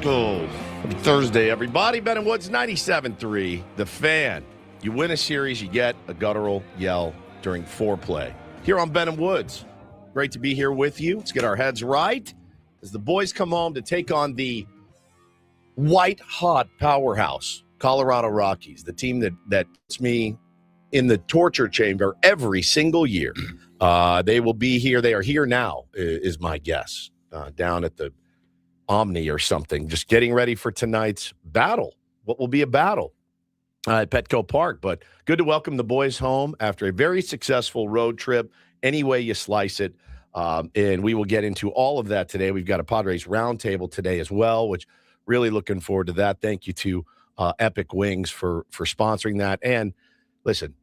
Rascals. Happy Thursday, everybody. Ben and Woods, 97.3, The Fan. You win a series, you get a guttural yell during foreplay. Here on Ben and Woods. Great to be here with you. Let's get our heads right as the boys come home to take on the white-hot powerhouse, Colorado Rockies, the team that puts me in the torture chamber every single year. They will be here. They are here now, is my guess, down at the Omni or something, just getting ready for tonight's battle. What will be a battle at Petco Park? But good to welcome the boys home after a very successful road trip, any way you slice it. And we will get into all of that today. We've got a Padres roundtable today as well, which really looking forward to that. Thank you to Epic Wings for sponsoring that. And listen,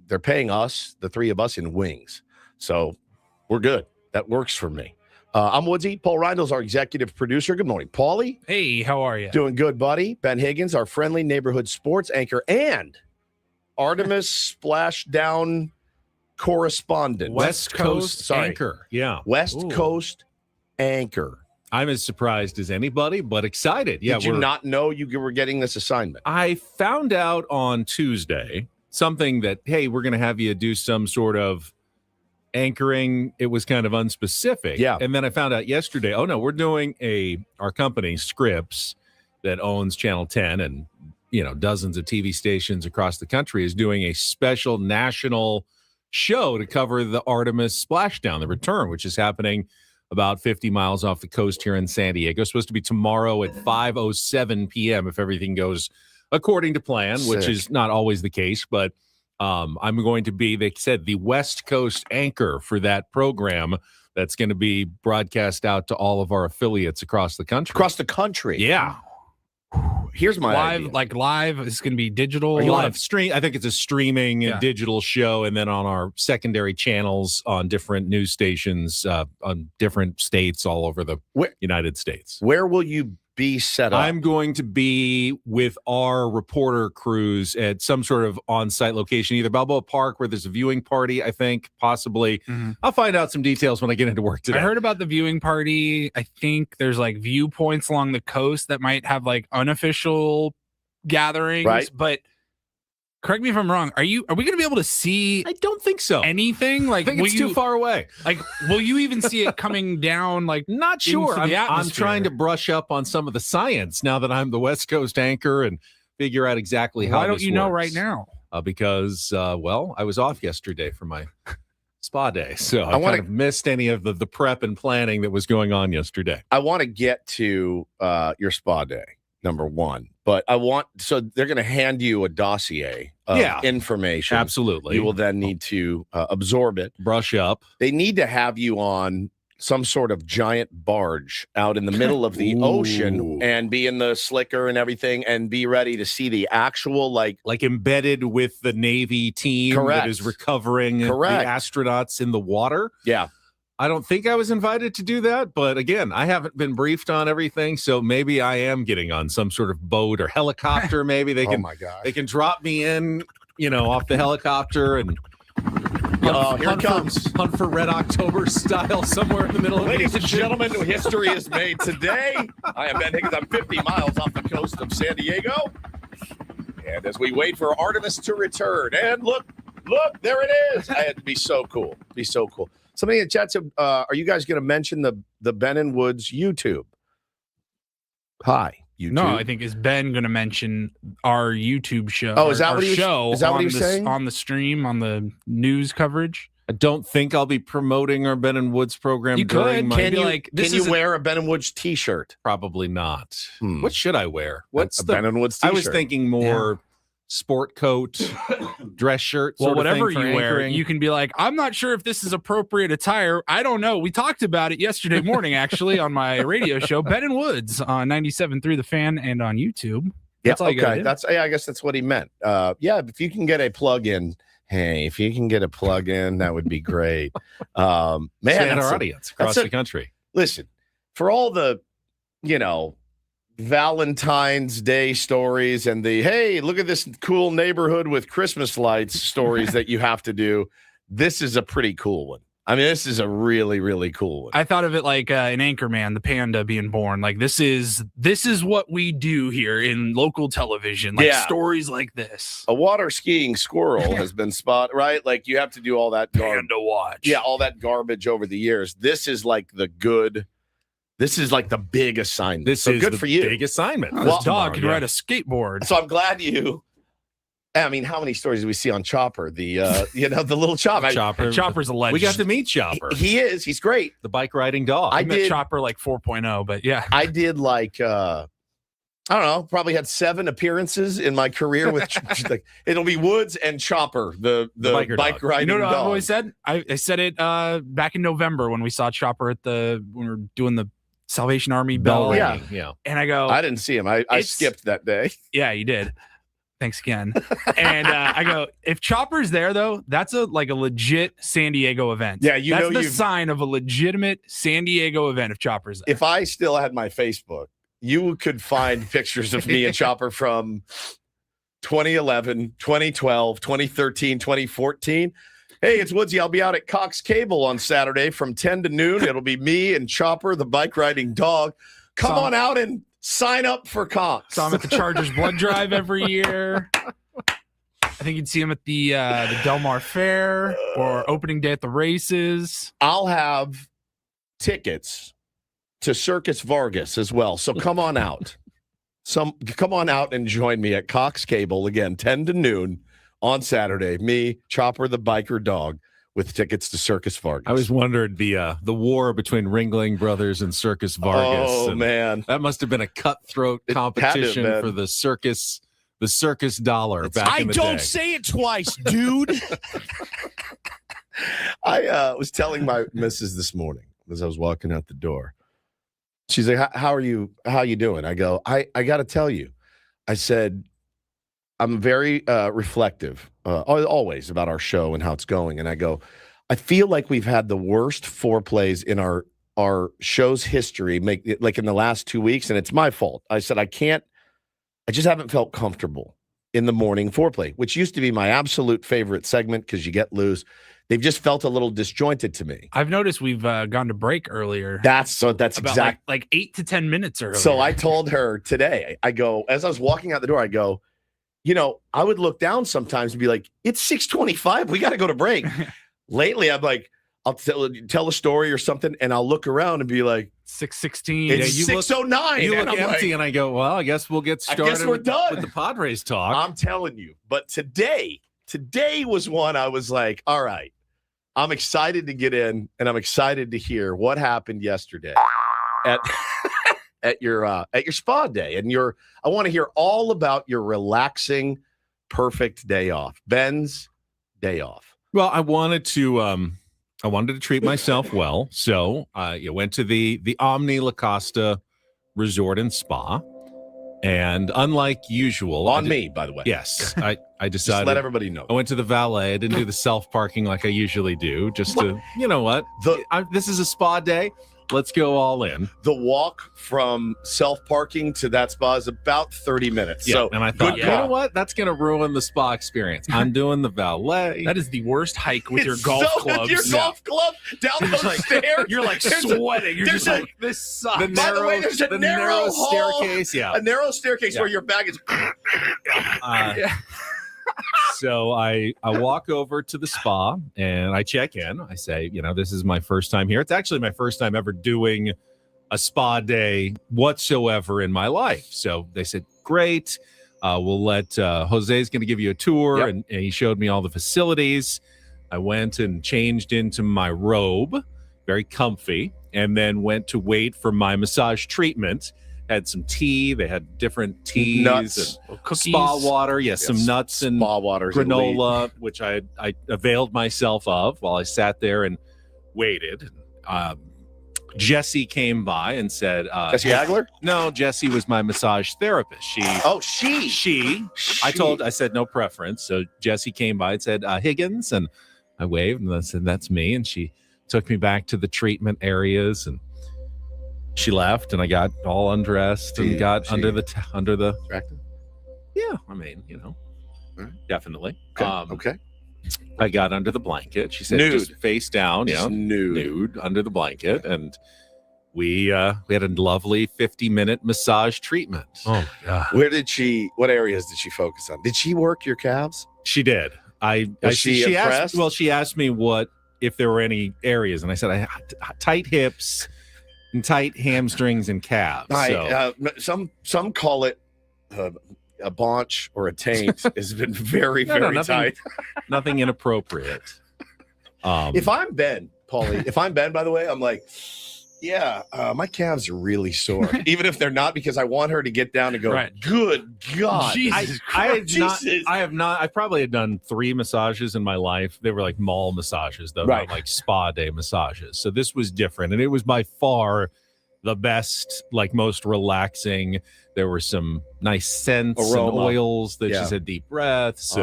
they're paying us, the three of us, in wings. So we're good. That works for me. I'm Woodsy. Paul Reindel's our executive producer. Good morning, Paulie. Hey, how are you? Doing good, buddy. Ben Higgins, our friendly neighborhood sports anchor, and Artemis Splashdown correspondent. West Coast anchor. Yeah. West Coast anchor. I'm as surprised as anybody, but excited. Yeah. Did you not know you were getting this assignment? I found out on Tuesday something that, hey, we're going to have you do some sort of anchoring. It was kind of unspecific. Yeah. And then I found out yesterday, oh no, we're doing our company Scripps that owns Channel 10 and dozens of TV stations across the country is doing a special national show to cover the Artemis Splashdown, the return, which is happening about 50 miles off the coast here in San Diego. It's supposed to be tomorrow at 5:07 p.m. if everything goes according to plan, which is not always the case, but I'm going to be, they said, the West Coast anchor for that program that's going to be broadcast out to all of our affiliates across the country. Across the country? Yeah. Here's my live, idea. like live. It's going to be digital. Live stream. I think it's a streaming and digital show, and then on our secondary channels on different news stations on different states all over the United States. Where will you be set up? I'm going to be with our reporter crews at some sort of on-site location, either Balboa Park, where there's a viewing party, I think, possibly. Mm-hmm. I'll find out some details when I get into work today. I heard about the viewing party. I think there's like viewpoints along the coast that might have like unofficial gatherings, right? But correct me if I'm wrong. Are we going to be able to see? I don't think so. Anything? Like, I think it's too far away. Like, will you even see it coming down? Like, not sure. I'm trying to brush up on some of the science now that I'm the West Coast anchor and figure out exactly how. Why don't you know works. right now? Because I was off yesterday for my spa day, so I kind of missed any of the prep and planning that was going on yesterday. I want to get to your spa day, number one. But so they're going to hand you a dossier of information. Absolutely. You will then need to absorb it. Brush up. They need to have you on some sort of giant barge out in the middle of the ocean and be in the slicker and everything and be ready to see the actual, like embedded with the Navy team that is recovering the astronauts in the water. Yeah. I don't think I was invited to do that, but again, I haven't been briefed on everything, so maybe I am getting on some sort of boat or helicopter. Maybe they can. Oh my gosh. They can drop me in, off the helicopter and. Here it comes. Hunt for Red October style somewhere in the middle of the Ladies and gentlemen, history is made today. I am Ben Higgins. I'm 50 miles off the coast of San Diego. And as we wait for Artemis to return, and look, there it is. It'd be so cool. Somebody in the chat said, are you guys going to mention the Ben and Woods YouTube? Hi, YouTube. No, I think is Ben going to mention our YouTube show. Oh, is that what he was saying? On the stream, on the news coverage? I don't think I'll be promoting our Ben and Woods program. You could. Can you wear a Ben and Woods t-shirt? Probably not. What should I wear? What's a Ben and Woods t-shirt? I was thinking more sport coat, dress shirt. Well, whatever you wear, you can be like, I'm not sure if this is appropriate attire. I don't know. We talked about it yesterday morning, actually, on my radio show, Ben and Woods on 97.3 The Fan and on YouTube. That's all okay. I guess that's what he meant. If you can get a plug-in. Hey, if you can get a plug-in, that would be great. Man, that's our audience across the country. Listen, for all the, Valentine's Day stories and the, hey, look at this cool neighborhood with Christmas lights stories that you have to do, this is a pretty cool one. I mean, this is a really, really cool one. I thought of it like an Anchorman, the panda being born. Like this is what we do here in local television. Like stories like this. A water skiing squirrel has been spotted, right? Like you have to do all that Panda watch. Yeah, all that garbage over the years. This is like the good. This is like the big assignment. This so is good the for you. big assignment. Well, this dog can ride a skateboard. So I'm glad you. I mean, how many stories do we see on Chopper? The the little Chopper. Chopper's a legend. We got to meet Chopper. He is. He's great. The bike riding dog. I met Chopper like 4.0, but yeah. I did like I don't know, probably had 7 appearances in my career with like it'll be Woods and Chopper, the bike riding You know what dog. I've always said? I said it back in November when we saw Chopper when we were doing the Salvation Army bell ringing. Yeah. And I go, I didn't see him. I skipped that day. Yeah, you did. Thanks again. And I go, if Chopper's there though, that's a legit San Diego event. Yeah, that's the sign of a legitimate San Diego event if Chopper's there. If I still had my Facebook, you could find pictures of me and Chopper from 2011, 2012, 2013, 2014. Hey, it's Woodsy. I'll be out at Cox Cable on Saturday from 10 to noon. It'll be me and Chopper, the bike riding dog. Come on out and sign up for Cox. Saw him at the Chargers blood drive every year. I think you'd see him at the Del Mar Fair or opening day at the races. I'll have tickets to Circus Vargas as well. So come on out. Come on out and join me at Cox Cable again, 10 to noon on Saturday. Me, Chopper, the biker dog, with tickets to Circus Vargas. I always wondered the war between Ringling Brothers and Circus Vargas. Oh, man. That must have been a cutthroat competition for the circus dollar back in the day. I don't say it twice, dude. I was telling my missus this morning as I was walking out the door. She's like, how are you doing? I go, I got to tell you. I said, I'm very reflective, always about our show and how it's going. And I go, I feel like we've had the worst foreplays in our show's history, like in the last 2 weeks, and it's my fault. I said, I just haven't felt comfortable in the morning foreplay, which used to be my absolute favorite segment because you get loose. They've just felt a little disjointed to me. I've noticed we've gone to break earlier. That's exact like 8 to 10 minutes earlier. So I told her today, I go, as I was walking out the door, I go, I would look down sometimes and be like, it's 6:25. We got to go to break. Lately, I'm like, I'll tell a story or something, and I'll look around and be like, 6:16. It's 6:09. You look empty, and I go, well, I guess we'll get started. I guess we're done with the Padres talk. I'm telling you. But today was one I was like, all right, I'm excited to get in, and I'm excited to hear what happened yesterday at your spa day. And I want to hear all about your relaxing, perfect day off. Ben's day off. Well, I wanted to treat myself well. So you went to the Omni La Costa Resort and Spa. And unlike usual. On me, by the way. Yes. I decided. Just let everybody know. I went to the valet. I didn't do the self-parking like I usually do. Just to, you know what? This is a spa day. Let's go all in. The walk from self-parking to that spa is about 30 minutes. Yeah, so, and I thought, you know what? That's going to ruin the spa experience. I'm doing the valet. That is the worst hike with your golf clubs. With your golf club down those stairs. You're like sweating. You're just like, this sucks. By the way, there's a narrow staircase. Yeah. A narrow staircase where your bag is. So I walk over to the spa and I check in. I say, this is my first time here. It's actually my first time ever doing a spa day whatsoever in my life. So they said, great. We'll let Jose's going to give you a tour. Yep. And he showed me all the facilities. I went and changed into my robe, very comfy, and then went to wait for my massage treatment. Had some tea. They had different teas, nuts, and cookies, spa water. Yes, some nuts and spa waters, granola, which I availed myself of while I sat there and waited. Jessie came by and said, Jessie Agler? No, Jessie was my massage therapist. She. I said no preference. So Jessie came by and said, Higgins, and I waved and I said, that's me. And she took me back to the treatment areas and she left, and I got all undressed and got under the attractive. Yeah, I mean, definitely. Okay. I got under the blanket. She said, Nude. just face down, Just nude under the blanket, and we had a lovely 50-minute massage treatment. Oh God. What areas did she focus on? Did she work your calves? She did. She impressed? She asked me if there were any areas, and I said I had tight hips and tight hamstrings and calves. Some call it a paunch or a taint. Has been very nothing, tight. Nothing inappropriate. If I'm Ben, Paulie, by the way, I'm like, yeah, my calves are really sore, even if they're not, because I want her to get down and go, Right. Good God. Jesus I probably had done 3 massages in my life. They were like mall massages, though, Right. not like spa day massages. So this was different. And it was by far the best, like most relaxing. There were some nice scents Aroma. and oils that Yeah. just had deep breaths.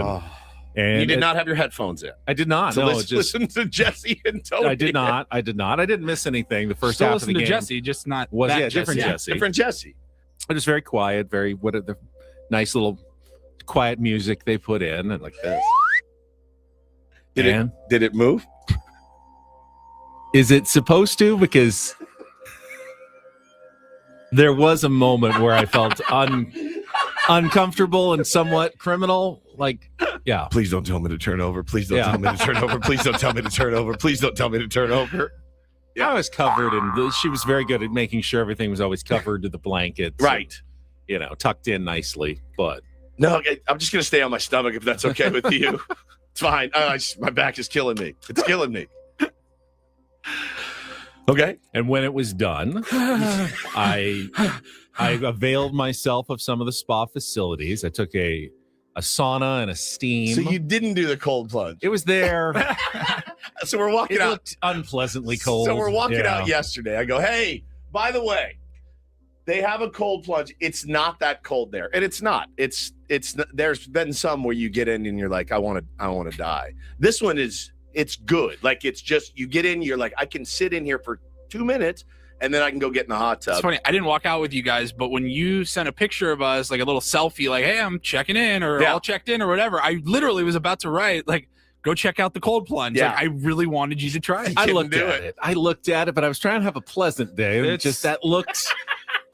And You did not have your headphones in. I did not. So No, listen to Jesse and Tony. I did not. I didn't miss anything. The first Still half of the listen to game Jesse, just not was that different Jesse. Jesse. Different Jesse. It was very quiet. What are the nice little quiet music they put in, and Like this. And Did it move? is it supposed to? Because there was a moment where I felt uncomfortable and somewhat criminal. Like, yeah. Please don't tell me to turn over. Please don't Yeah. tell me to turn over. Please don't tell me to turn over. Please don't tell me to turn over. I was covered, and she was very good at making sure everything was always covered to the blankets. Right. And, tucked in nicely. But No, I'm just going to stay on my stomach if that's okay with you. It's fine. My back is killing me. It's killing me. Okay. and when it was done, I availed myself of some of the spa facilities. I took a sauna and a steam. So you didn't do the cold plunge. It was there. So we're walking It out. looked unpleasantly cold. So we're walking Yeah. out yesterday. I go, hey, by the way, they have a cold plunge. It's not that cold there, and it's not. It's. There's been some where you get in and you're like, I want to die. This one is. It's good. Like, it's just you get in, you're like, I can sit in here for 2 minutes, and then I can go get in the hot tub. It's funny. I didn't walk out with you guys, but when you sent a picture of us, like a little selfie, like, hey, I'm checking in or Yeah. all checked in or whatever, I literally was about to write, like, go check out the cold plunge. Yeah. Like, I really wanted you to try it. I Couldn't looked do at it. it. I looked at it, but I was trying to have a pleasant day. And It's- just that looked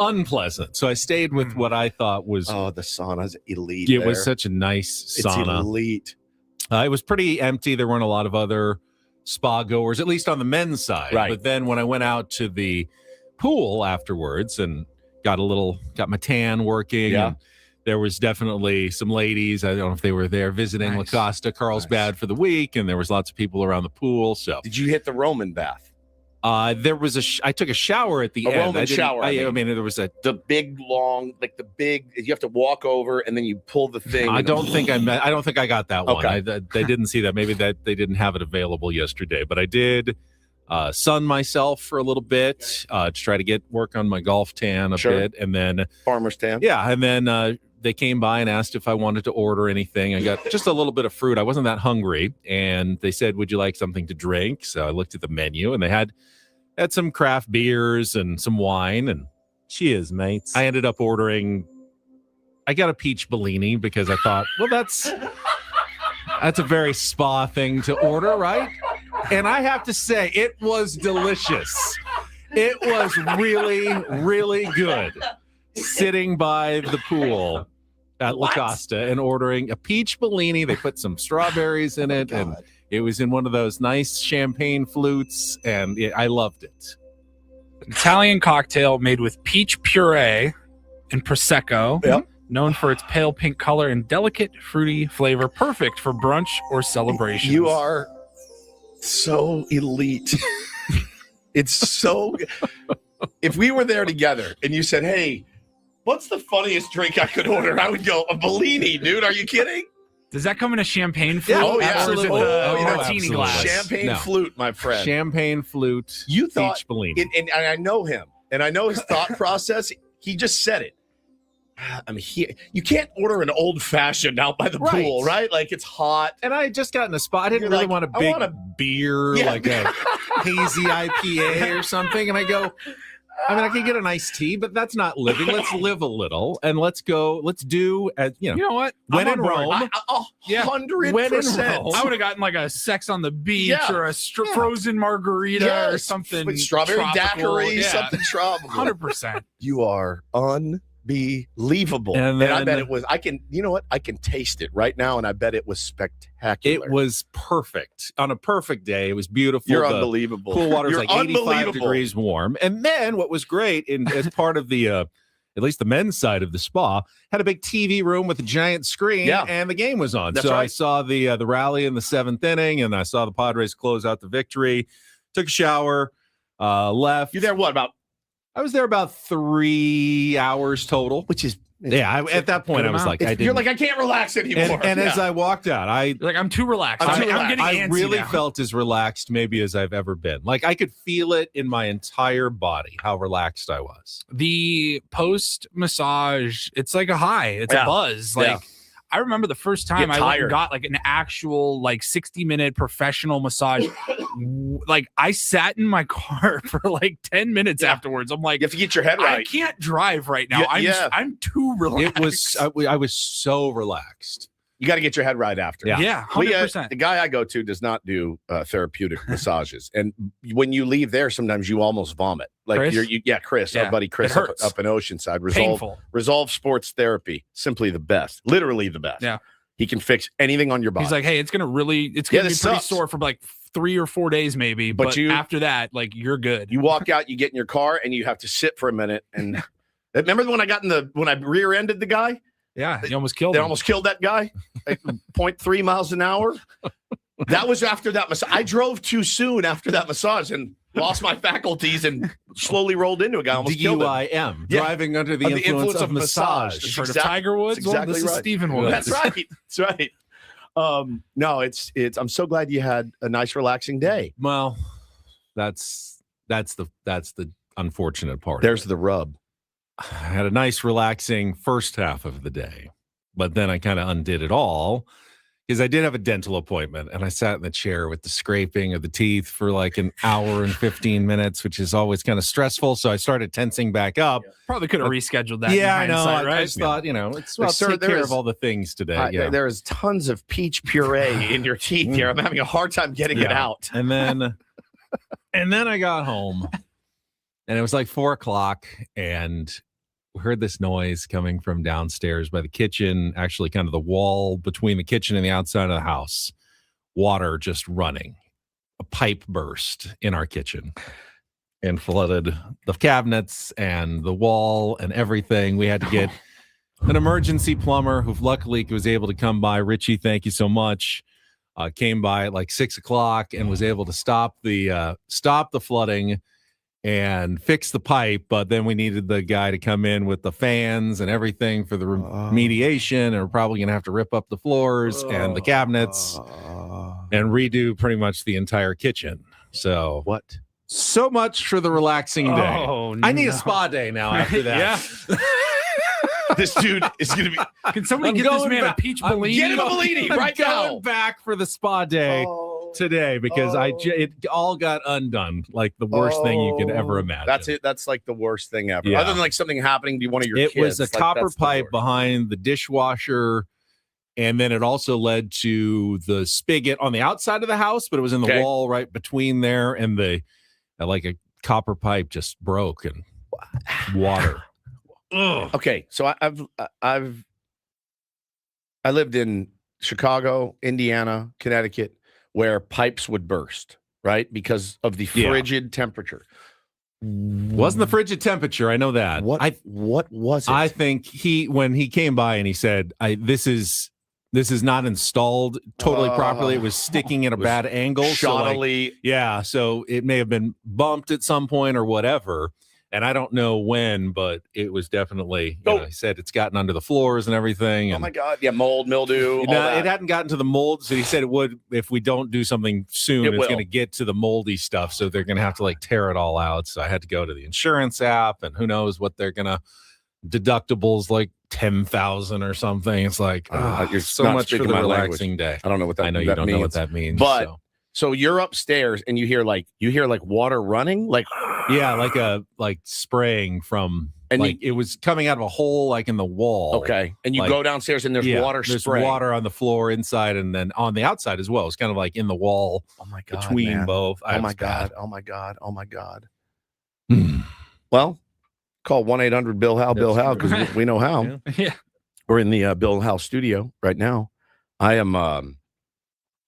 unpleasant. So I stayed with what I thought was. Oh, the sauna's elite. It was there. such a nice It's sauna. elite. It was pretty empty. There weren't a lot of other spa goers, at least on the men's side. Right. But then when I went out to the pool afterwards and got my tan working, Yeah. and there was definitely some ladies. I don't know if they were there visiting Nice. La Costa, Carlsbad for the week, and there was lots of people around the pool. So Did you hit the Roman bath? there was I took a shower at the A end. Roman I didn't- shower, I I mean. mean, there was a. The big, long, like the big. You have to walk over, and then you pull the thing. I and- don't think I got that one. Okay. They didn't see that. Maybe that they didn't have it available yesterday. But I did sun myself for a little bit to try to get work on my golf tan a Sure. bit, and then Farmer's tan. and then they came by and asked if I wanted to order anything. I got just a little bit of fruit. I wasn't that hungry, and they said, "Would you like something to drink?" So I looked at the menu, and they had some craft beers and some wine, and Cheers, mates. I ended up ordering. I got a peach Bellini because I thought, well, that's a very spa thing to order, right? And I have to say, it was delicious. It was really, really good. Sitting by the pool at La Costa and ordering a peach Bellini. They put some strawberries in it, and it was in one of those nice champagne flutes, and I loved it. Italian cocktail made with peach puree and Prosecco. Yep. Known for its pale pink color and delicate fruity flavor, perfect for brunch or celebration. You are so elite. It's so. If we were there together and you said, "Hey, what's the funniest drink I could order?" I would go, "A Bellini, dude. Are you kidding?" Does that come in a champagne flute? Yeah, oh, yeah. Or is it Absolutely. the Oh, martini absolutely. glass? Champagne No. flute, my friend. Champagne flute. You thought, peach Bellini. and I know him, and I know his thought process. He just said it. I mean, you can't order an old fashioned out by the Right. pool, right? Like it's hot. And I had just gotten a spot. I didn't You're really like, want a I big want a- beer, Yeah. like a hazy IPA or something. And I go, I mean, I can get an iced tea, but that's not living. Let's live a little, and let's go. Let's do as You know what? when I'm in on board. Rome. Yeah. 100%. I would have gotten like a sex on the beach Yeah. or a frozen margarita or Yes. something. With strawberry tropical. daiquiri, Yeah. something tropical. 100%. You are unbelievable. And And I then- bet it was, you know what? I can taste it right now, and I bet it was spectacular. It was perfect on a perfect day. It was beautiful. You're The unbelievable. Pool water's You're like 85 unbelievable. degrees warm. And then what was great, as part of the, at least the men's side of the spa, had a big TV room with a giant screen, Yeah. and the game was on. That's so I right. saw the rally in the 7th inning, and I saw the Padres close out the victory. Took a shower, left. You there, what, about, I was there about 3 hours total. which is, At that point, good I was amount. like, I didn't. you're like, I can't relax anymore. and as I walked out, You're like, I'm too relaxed. I'm too I'm getting I antsy really now. felt as relaxed maybe as I've ever been. Like I could feel it in my entire body, how relaxed I was. The post massage, it's like a high. It's Yeah. a buzz. Yeah. Like I remember the first time Get I went tired. and got like an actual like 60-minute professional massage. Like I sat in my car for like 10 minutes Yeah. afterwards. I'm like, you have to get your head I right. can't drive right now. Yeah. I'm too relaxed. It was I was so relaxed. You got to get your head right after. Yeah. yeah, We, 100%. the guy I go to does not do therapeutic massages, and when you leave there, sometimes you almost vomit. Like Chris? Chris, Yeah. our buddy Chris It up, hurts. up in Oceanside. Painful. Resolve Sports Therapy, simply the best, literally the best. Yeah. He can fix anything on your body. He's like, hey, it's gonna Yeah, be this pretty sucks. sore for like 3 or 4 days, maybe. But But you- after that, like you're good. you walk out, you get in your car, and you have to sit for a minute. And remember when I rear-ended the guy? yeah, you almost killed They him. almost killed that guy, like 0.3 miles an hour. That was after that massage. I drove too soon after that massage and lost my faculties and slowly rolled into a guy. Almost killed him. DUIM, Yeah. driving under the Under influence of massage. That's Heard of exact- Tiger Woods? that's Well, exactly this is right. Stephen Woods. That's right. That's right. No, it's. I'm so glad you had a nice, relaxing day. Well, that's the unfortunate part. There's the rub. I had a nice, relaxing first half of the day, but then I kind of undid it all because I did have a dental appointment, and I sat in the chair with the scraping of the teeth for like an hour and 15 minutes, which is always kind of stressful. So I started tensing back up. Probably could have rescheduled that. Yeah, in I know. hindsight, I right? just thought, it's well, Sir, take there care is- of all the things today. Yeah. There is tons of peach puree in your teeth here. I'm having a hard time getting it Yeah. out. And then I got home, and it was like 4:00, and we heard this noise coming from downstairs by the kitchen, actually kind of the wall between the kitchen and the outside of the house. Water just running. A pipe burst in our kitchen and flooded the cabinets and the wall and everything. We had to get an emergency plumber who luckily was able to come by. Richie, thank you so much. Came by at like 6:00 and was able to stop the flooding and fix the pipe. But then we needed the guy to come in with the fans and everything for the remediation, and we're probably gonna have to rip up the floors and the cabinets and redo pretty much the entire kitchen. So What? so much for the relaxing day. Oh, I need a no. spa day now after that. Yeah. This dude is going to be. Can somebody I'm get this going man back- a peach I'm Bellini? Get him a Bellini I'm right going now. back for the spa day today because it all got undone, like the worst thing you could ever imagine. That's it. That's like the worst thing ever. Yeah. Other than like something happening to one of your It kids. was a like, copper that's the pipe worst. behind the dishwasher, and then it also led to the spigot on the outside of the house, but it was in the Okay. wall right between there, and like a copper pipe just broke and water. Ugh. Okay, so I lived in Chicago, Indiana, Connecticut, where pipes would burst, right? Because of the Yeah. frigid temperature. Wasn't the frigid temperature? I know that. What was it? I think when he came by and he said, "This is not installed totally properly. It was sticking at a was bad angle." So like, shoddily. yeah, so it may have been bumped at some point or whatever. And I don't know when, but it was definitely. He said it's gotten under the floors and everything. Oh And my God! Yeah, mold, mildew. all no, that. it hadn't gotten to the mold. So he said it would if we don't do something soon. It It's will. going to get to the moldy stuff. So they're going to have to like tear it all out. So I had to go to the insurance app, and who knows what they're going to deductibles like 10,000 or something. It's like You're so not much for speaking the my relaxing day. I don't know what that. I know you that don't means. know what that means. But so. So you're upstairs and you hear like water running, like Yeah, like spraying from, And like it was coming out of a hole like in the wall. Okay. And you Like, go downstairs and there's water There's spray. water on the floor inside and then on the outside as well. It's kind of like in the wall. Oh my God. Between man. both. Oh my God. Oh my God. Oh my God. Hmm. Well, call 1-800-BILL-HOW, Bill Howe, because we know how. Yeah. Yeah. We're in the Bill Howe studio right now. I'm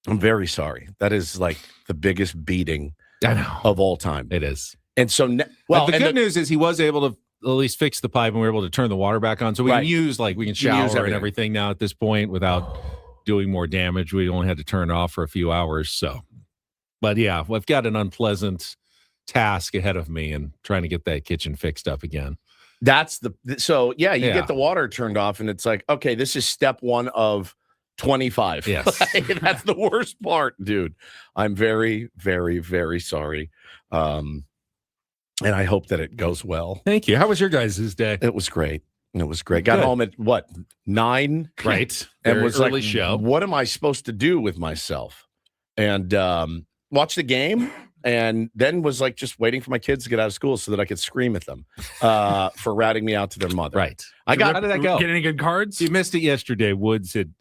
very sorry. That is like the biggest beating I know. of all time. It is. And so, Well, the good news is he was able to at least fix the pipe and we were able to turn the water back on. So we Right. can use, like, we can You can shower use and everything. everything now at this point without doing more damage. We only had to turn it off for a few hours. So, but yeah, I've got an unpleasant task ahead of me and trying to get that kitchen fixed up again. that's so yeah, you Yeah. get the water turned off and it's like, okay, this is step 1 of 25. Yes. Like, that's the worst part, dude. I'm very, very, very sorry. And I hope that it goes well. Thank you. How was your guys' day? It was great. It was great. Got Good. home at what, 9? Right. And Very was early like, show. what am I supposed to do with myself? And watch the game. And then was like just waiting for my kids to get out of school so that I could scream at them for ratting me out to their mother. Right. I got How did that go? Get any good cards? You missed it yesterday. Woods had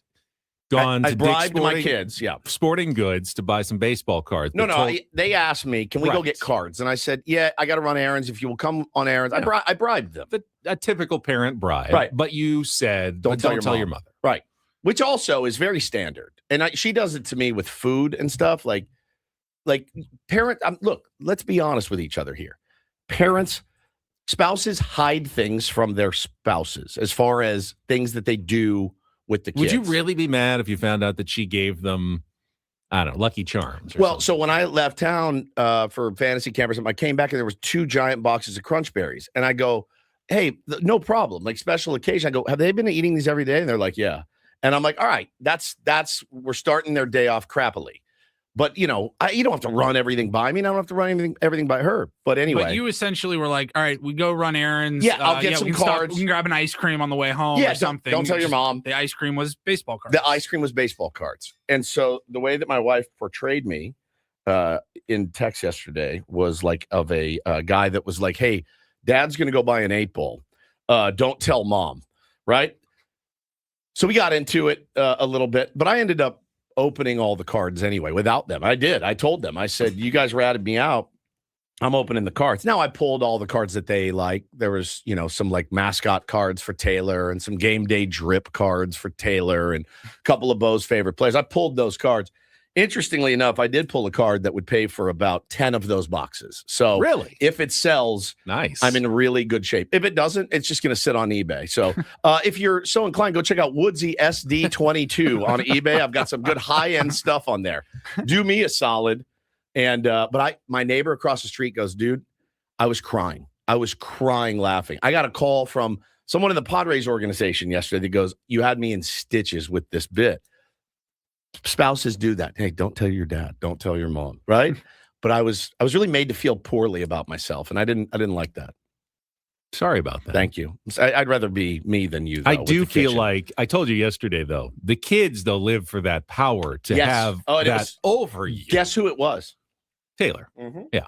gone I to Dick's bribed my kids. Yeah. Sporting Goods to buy some baseball cards. No, but no. told- They asked me, can we go Right. get cards? And I said, yeah, I got to run errands. If you will come on errands, I bribed them. a typical parent bribe. Right. But you said, Don't tell your mother. Right. Which also is very standard. And she does it to me with food and stuff. Like parent, look, let's be honest with each other here. Spouses hide things from their spouses as far as things that they do with the kids. Would you really be mad if you found out that she gave them, I don't know, Lucky Charms? Or Well, something? so when I left town for fantasy campers, I came back and there was 2 giant boxes of Crunch Berries. And I go, hey, no problem. Like special occasion. I go, have they been eating these every day? And they're like, yeah. And I'm like, all right, that's we're starting their day off crappily. But, you don't have to run everything by me. And I don't have to run everything by her. But anyway. But you essentially were like, all right, we go run errands. Yeah, I'll get some we can stop- cards. we can grab an ice cream on the way home or something. Don't tell your mom. The ice cream was baseball cards. The ice cream was baseball cards. And so the way that my wife portrayed me in text yesterday was like of a guy that was like, hey, dad's going to go buy an 8-ball. Don't tell mom. Right. So we got into it a little bit, but I ended up opening all the cards anyway without them. I did. I told them, I said, you guys ratted me out. I'm opening the cards. Now I pulled all the cards that they like. There was, some like mascot cards for Taylor and some game day drip cards for Taylor and a couple of Bo's favorite players. I pulled those cards. Interestingly enough, I did pull a card that would pay for about 10 of those boxes. So really, if it sells, nice. I'm in really good shape. If it doesn't, it's just going to sit on eBay. So if you're so inclined, go check out Woodsy SD22 on eBay. I've got some good high-end stuff on there. Do me a solid. And but my neighbor across the street goes, dude, I was crying. I was crying laughing. I got a call from someone in the Padres organization yesterday that goes, you had me in stitches with this bit. Spouses do that. Hey, don't tell your dad. Don't tell your mom. Right. But I was really made to feel poorly about myself. And I didn't like that. Sorry about that. Thank you. I'd rather be me than you. Though, I with do the feel kitchen. like I told you yesterday, though, the kids, they'll live for that power to Yes. have Oh, it that was- over you. Guess who it was? Taylor. Yeah.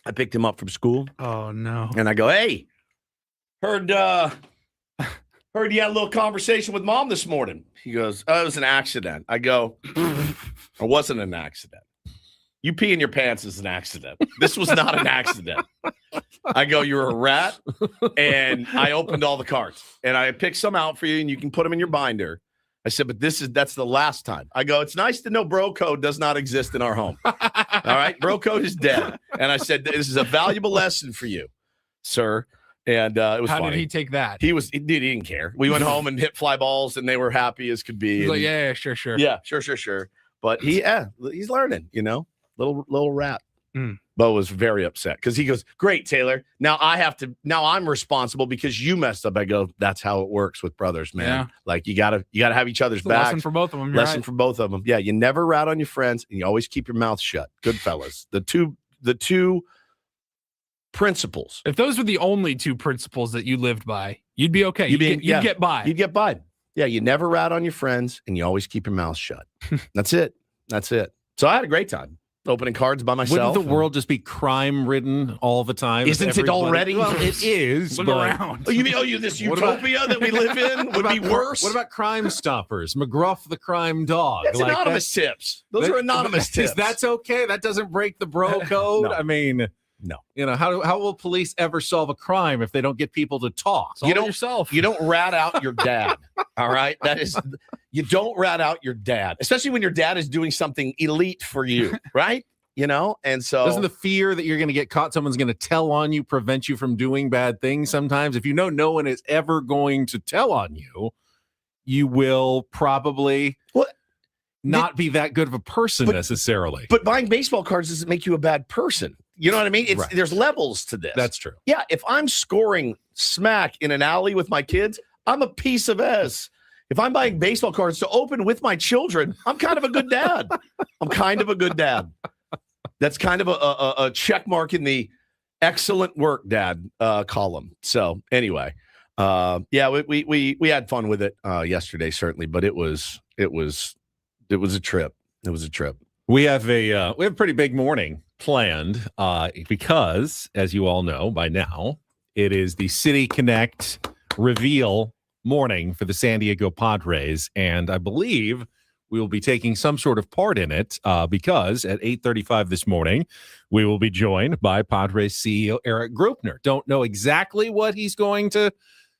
I picked him up from school Oh no. and I go, hey, heard you had a little conversation with mom this morning. He goes, oh, it was an accident. I go, it wasn't an accident. You pee in your pants is an accident. This was not an accident. I go, you're a rat. And I opened all the cards and I picked some out for you and you can put them in your binder. I said, but that's the last time. I go, it's nice to know bro code does not exist in our home. All right. Bro code is dead. And I said, this is a valuable lesson for you, sir. And it was How funny. did he take that? He didn't care. We went home and hit fly balls and they were happy as could be. He's like, And- yeah, sure. yeah, sure. But he's learning, little rat. Mm. Bo was very upset because he goes, great, Taylor. Now I'm responsible because you messed up. I go, that's how it works with brothers, man. Yeah. Like you gotta have each other's It's a backs. lesson for both of them. Lesson for both of them. Yeah. You never rat on your friends and you always keep your mouth shut. Good fellas. The two principles. If those were the only 2 principles that you lived by, you'd be okay. You'd get by. You'd get by. Yeah. You never rat on your friends and you always keep your mouth shut. That's it. So I had a great time. opening cards by myself. Wouldn't the world just be crime-ridden all the time? Isn't it already? Well, it is. Look but around. Oh, you mean this What about- utopia that we live in would be worse? What about Crime Stoppers? McGruff the crime dog. That's anonymous tips. Those are anonymous tips. That's okay. That doesn't break the bro code. No. I mean, No. You know, how will police ever solve a crime if they don't get people to talk? Solve it yourself. You don't rat out your dad. All right. You don't rat out your dad, especially when your dad is doing something elite for you. Right. You know, and so Doesn't the fear that you're going to get caught, someone's going to tell on you, prevent you from doing bad things sometimes? If you know no one is ever going to tell on you, you will probably not be that good of a person necessarily. But buying baseball cards doesn't make you a bad person. You know what I mean? Right. There's levels to this. That's true. Yeah. If I'm scoring smack in an alley with my kids, I'm a piece of S. If I'm buying baseball cards to open with my children, I'm kind of a good dad. That's kind of a check mark in the excellent work, Dad column. So anyway, we had fun with it yesterday, certainly, but it was a trip. It was a trip. We have a pretty big morning planned because, as you all know by now, it is the City Connect reveal morning for the San Diego Padres, and I believe we will be taking some sort of part in it because at 8:35 this morning, we will be joined by Padres CEO Erik Greupner. Don't know exactly what he's going to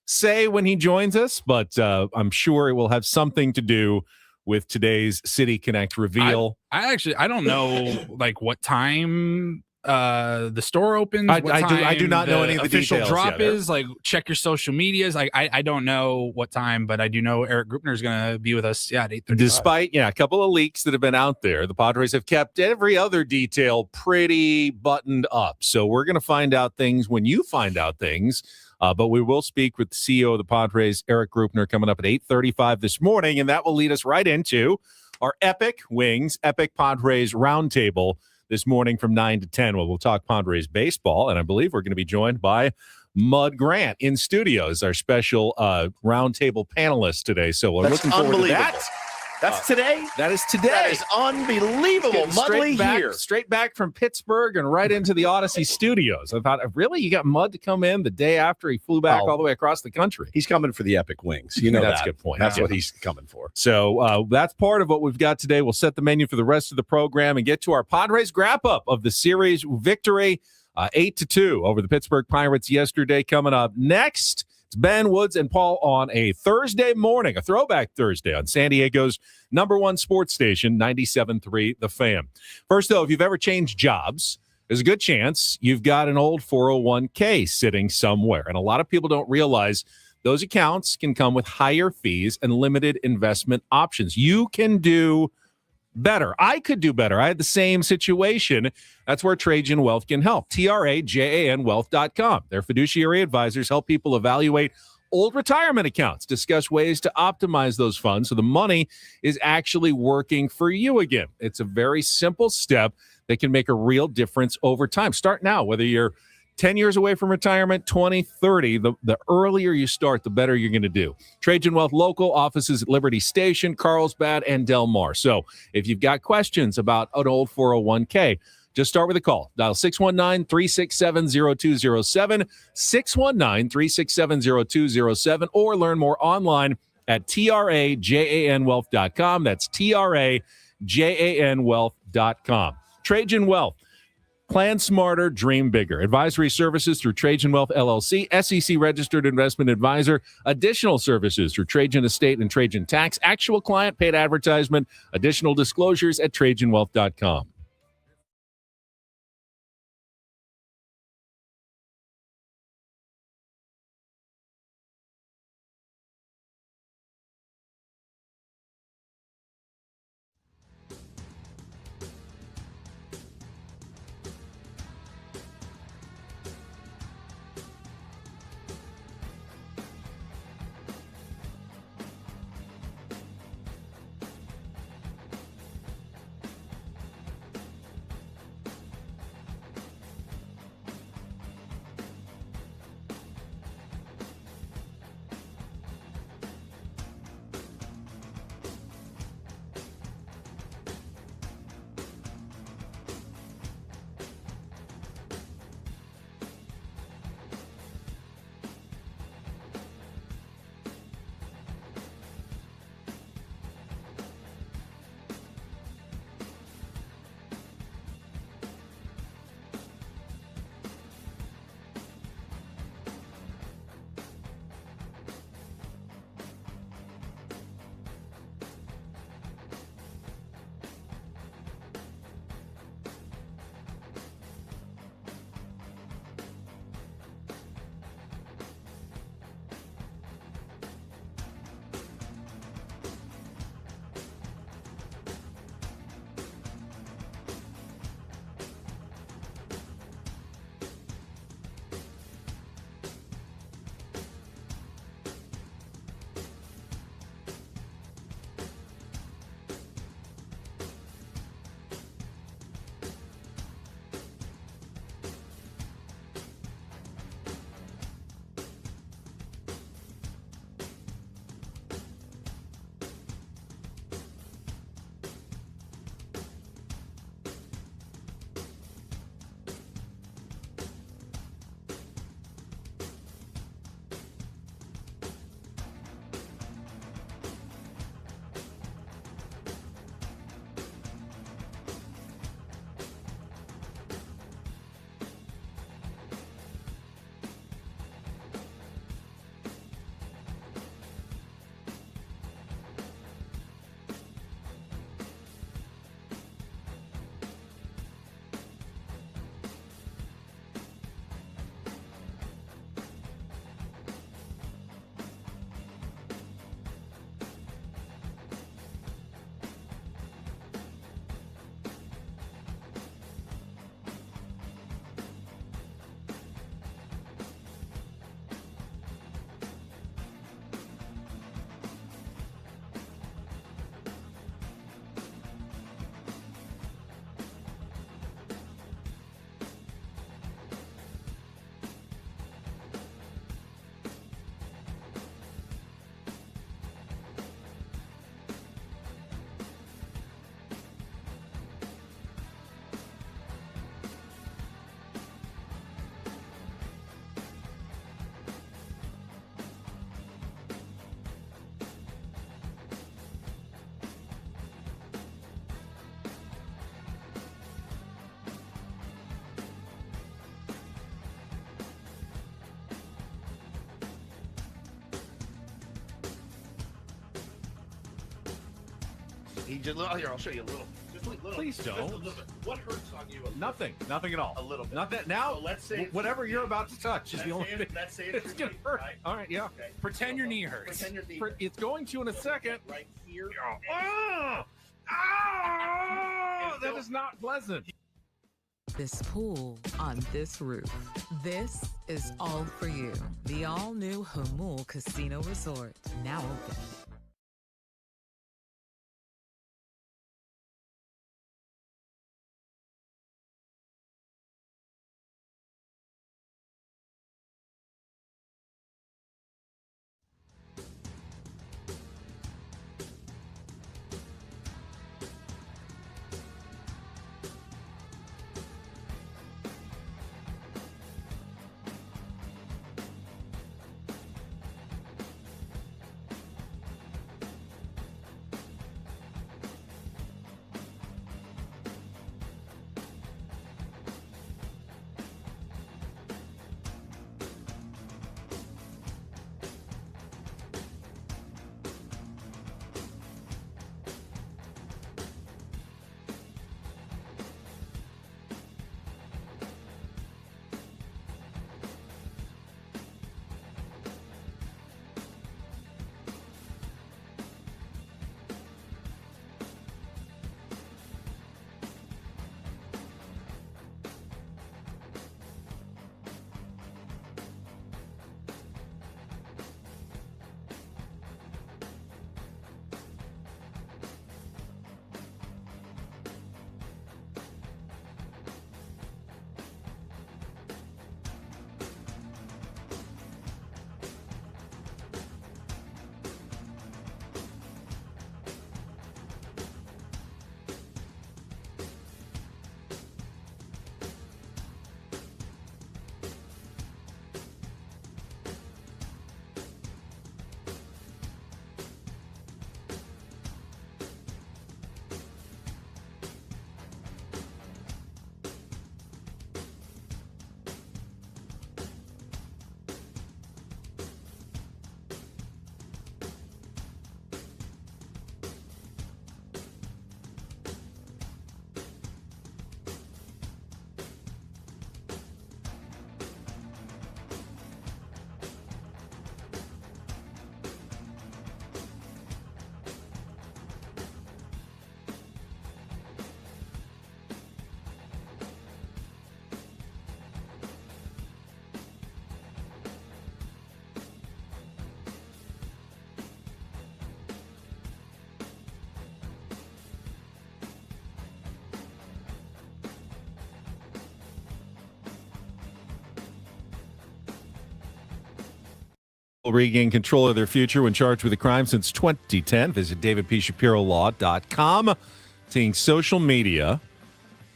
say when he joins us, but I'm sure it will have something to do with today's City Connect reveal. I don't know like what time the store opens. I do not know any of the official details drop yet. is. Like, check your social medias. Like, I don't know what time, but I do know Erik Greupner is going to be with us. Yeah, at 8:35. Despite a couple of leaks that have been out there, the Padres have kept every other detail pretty buttoned up. So we're going to find out things when you find out things. But we will speak with the CEO of the Padres, Erik Greupner, coming up at 8:35 this morning, and that will lead us right into our Epic Padres Roundtable this morning from 9 to 10. We'll talk Padres baseball, and I believe we're going to be joined by Mud Grant in studio as our special roundtable panelist today. So we're looking forward to that. That's today? That is today. That is unbelievable. Mudley here. Straight back from Pittsburgh and right into the Odyssey studios. I thought, really? You got Mud to come in the day after he flew back all the way across the country? He's coming for the Epic Wings. You know that's that. a good point. That's what he's coming for. So that's part of what we've got today. We'll set the menu for the rest of the program and get to our Padres wrap-up of the series victory 8-2 over the Pittsburgh Pirates yesterday. Coming up next, it's Ben Woods and Paul on a Thursday morning, a throwback Thursday on San Diego's #1 sports station, 97.3 The Fan. First, though, if you've ever changed jobs, there's a good chance you've got an old 401k sitting somewhere. And a lot of people don't realize those accounts can come with higher fees and limited investment options. You can do better. I could do better. I had the same situation. That's where Trajan Wealth can help. TRAJANwealth.com. Their fiduciary advisors help people evaluate old retirement accounts, discuss ways to optimize those funds so the money is actually working for you again. It's a very simple step that can make a real difference over time. Start now, whether you're 10 years away from retirement, 20, 30, the earlier you start, the better you're going to do. Trajan Wealth local offices at Liberty Station, Carlsbad, and Del Mar. So if you've got questions about an old 401k, just start with a call. Dial 619-367-0207, 619-367-0207, or learn more online at TRAJANwealth.com. That's TRAJANwealth.com. Trajan Wealth. Plan smarter, dream bigger. Advisory services through Trajan Wealth LLC, SEC registered investment advisor. Additional services through Trajan Estate and Trajan Tax. Actual client paid advertisement. Additional disclosures at TrajanWealth.com. He just here. I'll show you a little. Just a little. Please don't. Just a little bit. What hurts on you? Nothing at all. A little bit. Not that now. So let's say whatever you're about to touch is the only thing. Let's say It's gonna hurt. Right? All right, yeah. Okay. Pretend your knee hurts. Pretend your knee. It's going to in a second. Right here. Oh, that is not pleasant. This pool on this roof. This is all for you. The all-new Hamul Casino Resort, now open. Will regain control of their future when charged with a crime since 2010. Visit davidpshapirolaw.com. Seeing social media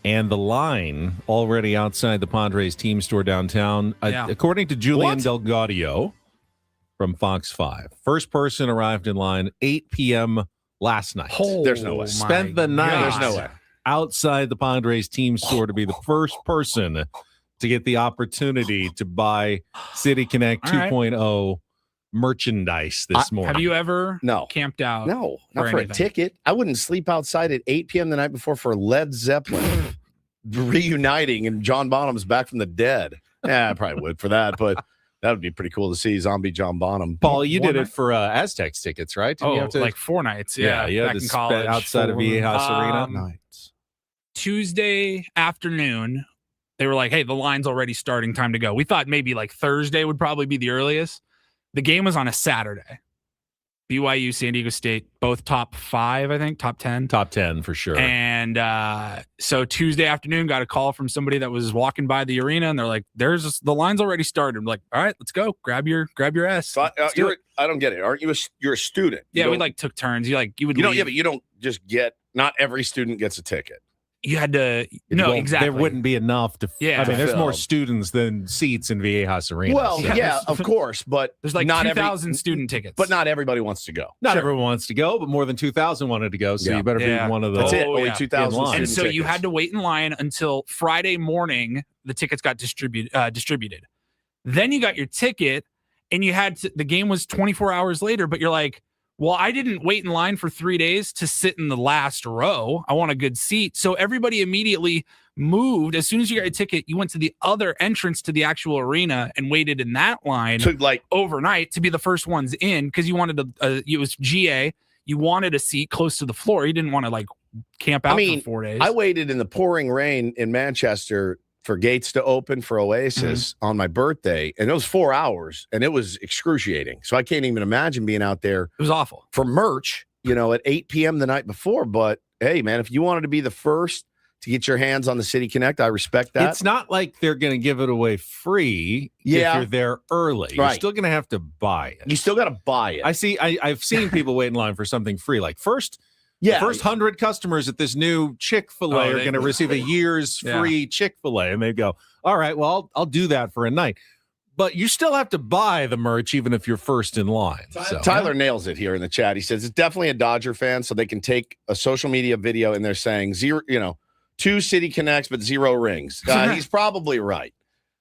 and the line already outside the Padres team store downtown. Yeah. According to Julian What? Delgadio from Fox 5, first person arrived in line 8 p.m. last night. There's no way. my Spent the night. There's no way. Outside the Padres team store to be the first person to get the opportunity to buy City Connect All right. 2.0 merchandise this morning. Have you ever No. camped out? No, not for a anything. ticket. I wouldn't sleep outside at 8 p.m. the night before for Led Zeppelin reuniting and John Bonham's back from the dead. Yeah, I probably would for that, but that would be pretty cool to see zombie John Bonham. Paul, you One did night? it for Aztecs tickets, right? Didn't you Oh, have to- like 4 nights. Yeah, you had back to in spend college. outside of Viejas Arena. Nights. Tuesday afternoon, they were like, hey, the line's already starting, time to go. We thought maybe like Thursday would probably be the earliest. The game was on a Saturday. BYU, San Diego State, both top 5, I think, top 10. Top 10 for sure. And so Tuesday afternoon, got a call from somebody that was walking by the arena, and they're like, the line's already started. I'm like, all right, let's go. Grab your ass. So, Let's do it. I don't get it. Aren't you you're a student? Yeah, You we don't- like took turns. You would You don't. leave. Yeah, but you don't just get. Not every student gets a ticket. You had to no, Well, exactly. There wouldn't be enough to. Yeah. I mean, there's more Fill. students than seats in Viejas Arena. Well, so- yeah, of course, but There's like not 2,000 student tickets. But not everybody wants to go. Not everyone wants to go, but more than 2,000 wanted to go. So Yeah. you better Yeah. be one of those. That's it. Oh, Only yeah. 2,000 In line. And student so you tickets. had to wait in line until Friday morning. The tickets got distributed. Then you got your ticket, and you had the game was 24 hours later. But you're like, Well, I didn't wait in line for 3 days to sit in the last row. I want a good seat. So everybody immediately moved. As soon as you got a ticket, you went to the other entrance to the actual arena and waited in that line Took like overnight to be the first ones in because you wanted it was GA. You wanted a seat close to the floor. You didn't want to like camp out for 4 days. I waited in the pouring rain in Manchester for gates to open for Oasis on my birthday, and it was 4 hours, and it was excruciating. So I can't even imagine being out there. It was awful. For merch, at 8 p.m. the night before. But hey, man, if you wanted to be the first to get your hands on the City Connect, I respect that. It's not like they're going to give it away free if you're there early. Right. You're still going to have to buy it. You still got to buy it. I've seen people wait in line for something free. Like Yeah. The first 100 customers at this new Chick-fil-A are going to receive a year's free Chick-fil-A. And they go, all right, well, I'll do that for a night. But you still have to buy the merch even if you're first in line. Tyler nails it here in the chat. He says it's definitely a Dodger fan, so they can take a social media video and they're saying 2 City Connects, but 0 rings. He's probably right.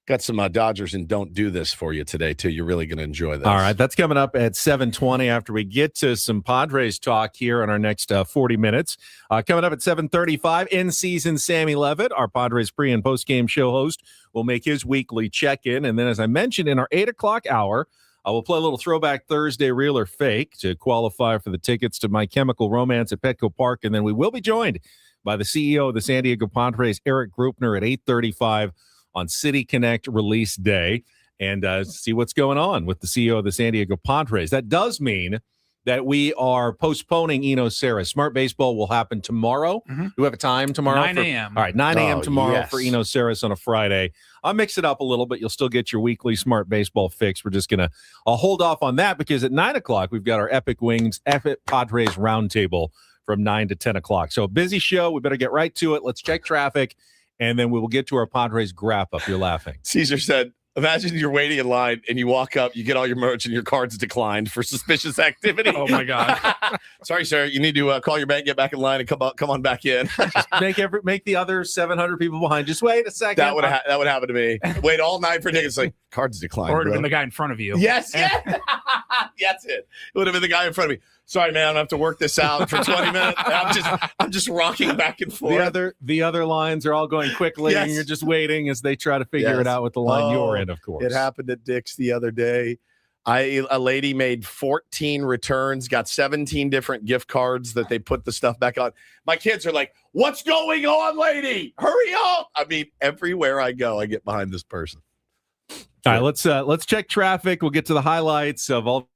Got some Dodgers and Don't Do This for you today, too. You're really going to enjoy this. All right, that's coming up at 7:20 after we get to some Padres talk here in our next 40 minutes. Coming up at 7:35, in-season Sammy Levitt, our Padres pre- and post-game show host, will make his weekly check-in. And then, as I mentioned, in our 8 o'clock hour, I will play a little Throwback Thursday, Real or Fake, to qualify for the tickets to My Chemical Romance at Petco Park. And then we will be joined by the CEO of the San Diego Padres, Erik Greupner, at 8:35 on City Connect release day, and see what's going on with the CEO of the San Diego Padres. That does mean that we are postponing Eno Sarris. Smart Baseball will happen tomorrow. Do we have a time tomorrow? 9 a.m. All right, 9 a.m. tomorrow yes. for Eno Sarris on a Friday. I'll mix it up a little bit. You'll still get your weekly Smart Baseball fix. We're just going to hold off on that because at 9 o'clock, we've got our Epic Padres Roundtable from 9 to 10 o'clock. So a busy show. We better get right to it. Let's check traffic, and then we will get to our Padres Wrap-Up. You're laughing. Caesar said, imagine you're waiting in line and you walk up, you get all your merch, and your card's declined for suspicious activity. Oh, my God. Sorry, sir. You need to call your bank, get back in line, and come on back in. Make the other 700 people behind. Just wait a second. That would happen to me. Wait all night for tickets. Like, cards declined. Or it would have bro. been the guy in front of you. Yes. That's it. It would have been the guy in front of me. Sorry, man. I have to work this out for 20 minutes. I'm just rocking back and forth. The other lines are all going quickly, and you're just waiting as they try to figure it out with the line you're in, of course. It happened at Dick's the other day. A lady made 14 returns, got 17 different gift cards that they put the stuff back on. My kids are like, "What's going on, lady? Hurry up!" I mean, everywhere I go, I get behind this person. All right, let's check traffic. We'll get to the highlights of all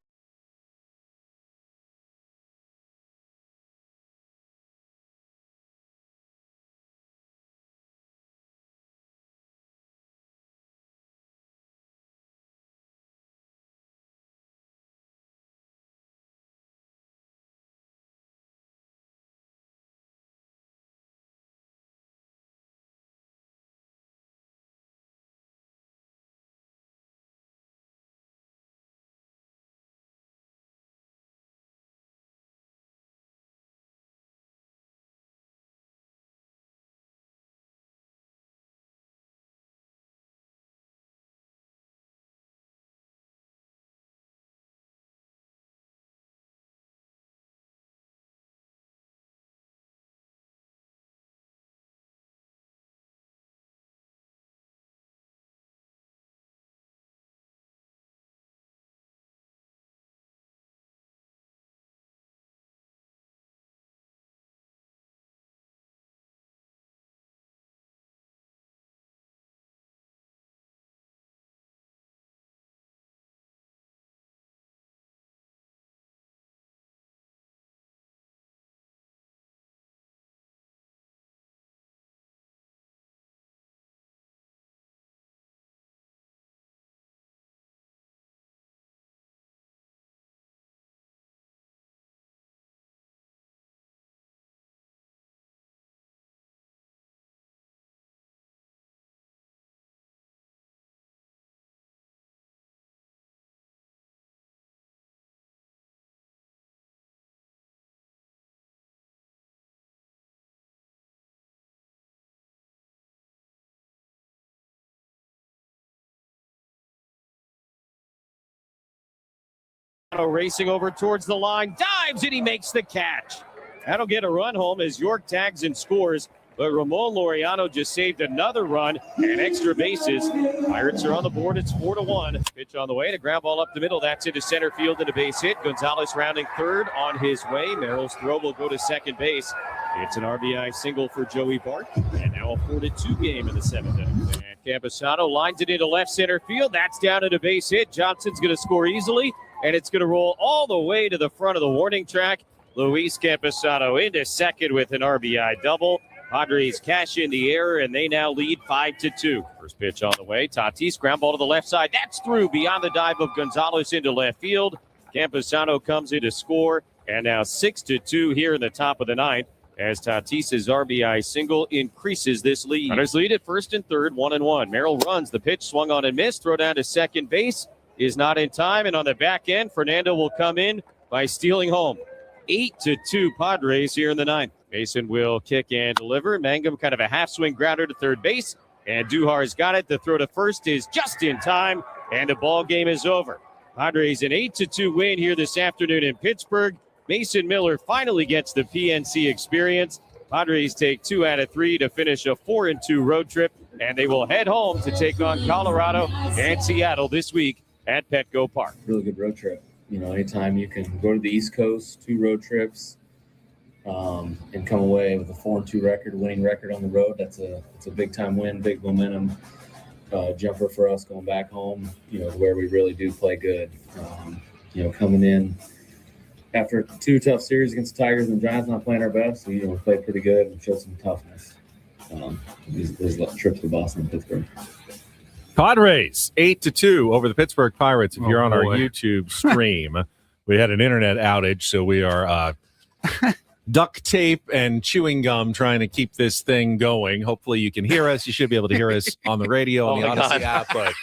racing over towards the line, dives, and he makes the catch. That'll get a run home as York tags and scores, but Ramon Laureano just saved another run and extra bases. Pirates are on the board. It's 4-1. Pitch on the way, to ground ball up the middle. That's into center field and a base hit. Gonzalez rounding third on his way. Merrill's throw will go to second base. It's an RBI single for Joey Bart, and now a 4-2 game in the seventh inning. And Camposano lines it into left center field. That's down at a base hit. Johnson's going to score easily, and it's going to roll all the way to the front of the warning track. Luis Camposano into second with an RBI double. Padres cash in the error, and they now lead 5-2. First pitch on the way. Tatis, ground ball to the left side. That's through beyond the dive of Gonzalez into left field. Camposano comes in to score, and now 6-2 here in the top of the ninth, as Tatis's RBI single increases this lead. Runners lead at first and third, 1-1. Merrill runs. The pitch swung on and missed. Throw down to second base is not in time, and on the back end, Fernando will come in by stealing home. 8-2 Padres here in the ninth. Mason will kick and deliver. Mangum kind of a half-swing grounder to third base, and Duhar's got it. The throw to first is just in time, and the ball game is over. Padres an 8-2 win here this afternoon in Pittsburgh. Mason Miller finally gets the PNC experience. Padres take 2 out of 3 to finish a 4-2 road trip, and they will head home to take on Colorado and Seattle this week at Petco Park. Really good road trip. You know, anytime you can go to the East Coast, 2 road trips, and come away with a 4-2 record, winning record on the road, it's a big time win, big momentum jumper for us going back home, you know, where we really do play good. You know, coming in after 2 tough series against the Tigers and the Giants, not playing our best, we played pretty good and showed some toughness. These trips to Boston and Pittsburgh. Padres 8-2 over the Pittsburgh Pirates. If you're on our boy. YouTube stream, we had an internet outage, so we are duct tape and chewing gum trying to keep this thing going. Hopefully you can hear us. You should be able to hear us on the radio on the Odyssey app, but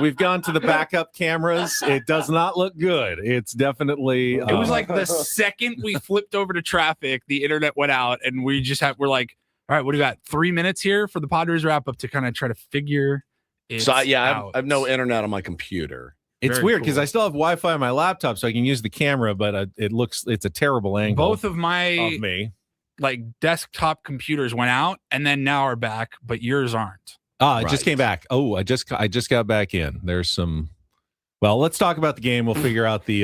we've gone to the backup cameras. It does not look good. It's definitely It was like the second we flipped over to traffic, the internet went out, and we're like, all right, what do we got? 3 minutes here for the Padres wrap-up to kind of try to figure it So, yeah, out. I have no internet on my computer. It's Very weird because cool. I still have Wi-Fi on my laptop, so I can use the camera, but it's a terrible angle. Both of my of me. like desktop computers went out and then now are back, but yours aren't. It just came back. Oh, I just got back in. There's some. Well, let's talk about the game. We'll figure out the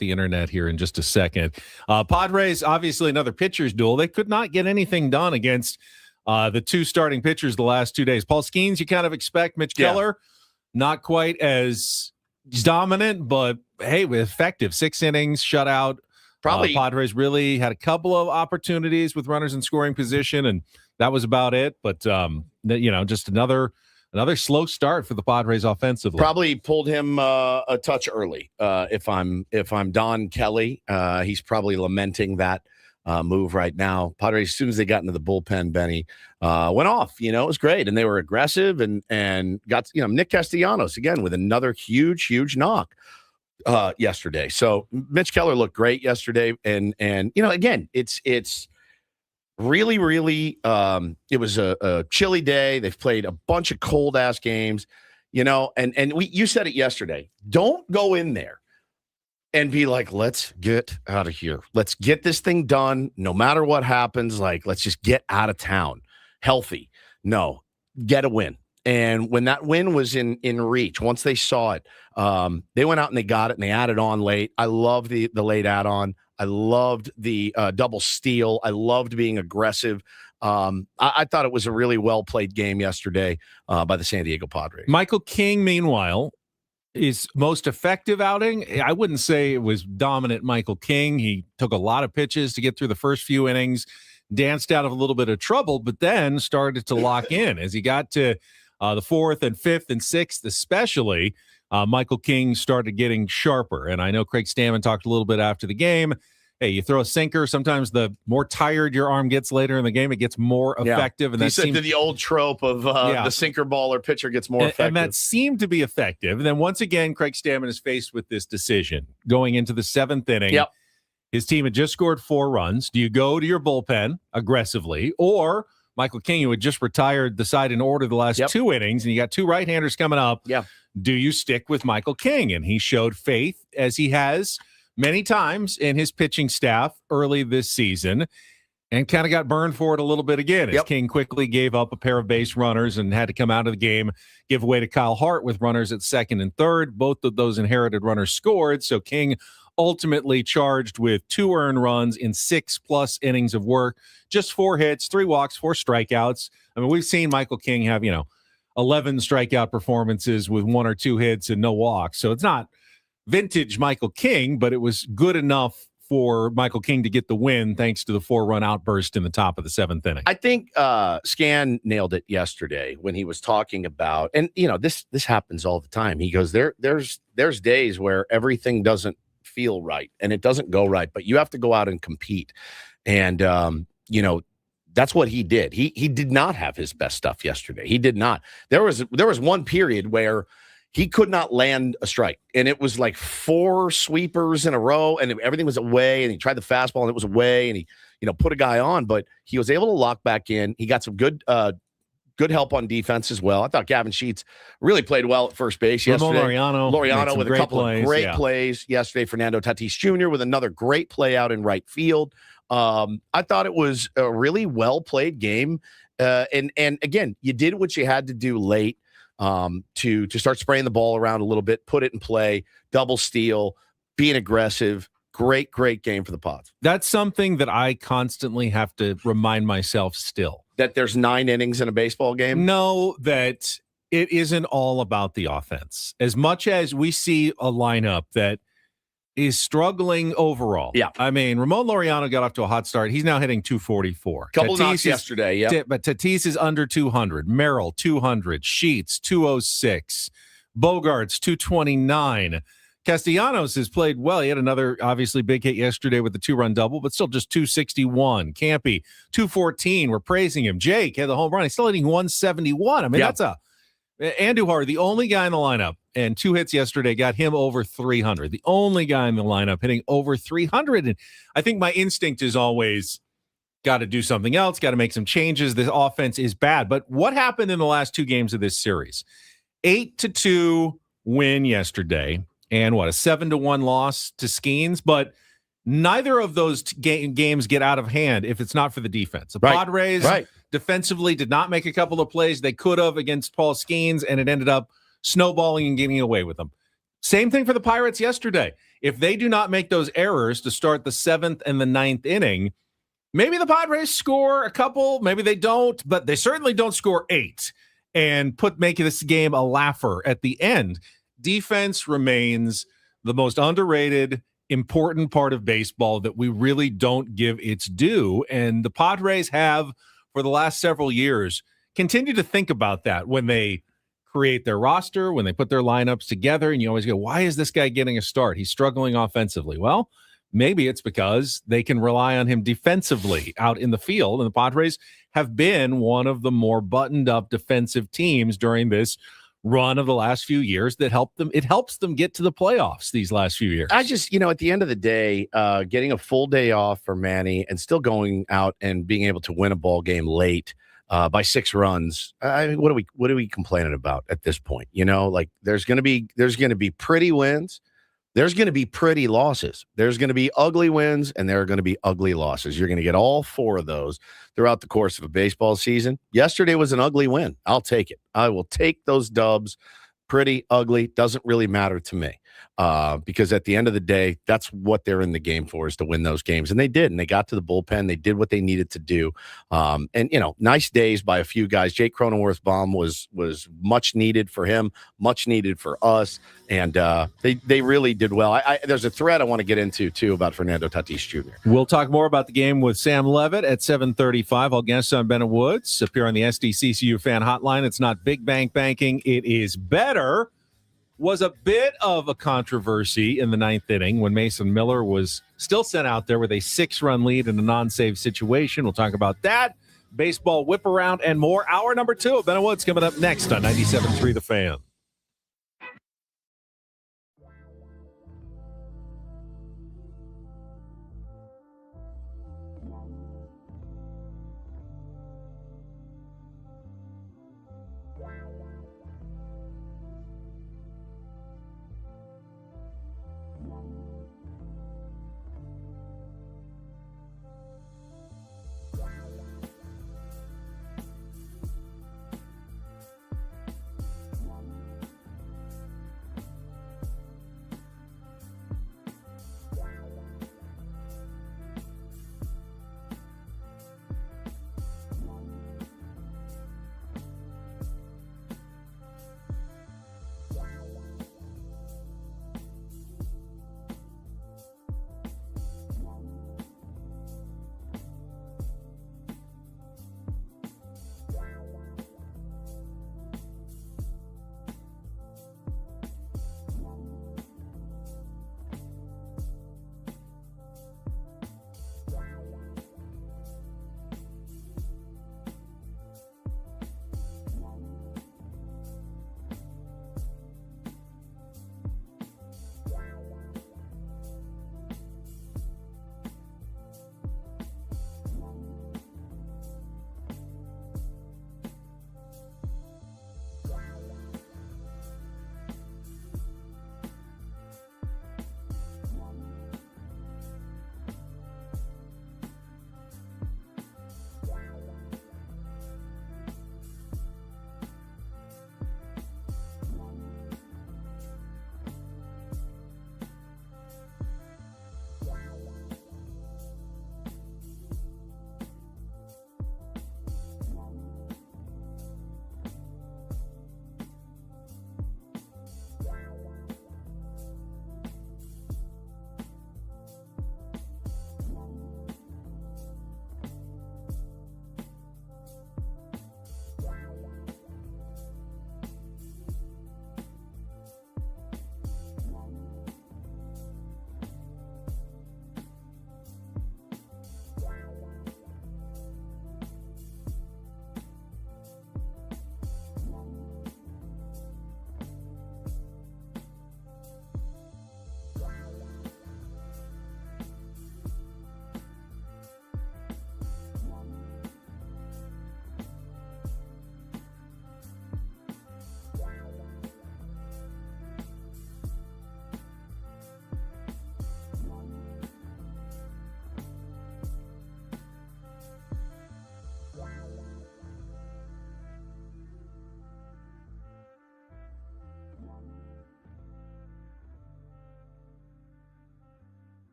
internet here in just a second. Padres, obviously another pitcher's duel. They could not get anything done against the 2 starting pitchers the last 2 days. Paul Skeens, you kind of expect. Mitch Keller, not quite as dominant, but hey, effective. 6 innings, shutout. Probably Padres really had a couple of opportunities with runners in scoring position, and that was about it. But just another slow start for the Padres offensively. Probably pulled him a touch early. If I'm Don Kelly, he's probably lamenting that move right now. Padres, as soon as they got into the bullpen, Benny went off. It was great, and they were aggressive and got Nick Castellanos again with another huge knock yesterday. So Mitch Keller looked great yesterday, and again, it's really it was a chilly day. They've played a bunch of cold ass games, and you said it yesterday. Don't go in there and be like, let's get out of here. Let's get this thing done. No matter what happens, let's just get out of town healthy. No, get a win. And when that win was in reach, once they saw it, they went out and they got it and they added on late. I love the late add-on. I loved the double steal. I loved being aggressive. I thought it was a really well-played game yesterday by the San Diego Padres. Michael King, meanwhile, his most effective outing, I wouldn't say it was dominant Michael King. He took a lot of pitches to get through the first few innings, danced out of a little bit of trouble, but then started to lock in. As he got to the 4th and 5th and 6th especially, Michael King started getting sharper. And I know Craig Stammen talked a little bit after the game. Hey, you throw a sinker, sometimes the more tired your arm gets later in the game, it gets more effective. And he said to the old trope of the sinker baller pitcher gets more effective. And that seemed to be effective. And then once again, Craig Stammen is faced with this decision going into the 7th inning. His team had just scored 4 runs. Do you go to your bullpen aggressively or Michael King, who had just retired the side in order the last two innings, and you got two right-handers coming up. Yeah. Do you stick with Michael King? And he showed faith, as he has many times in his pitching staff early this season, and kind of got burned for it a little bit again, as King quickly gave up a pair of base runners and had to come out of the game, give away to Kyle Hart with runners at second and third. Both of those inherited runners scored, so King ultimately charged with 2 earned runs in 6+ innings of work, just 4 hits, 3 walks, 4 strikeouts. I mean, we've seen Michael King have, 11 strikeout performances with 1 or 2 hits and no walks. So it's not vintage Michael King, but it was good enough for Michael King to get the win thanks to the 4-run outburst in the top of the 7th inning. I think Scan nailed it yesterday when he was talking about, and this happens all the time. He goes, there's days where everything doesn't feel right and it doesn't go right, but you have to go out and compete. And that's what he did. He did not have his best stuff yesterday. He did not. There was one period where he could not land a strike, and it was like 4 sweepers in a row, and everything was away, and he tried the fastball, and it was away, and he put a guy on, but he was able to lock back in. He got some good help on defense as well. I thought Gavin Sheets really played well at first base yesterday. Laureano with a couple of great plays yesterday. Fernando Tatis Jr. with another great play out in right field. I thought it was a really well-played game. And again, you did what you had to do late to start spraying the ball around a little bit, put it in play, double steal, being aggressive. Great game for the Pods. That's something that I constantly have to remind myself still. That there's 9 innings in a baseball game? No, that it isn't all about the offense. As much as we see a lineup that is struggling overall. Yeah. I mean, Ramon Laureano got off to a hot start. He's now hitting 244. Couple knocks yesterday, yeah. But Tatis is under 200. Merrill, 200. Sheets, 206. Bogarts, 229. Castellanos has played well. He had another, obviously, big hit yesterday with the 2-run double, but still just 261. Campy, 214. We're praising him. Jake had the home run. He's still hitting 171. I mean, that's Andujar, the only guy in the lineup, and 2 hits yesterday got him over 300. The only guy in the lineup hitting over 300. And I think my instinct is always got to do something else, got to make some changes. This offense is bad. But what happened in the last 2 games of this series? 8-2 win yesterday, and a 7-1 loss to Skeens. But neither of those games get out of hand if it's not for the defense. The Padres defensively did not make a couple of plays they could have against Paul Skeens, and it ended up snowballing and getting away with them. Same thing for the Pirates yesterday. If they do not make those errors to start the 7th and the 9th inning, maybe the Padres score a couple, maybe they don't, but they certainly don't score 8 and make this game a laugher at the end. Defense remains the most underrated, important part of baseball that we really don't give its due. And the Padres have, for the last several years, continued to think about that when they create their roster, when they put their lineups together, and you always go, why is this guy getting a start? He's struggling offensively. Well, maybe it's because they can rely on him defensively out in the field, and the Padres have been one of the more buttoned-up defensive teams during this run of the last few years that helps them get to the playoffs these last few years. I just, at the end of the day, getting a full day off for Manny and still going out and being able to win a ball game late by 6 runs. What are we complaining about at this point? There's going to be pretty wins. There's going to be pretty losses. There's going to be ugly wins, and there are going to be ugly losses. You're going to get all 4 of those throughout the course of a baseball season. Yesterday was an ugly win. I'll take it. I will take those dubs. Pretty, ugly, doesn't really matter to me. Because at the end of the day, that's what they're in the game for, is to win those games. And they did. And they got to the bullpen. They did what they needed to do. And nice days by a few guys. Jake Cronenworth's bomb was much needed for him, much needed for us. And they really did well. There's a thread I want to get into, too, about Fernando Tatis Jr. We'll talk more about the game with Sam Levitt at 7:35. All guests on Bennett Woods appear on the SDCCU fan hotline. It's not big bank banking. It is better. Was a bit of a controversy in the 9th inning when Mason Miller was still sent out there with a 6-run lead in a non-save situation. We'll talk about that, baseball whip around, and more. Hour number 2 of Bennett Woods coming up next on 97.3 The Fan.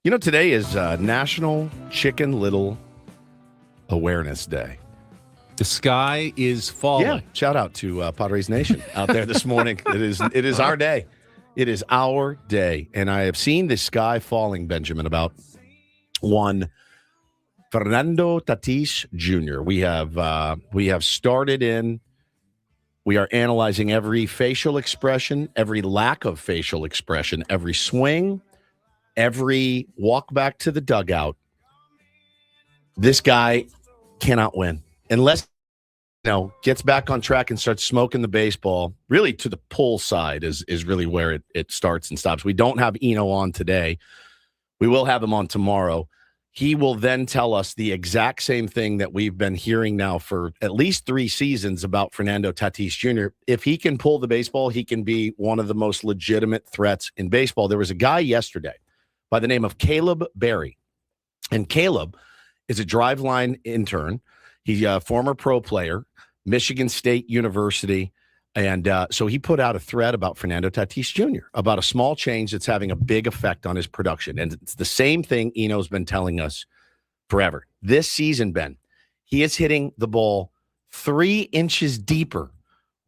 You know, today is National Chicken Little Awareness Day. The sky is falling. Yeah, shout out to Padres Nation out there this morning. It is our day. It is our day. And I have seen the sky falling, Benjamin, about one Fernando Tatis Jr. We have started in. We are analyzing every facial expression, every lack of facial expression, every swing, every walk back to the dugout. This guy cannot win unless gets back on track and starts smoking the baseball. Really, to the pull side is really where it starts and stops. We don't have Eno on today. We will have him on tomorrow. He will then tell us the exact same thing that we've been hearing now for at least 3 seasons about Fernando Tatis Jr. If he can pull the baseball, he can be one of the most legitimate threats in baseball. There was a guy yesterday by the name of Caleb Berry. And Caleb is a driveline intern. He's a former pro player, Michigan State University. And so he put out a thread about Fernando Tatis Jr., about a small change that's having a big effect on his production. And it's the same thing Eno's been telling us forever. This season, Ben, he is hitting the ball 3 inches deeper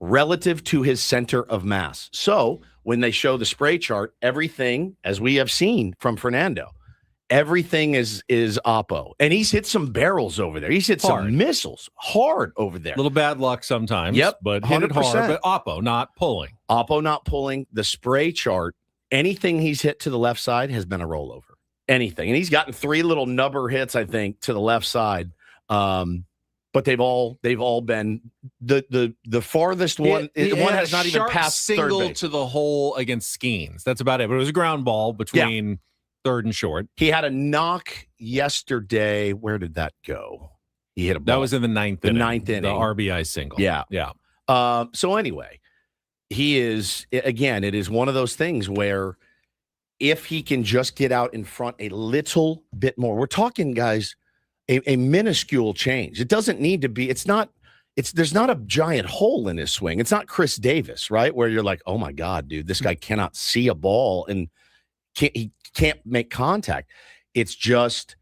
relative to his center of mass. So when they show the spray chart, everything, as we have seen from Fernando, everything is oppo. And he's hit some barrels over there. He's hit some missiles hard over there. A little bad luck sometimes. Yep, but hit it 100%. hard. But oppo, not pulling. Oppo not pulling. The spray chart, anything he's hit to the left side has been a rollover. Anything. And he's gotten 3 little nubber hits, I think, to the left side. But they've all been the farthest one. One has not even passed single third base. to the hole against Skeens. That's about it. But it was a ground ball between third and short. He had a knock yesterday. Where did that go? He hit a ball. That was in the ninth inning. The RBI single. Yeah. Yeah. So anyway, he is, again, it is one of those things where if he can just get out in front a little bit more, we're talking, guys, a minuscule change. It doesn't need to be, there's not a giant hole in his swing. It's not Chris Davis, right? Where you're like, oh my God, dude, this guy cannot see a ball and he can't make contact. It's just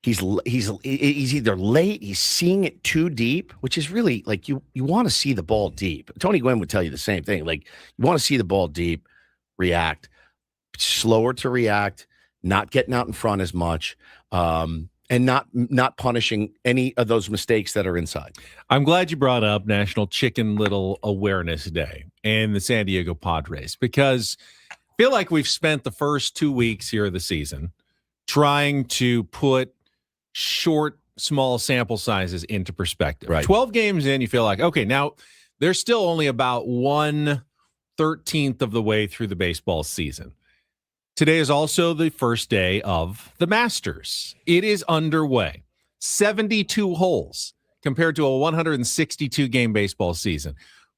he's either late, he's seeing it too deep, which is really like you want to see the ball deep. Tony Gwynn would tell you the same thing. Like you want to see the ball deep, react, slower to react, not getting out in front as much, and not punishing any of those mistakes that are inside. I'm glad you brought up National Chicken Little Awareness Day and the San Diego Padres, because I feel like we've spent the first 2 weeks here of the season trying to put short, small sample sizes into perspective. Right. 12 games in, you feel like, okay, now there's still only about 1/13 of the way through the baseball season. Today is also the first day of the Masters. It is underway. 72 holes compared to a 162-game baseball season.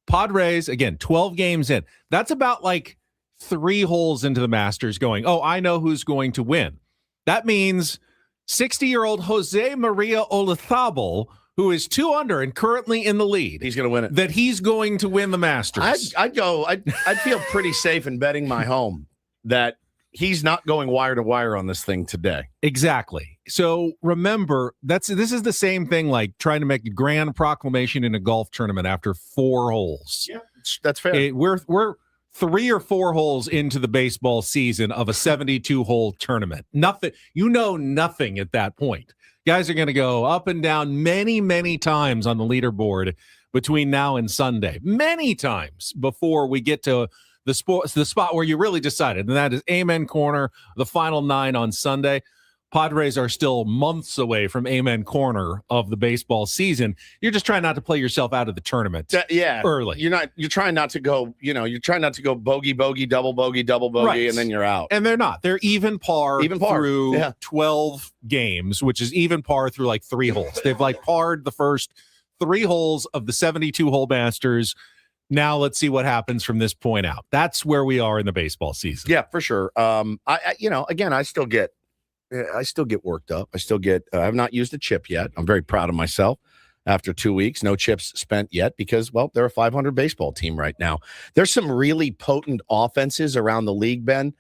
Padres, again, 12 games in. That's about like 3 holes into the Masters going, oh, I know who's going to win. That means 60-year-old Jose Maria Olazabal, who is 2 under and currently in the lead. He's going to win it. That he's going to win the Masters. I'd feel pretty safe in betting my home that he's not going wire to wire on this thing today. Exactly. So remember, this is the same thing like trying to make a grand proclamation in a golf tournament after 4 holes. Yeah, that's fair. We're 3 or 4 holes into the baseball season of a 72-hole tournament. Nothing at that point. Guys are going to go up and down many, many times on the leaderboard between now and Sunday. Many times before we get to the spot where you really decided, and that is Amen Corner, the final 9 on Sunday. Padres are still months away from Amen Corner of the baseball season. You're just trying not to play yourself out of the tournament. Early. You're trying not to go, you're trying not to go bogey, double bogey, right. And then you're out. And they're not. They're even par through 12 games, which is even par through like 3 holes. They've like parred the first 3 holes of the 72-hole Masters. Now let's see what happens from this point out. That's where we are in the baseball season. Yeah, for sure. Again, I still get worked up. I have not used a chip yet. I'm very proud of myself after 2 weeks. No chips spent yet because, well, they're a 500 baseball team right now. There's some really potent offenses around the league, Ben,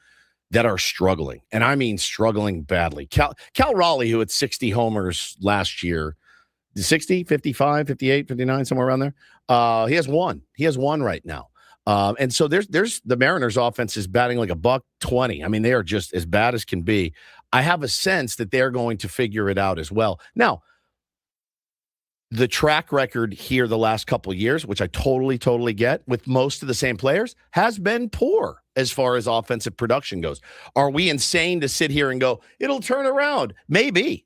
that are struggling. And I mean struggling badly. Cal Raleigh, who had 60 homers last year, 60, 55, 58, 59, somewhere around there. He has one. He has one right now. And so there's the Mariners offense is batting like $120. I mean, they are just as bad as can be. I have a sense that they're going to figure it out as well. Now, the track record here the last couple of years, which I totally get with most of the same players, has been poor as far as offensive production goes. Are we insane to sit here and go, it'll turn around? Maybe.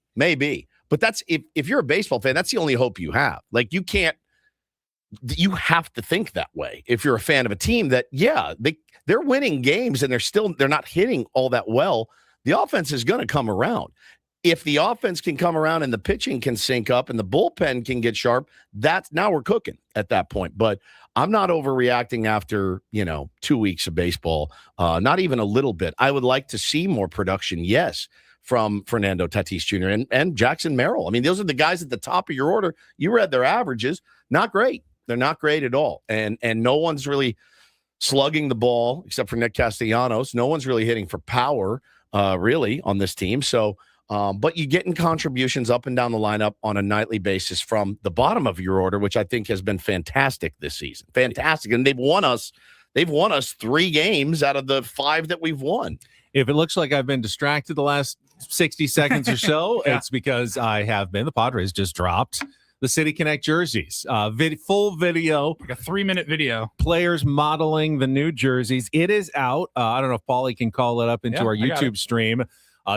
But that's if you're a baseball fan, that's the only hope you have. Like you have to think that way. If you're a fan of a team that, they're winning games and they're not hitting all that well, the offense is going to come around. If the offense can come around and the pitching can sync up and the bullpen can get sharp, now we're cooking at that point. But I'm not overreacting after, 2 weeks of baseball, not even a little bit. I would like to see more production, yes, from Fernando Tatis Jr. and Jackson Merrill. I mean, those are the guys at the top of your order. You read their averages. Not great. They're not great at all. And no one's really slugging the ball except for Nick Castellanos. No one's really hitting for power, really, on this team. So, but you're getting contributions up and down the lineup on a nightly basis from the bottom of your order, which I think has been fantastic this season. Fantastic. And they've won us 3 games out of the 5 that we've won. If it looks like I've been distracted the last 60 seconds or so, it's because I have been. The Padres just dropped the City Connect jerseys. Full video. Like a 3-minute video. Players modeling the new jerseys. It is out. I don't know if Paulie can call it up into our YouTube stream.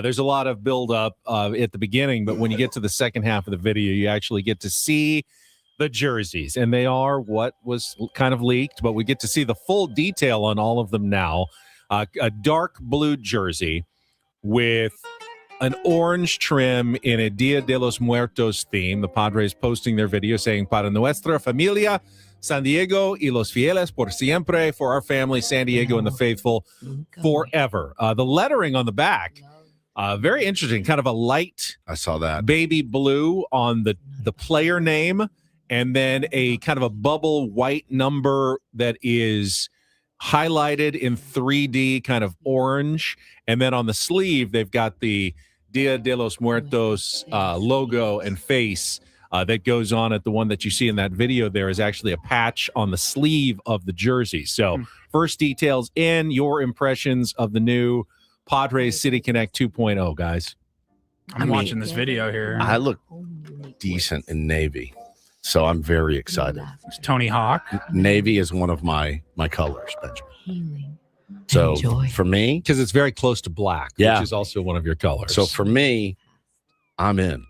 There's a lot of build-up at the beginning, but when you get to the second half of the video, you actually get to see the jerseys. And they are what was kind of leaked, but we get to see the full detail on all of them now. A dark blue jersey with an orange trim in a Dia de los Muertos theme. The Padres posting their video saying, "Para nuestra familia, San Diego y los fieles por siempre," for our family, San Diego and the faithful forever. The lettering on the back, very interesting, kind of a light I saw that baby blue on the player name, and then a kind of a bubble white number that is highlighted in 3D kind of orange. And then on the sleeve, they've got the Dia de los Muertos logo and face that goes on at the one that you see in that video. There is actually a patch on the sleeve of the jersey. So first details in, your impressions of the new Padres City Connect 2.0, guys. I'm watching this video here. I look decent in navy, so I'm very excited. It's Tony Hawk. Navy is one of my colors, Benjamin. So for me, because it's very close to black, which is also one of your colors. So for me, I'm in.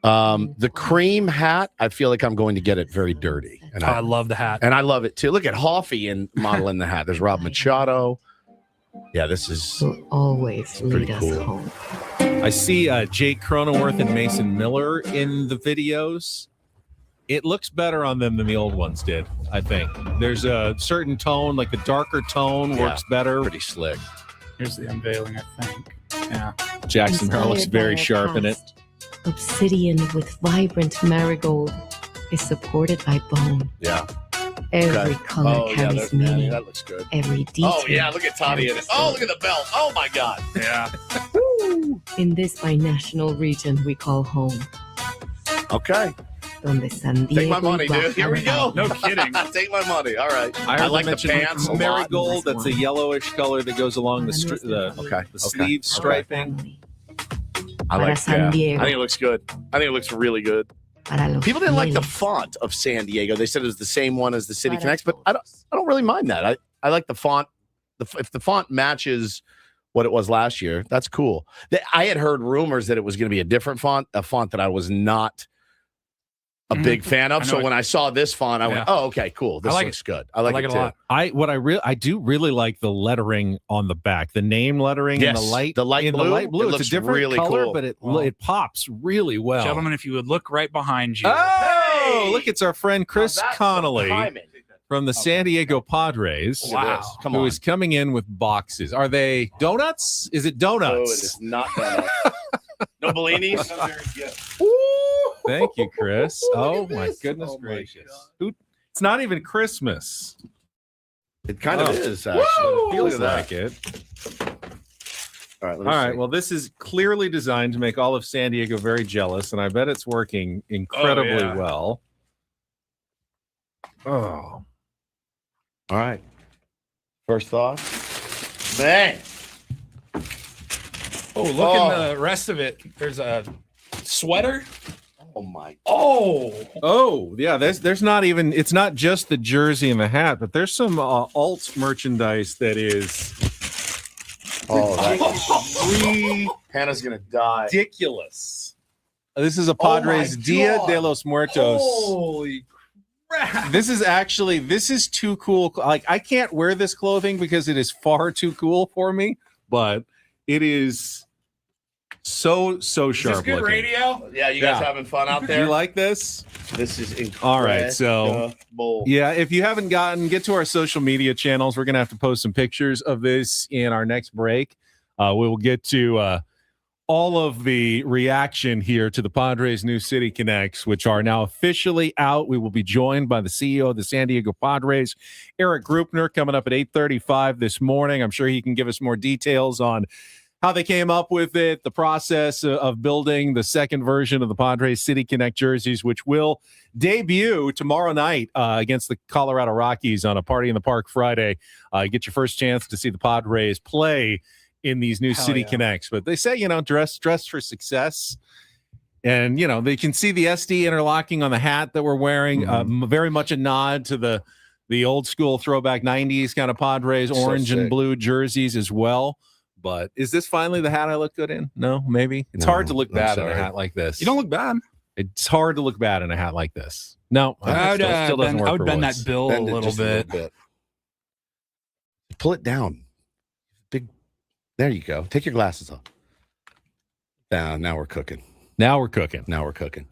The cream hat, I feel like I'm going to get it very dirty. And I love the hat. And I love it too. Look at Hoffy and modeling the hat. There's Rob Machado. Yeah, this is always pretty cool. I see Jake Cronenworth and Mason Miller in the videos. It looks better on them than the old ones did, I think. There's a certain tone, like the darker tone works better. Pretty slick. Here's the unveiling, I think. Yeah. Jackson Merrill looks very sharp in it. Obsidian with vibrant marigold is supported by bone. Yeah. Every color carries meaning. That looks good. Every detail. Oh, yeah, look at Toddy in it. Oh, look at the belt. Oh, my God. Yeah. In this binational region we call home. Okay. Donde San Diego Take my money, dude. Here we go. No kidding. Take my money. All right. I like the mention pants a lot. marigold. That's a yellowish color that goes along the sleeve striping. I like San Diego. I think it looks good. I think it looks really good. People didn't like the font of San Diego. They said it was the same one as the City Connects, but I don't really mind that. I like the font. If the font matches what it was last year, that's cool. I had heard rumors that it was going to be a different font, a font that I was not a big fan of. So when I saw this font, I went, "Oh, okay, cool. This looks good. I like it too." I do really like the lettering on the back, the name lettering in the light blue. It's a different really color, cool. But it pops really well. Gentlemen, if you would look right behind you. Oh, look, it's our friend Chris Connolly from the San Diego Padres. Wow. Come on. Who is coming in with boxes. Are they donuts? Is it donuts? No, it is not donuts. No Bellinis? Thank you, Chris. Oh, my goodness gracious. It's not even Christmas. It kind of is, actually. Feels like it. All right. All right. Well, this is clearly designed to make all of San Diego very jealous, and I bet it's working incredibly well. Oh. All right. First thought. Man. Oh, look at the rest of it. There's a sweater. Oh my. Oh, yeah. There's not even. It's not just the jersey and the hat, but there's some alt merchandise that is. Oh, that's Hannah's gonna die. Ridiculous. This is a Padres Dia de los Muertos. Holy crap! This is too cool. Like, I can't wear this clothing because it is far too cool for me, but it is so sharp. Is this good looking. radio? Yeah, you guys having fun out there? You like this? This is incredible. All right, so yeah, if you haven't get to our social media channels. We're gonna have to post some pictures of this in our next break. We will get to all of the reaction here to the Padres New City Connects, which are now officially out. We will be joined by the CEO of the San Diego Padres, Erik Greupner, coming up at 8:35 this morning. I'm sure he can give us more details on how they came up with it, the process of building the second version of the Padres City Connect jerseys, which will debut tomorrow night against the Colorado Rockies on a Party in the Park Friday. Get your first chance to see the Padres play in these new City Connects. But they say, dress for success. And, they can see the SD interlocking on the hat that we're wearing, very much a nod to the old school throwback 90s kind of Padres, orange and blue jerseys as well. But is this finally the hat I look good in? No, maybe. It's hard to look bad in a hat like this. You don't look bad. It's hard to look bad in a hat like this. No, I would bend that bill Bend a it little just bit. Pull it down. There you go. Take your glasses off. Now we're cooking. Now we're cooking.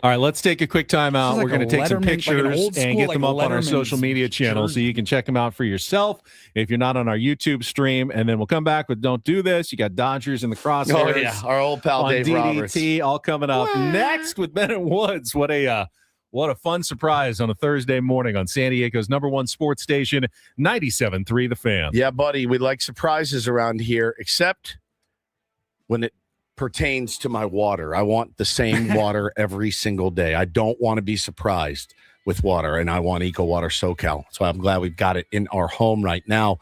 All right, let's take a quick time out. We're going to take some pictures and get them up on our social media channels so you can check them out for yourself if you're not on our YouTube stream. And then we'll come back with Don't Do This. You got Dodgers in the crosshairs. Oh, yeah. Our old pal Dave Roberts. DDT all coming up next with Bennett Woods. What a fun surprise on a Thursday morning on San Diego's #1 sports station, 97.3 The Fan. Yeah, buddy, we like surprises around here, except when it pertains to my water. I want the same water every single day. I don't want to be surprised with water, and I want Eco Water SoCal. So I'm glad we've got it in our home right now.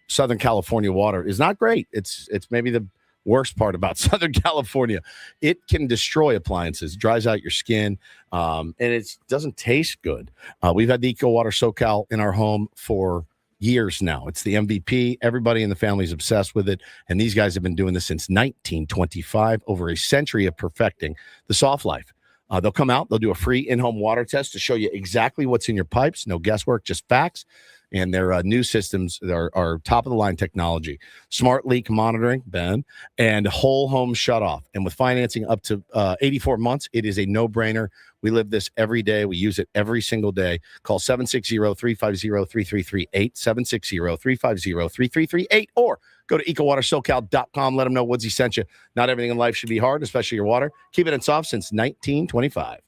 Southern California water is not great. It's maybe the worst part about Southern California. It can destroy appliances, dries out your skin, and it doesn't taste good. We've had the Eco Water SoCal in our home for years now. It's the MVP. Everybody in the family is obsessed with it, and these guys have been doing this since 1925, over a century of perfecting the soft life. They'll come out, they'll do a free in-home water test to show you exactly what's in your pipes. No guesswork, just facts. And their new systems are top-of-the-line technology. Smart leak monitoring, Ben, and whole home shutoff. And with financing up to 84 months, it is a no-brainer. We live this every day. We use it every single day. Call 760-350-3338, 760-350-3338, or go to ecowatersocal.com. Let them know Woodsy sent you. Not everything in life should be hard, especially your water. Keep it in soft since 1925.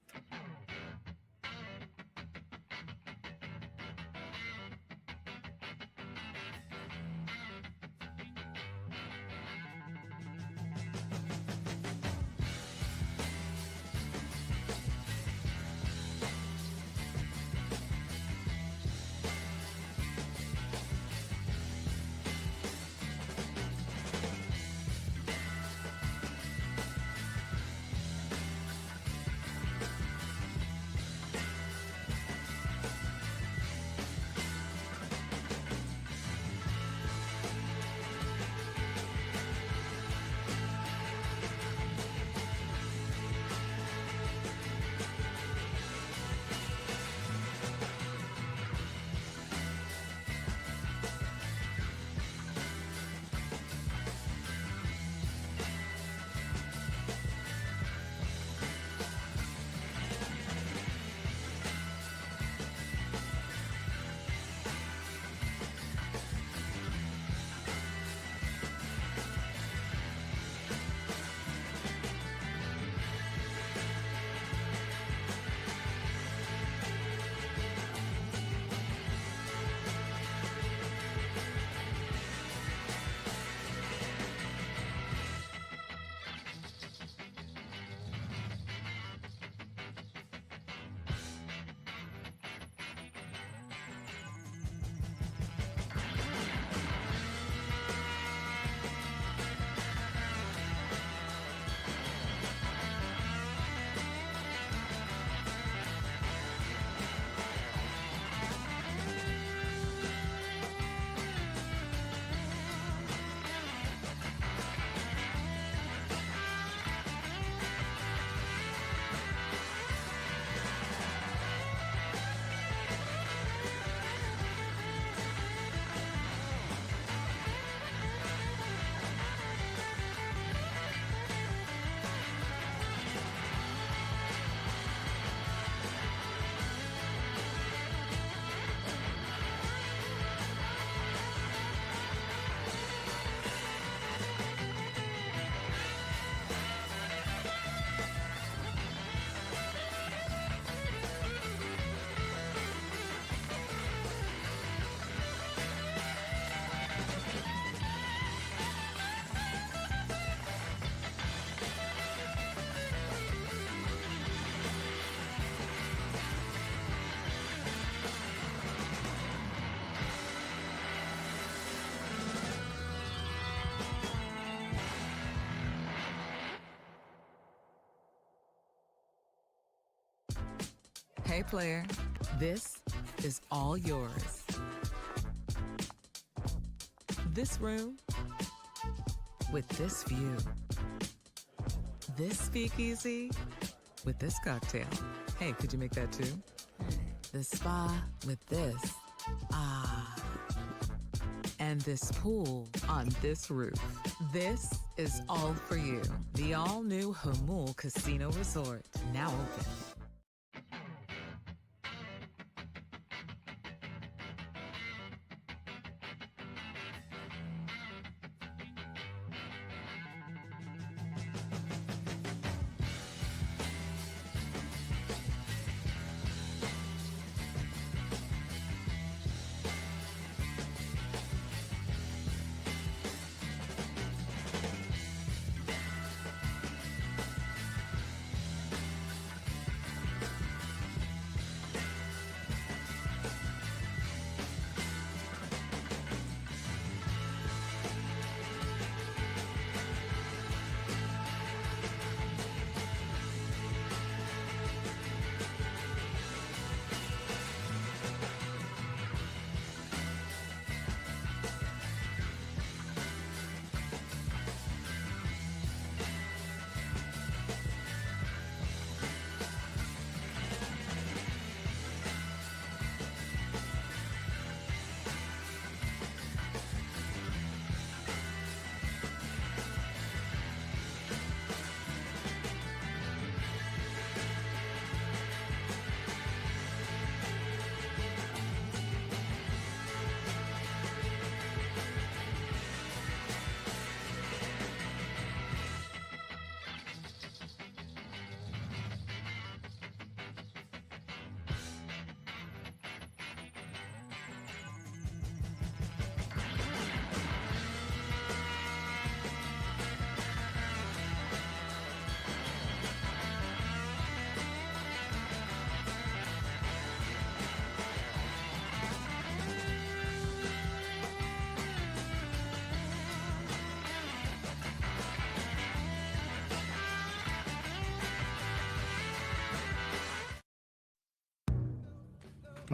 Hey, player, this is all yours. This room with this view. This speakeasy with this cocktail. Hey, could you make that too? The spa with this. Ah. And this pool on this roof. This is all for you. The all-new Humul Casino Resort, now open.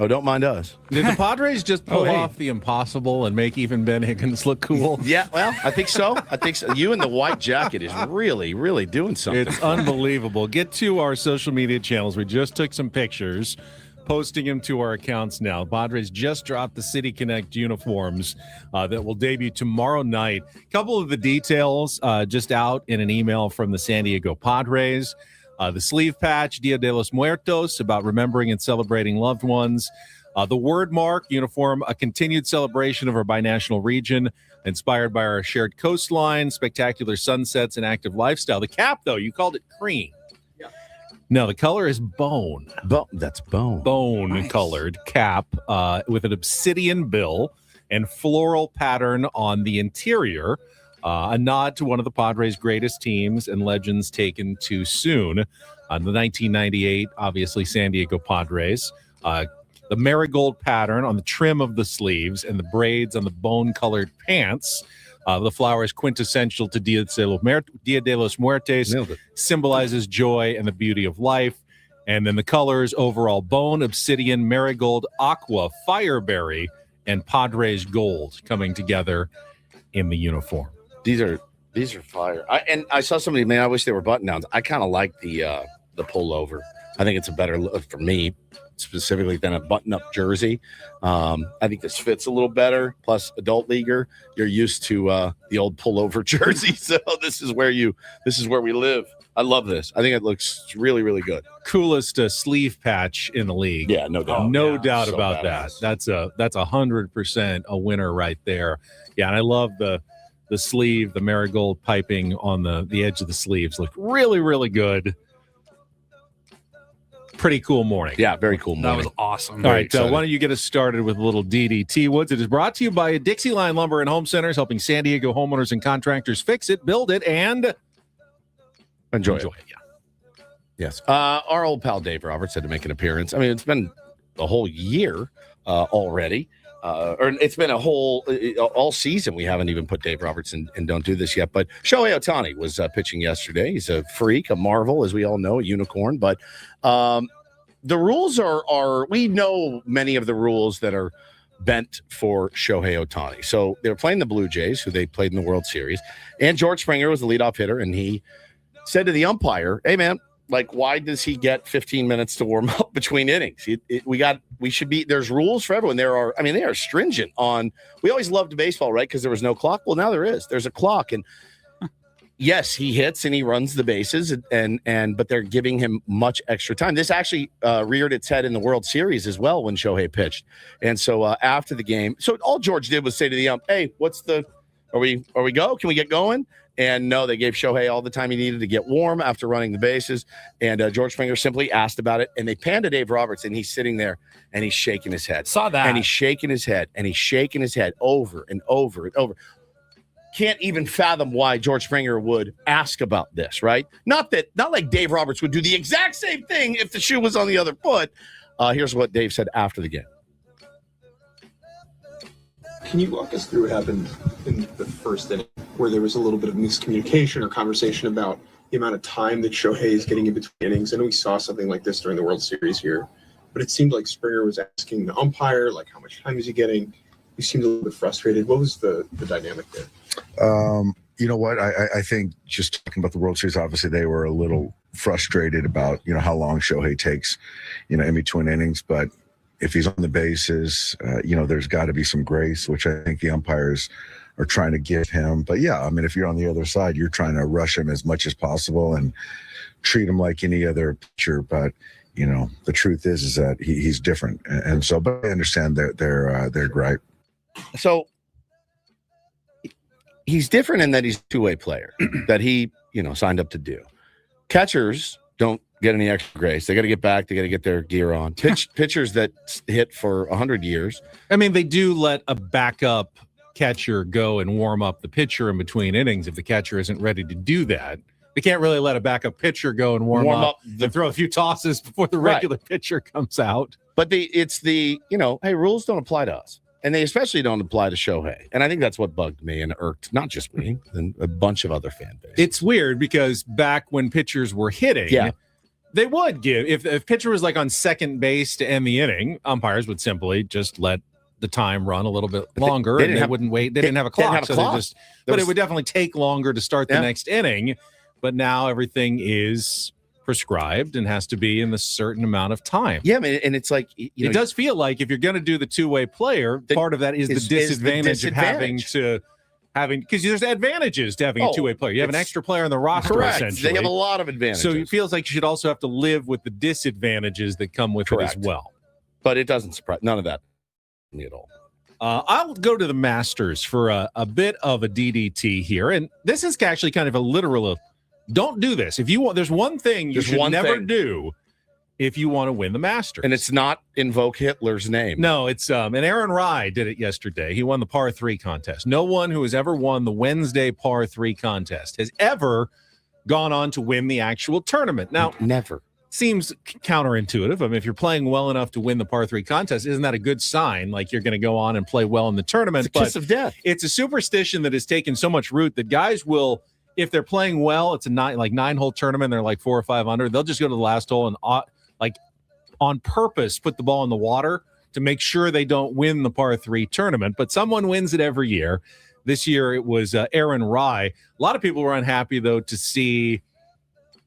Oh, don't mind us. Did the Padres just pull hey. off the impossible and make even Ben Higgins look cool? Yeah, well, I think so. You in the white jacket is really, really doing something. It's unbelievable. Get to our social media channels. We just took some pictures, posting them to our accounts now. Padres just dropped the City Connect uniforms that will debut tomorrow night. A couple of the details just out in an email from the San Diego Padres. The sleeve patch, Dia de los Muertos, about remembering and celebrating loved ones. The word mark, uniform, a continued celebration of our binational region, inspired by our shared coastline, spectacular sunsets, and active lifestyle. The cap, though, you called it cream. Yeah. No, the color is bone. That's bone. Bone-colored cap with an obsidian bill and floral pattern on the interior. A nod to one of the Padres' greatest teams and legends taken too soon. The 1998, obviously, San Diego Padres. The marigold pattern on the trim of the sleeves and the braids on the bone-colored pants. The flower is quintessential to Dia de los Muertos. Symbolizes joy and the beauty of life. And then the colors, overall bone, obsidian, marigold, aqua, fireberry, and Padres gold coming together in the uniform. These are fire. I saw somebody, man, I wish they were button downs. I kind of like the pullover. I think it's a better look for me specifically than a button up jersey. I think this fits a little better. Plus, adult leaguer, you're used to the old pullover jersey, so this is where we live. I love this. I think it looks really, really good. Coolest sleeve patch in the league. Yeah, no doubt. No doubt So about badass. that. That's 100% a winner right there. Yeah, and I love the sleeve, the marigold piping on the edge of the sleeves. Look really, really good. Pretty cool morning. Yeah, very cool morning. That was awesome. All right, why don't you get us started with a little DDT Woods? It is brought to you by Dixie Line Lumber and Home Centers, helping San Diego homeowners and contractors fix it, build it, and Enjoy it. Yeah. Yes. Our old pal Dave Roberts had to make an appearance. I mean, it's been a whole year already. Or it's been all season. We haven't even put Dave Roberts in Don't Do This yet. But Shohei Ohtani was pitching yesterday. He's a freak, a marvel, as we all know, a unicorn. But the rules are we know many of the rules that are bent for Shohei Ohtani. So they were playing the Blue Jays, who they played in the World Series, and George Springer was the leadoff hitter, and he said to the umpire, "Hey, man, like, why does he get 15 minutes to warm up between innings? There's rules for everyone. They are stringent on. We always loved baseball, right? Because there was no clock. Well, now there is. There's a clock, and yes, he hits and he runs the bases, but they're giving him much extra time. This actually reared its head in the World Series as well when Shohei pitched. And so after the game, so all George did was say to the ump, "Hey, are we go? Can we get going?" And no, they gave Shohei all the time he needed to get warm after running the bases. And George Springer simply asked about it. And they panned to Dave Roberts, and he's sitting there, and he's shaking his head. Saw that. And he's shaking his head, and he's shaking his head over and over and over. Can't even fathom why George Springer would ask about this, right? Not like Dave Roberts would do the exact same thing if the shoe was on the other foot. Here's what Dave said after the game. Can you walk us through what happened in the first inning where there was a little bit of miscommunication or conversation about the amount of time that Shohei is getting in between innings? I know we saw something like this during the World Series here, but it seemed like Springer was asking the umpire, like, how much time is he getting? He seemed a little bit frustrated. What was the dynamic there? You know what? I think just talking about the World Series, obviously they were a little frustrated about, how long Shohei takes, in between innings. But if he's on the bases, there's got to be some grace, which I think the umpires are trying to give him. But yeah, I mean, if you're on the other side, you're trying to rush him as much as possible and treat him like any other pitcher. But the truth is that he's different, and so. But I understand their gripe. So he's different in that he's a two-way player that he, signed up to do. Catchers don't get any extra grace. They got to get back. They got to get their gear on. Pitchers that hit for 100 years. I mean, they do let a backup catcher go and warm up the pitcher in between innings if the catcher isn't ready to do that. They can't really let a backup pitcher go and warm up and throw a few tosses before the regular pitcher comes out. But hey, rules don't apply to us. And they especially don't apply to Shohei. And I think that's what bugged me and irked not just me, and a bunch of other fan bases. It's weird because back when pitchers were hitting, they would give, if pitcher was like on second base to end the inning, umpires would simply just let the time run a little bit longer, and they wouldn't wait. They didn't have a clock. But it would definitely take longer to start the next inning. But now everything is prescribed and has to be in a certain amount of time. Yeah, man, and it's like it does feel like if you're going to do the two-way player, part of that is the disadvantage of having because there's advantages to having a two-way player. You have an extra player on the roster. Correct. Essentially. They have a lot of advantages. So it feels like you should also have to live with the disadvantages that come with it as well. But it doesn't surprise none of that me at all. I'll go to the Masters for a bit of a DDT here, and this is actually kind of a literal. Don't do this. If you want, there's one thing you should never do if you want to win the Masters. And it's not invoke Hitler's name. No, it's and Aaron Rye did it yesterday. He won the par 3 contest. No one who has ever won the Wednesday par 3 contest has ever gone on to win the actual tournament. Now, never. Seems counterintuitive. I mean, if you're playing well enough to win the par 3 contest, isn't that a good sign? Like you're going to go on and play well in the tournament. It's a kiss of death. It's a superstition that has taken so much root that guys will, if they're playing well, it's a 9-hole tournament. They're like 4 or 5 under. They'll just go to the last hole and on purpose put the ball in the water to make sure they don't win the par 3 tournament. But someone wins it every year. This year it was Aaron Rye. A lot of people were unhappy though to see.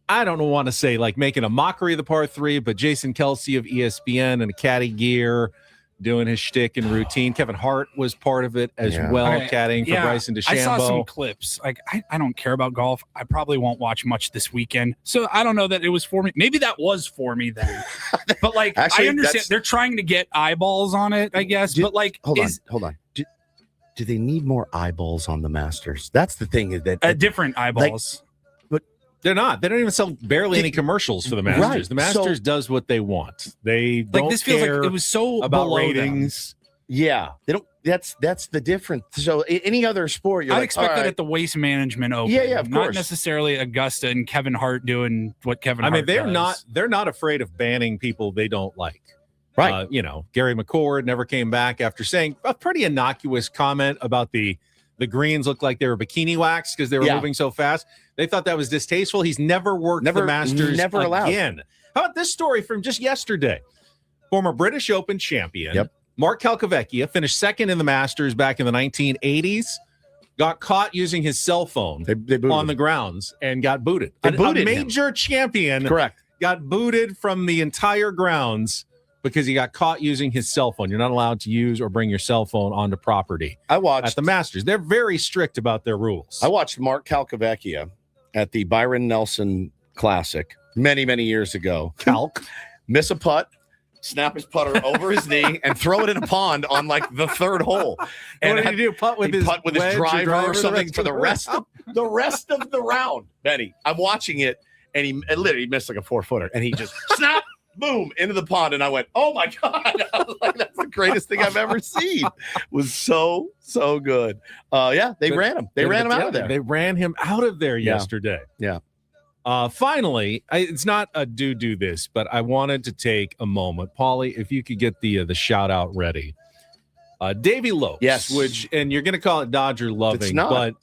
I don't want to say like making a mockery of the par 3, but Jason Kelsey of ESPN and caddy gear doing his shtick and routine. Kevin Hart was part of it as well, caddying for Bryson DeChambeau. I saw some clips. Like, I don't care about golf. I probably won't watch much this weekend. So I don't know that it was for me. Maybe that was for me then. But like, actually, I understand they're trying to get eyeballs on it, I guess. But like, hold on. Do they need more eyeballs on the Masters? That's the thing. That different eyeballs. They're not. They don't even sell barely any commercials for the Masters. Right. The Masters does what they want. They don't this feels care like it was so about ratings. Them. Yeah, they don't. That's the difference. So any other sport, I expect that at the Waste Management Open. Yeah, of not course. necessarily Augusta and Kevin Hart doing what Kevin Hart does. They're not afraid of banning people they don't like. Right. Gary McCord never came back after saying a pretty innocuous comment about the greens looked like they were bikini wax because they were moving so fast. They thought that was distasteful. He's never worked the Masters again. How about this story from just yesterday? Former British Open champion, Yep. Mark Calcavecchia, finished second in the Masters back in the 1980s, got caught using his cell phone They booted on him. the grounds and got booted. They booted a him. major champion Correct. got booted from the entire grounds because he got caught using his cell phone. You're not allowed to use or bring your cell phone onto property at the Masters. They're very strict about their rules. I watched Mark Calcavecchia at the Byron Nelson Classic many, many years ago. Miss a putt, snap his putter over his knee, and throw it in a pond on like the third hole. And what did he do? Putt with his driver or something for the rest of the round. Benny, I'm watching it, and he literally missed like a 4-footer, and he just snap, boom, into the pond, and I went, "Oh my god!" I was like, "That's the greatest thing I've ever seen." It was so good. They ran him. They ran him out of there. They ran him out of there yesterday. Yeah. Finally, it's not a do this, but I wanted to take a moment. Paulie, if you could get the shout out ready. Davey Lopes, yes, and you're going to call it Dodger loving, but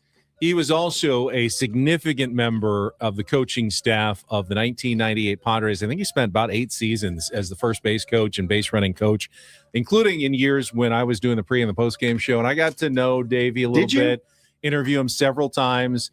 he was also a significant member of the coaching staff of the 1998 Padres. I think he spent about 8 seasons as the first base coach and base running coach, including in years when I was doing the pre and the post game show. And I got to know Davey a little bit, interview him several times.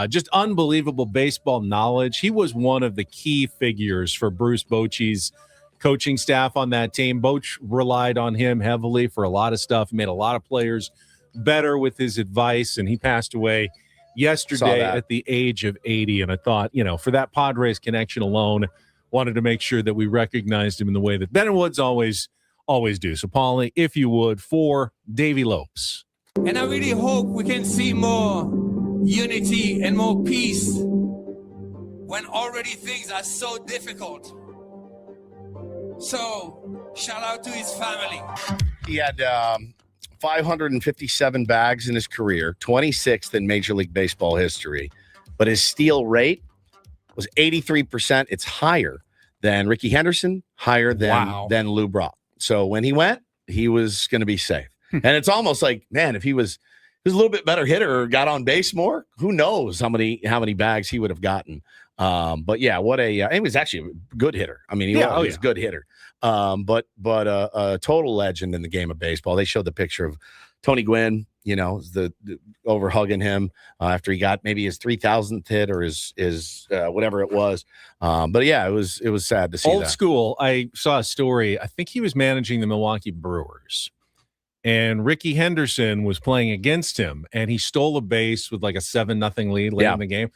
Just unbelievable baseball knowledge. He was one of the key figures for Bruce Bochy's coaching staff on that team. Boch relied on him heavily for a lot of stuff, made a lot of players better with his advice, and he passed away yesterday at the age of 80. And I thought, for that Padres connection alone, wanted to make sure that we recognized him in the way that Ben and Woods always do. So, Paulie, if you would, for Davey Lopes. And I really hope we can see more unity and more peace when already things are so difficult. So, shout out to his family. He had 557 bags in his career, 26th in Major League Baseball history, but his steal rate was 83%. It's higher than Ricky Henderson, higher than Lou Brock. So when he went, he was going to be safe. And it's almost like, man, if he was a little bit better hitter or got on base more, who knows how many bags he would have gotten. But yeah, he was actually a good hitter. I mean, he was a good hitter. But a total legend in the game of baseball. They showed the picture of Tony Gwynn, the over hugging him after he got maybe his 3,000th hit or his whatever it was. But yeah, it was sad to see Old that. school. I saw a story. I think he was managing the Milwaukee Brewers, and Ricky Henderson was playing against him, and he stole a base with like a 7-0 lead late in the game.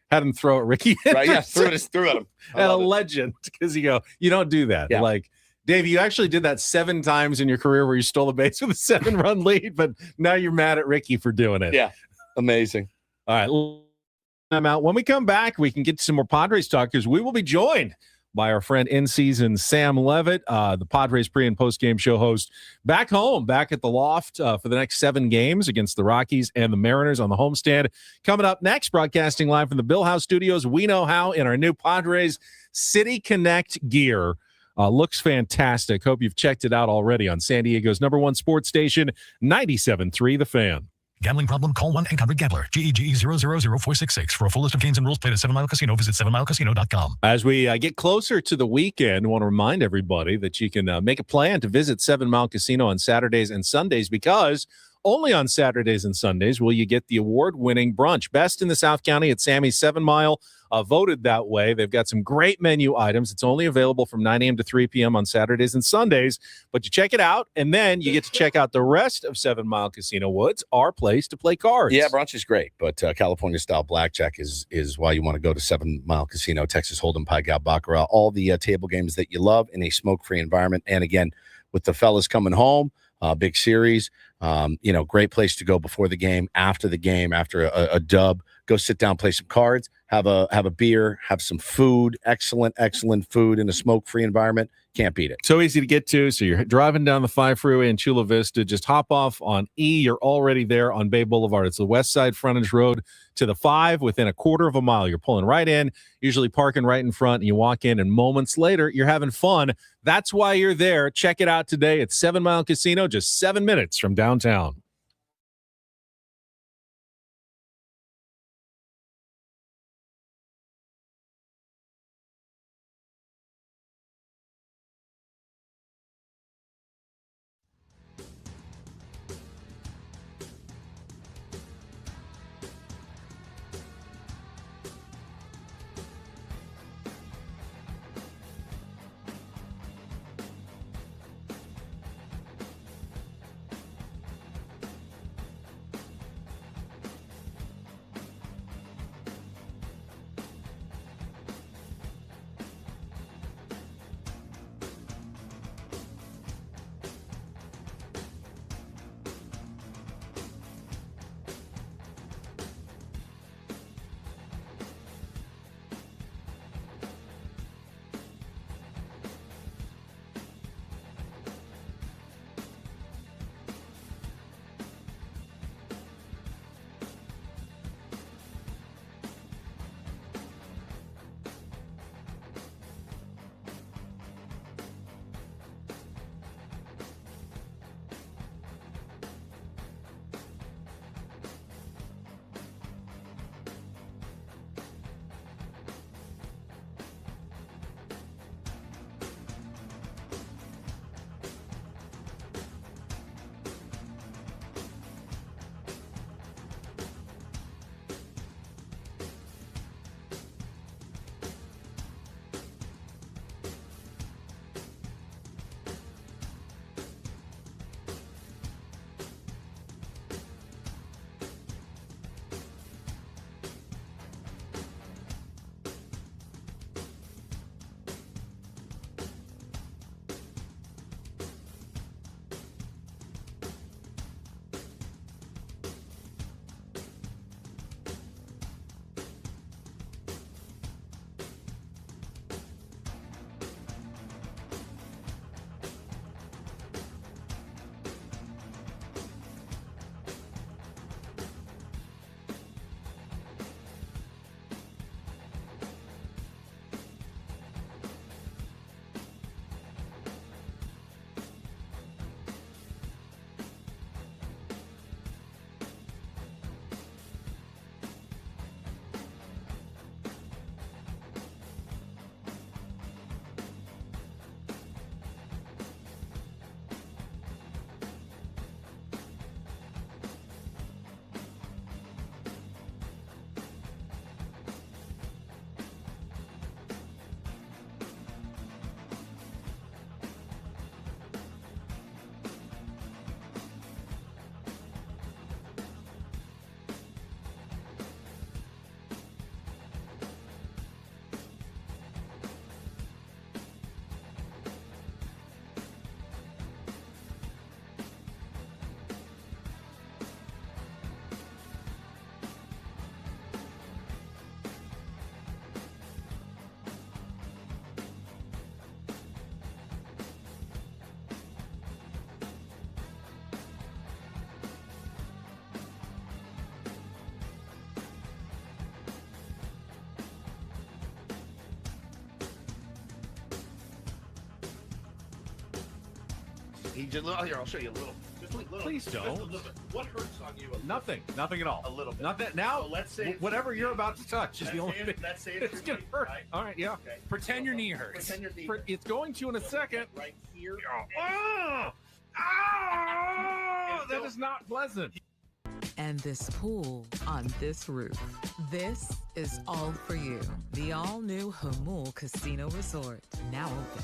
Had him throw at Ricky Henderson. Right, yeah, threw at him. And a legend, because you don't do that. Yeah. Like, Dave, you actually did that 7 times in your career where you stole a base with a 7-run lead, but now you're mad at Ricky for doing it. Yeah, amazing. All right, I'm out. When we come back, we can get to some more Padres talk because we will be joined by our friend in-season Sam Levitt, the Padres pre- and post-game show host, back at the loft for the next 7 games against the Rockies and the Mariners on the homestand. Coming up next, broadcasting live from the Bill House Studios, We Know How in our new Padres City Connect gear. Looks fantastic. Hope you've checked it out already on San Diego's #1 sports station, 97.3 The Fan. Gambling problem? Call 1-800-GAMBLER. GEGE 0000466. For a full list of games and rules, play at 7 Mile Casino. Visit 7milecasino.com. As we get closer to the weekend, I want to remind everybody that you can make a plan to visit 7 Mile Casino on Saturdays and Sundays, because only on Saturdays and Sundays will you get the award-winning brunch. Best in the South County at Sammy's 7 Mile. Voted that way. They've got some great menu items. It's only available from 9 a.m. to 3 p.m. on Saturdays and Sundays, but you check it out, and then you get to check out the rest of 7 Mile Casino Woods, our place to play cards. Yeah, brunch is great, but California-style blackjack is why you want to go to 7 Mile Casino, Texas Hold'em, Pai Gow, Baccarat, all the table games that you love in a smoke-free environment. And again, with the fellas coming home, big series, great place to go before the game, after a dub. Go sit down, play some cards, have a beer, have some food. Excellent food in a smoke-free environment. Can't beat it. So easy to get to. So you're driving down the 5 freeway in Chula Vista. Just hop off on E. You're already there on Bay Boulevard. It's the west side frontage road to the 5. Within a quarter of a mile, you're pulling right in, usually parking right in front, and you walk in, and moments later, you're having fun. That's why you're there. Check it out today at 7 Mile Casino, just 7 minutes from downtown. He just here. I'll show you a little. Just a little. Please don't. Just a little bit. What hurts on you? Nothing at all. A little bit. Not that now. So let's say whatever you're about to touch is the only thing. Let's say It's gonna hurt. Right? All right, yeah. Okay. Pretend your knee hurts. Pretend your knee. It's going to in a second. Right here. That is not pleasant. And this pool on this roof. This is all for you. The all-new Hamul Casino Resort, now open.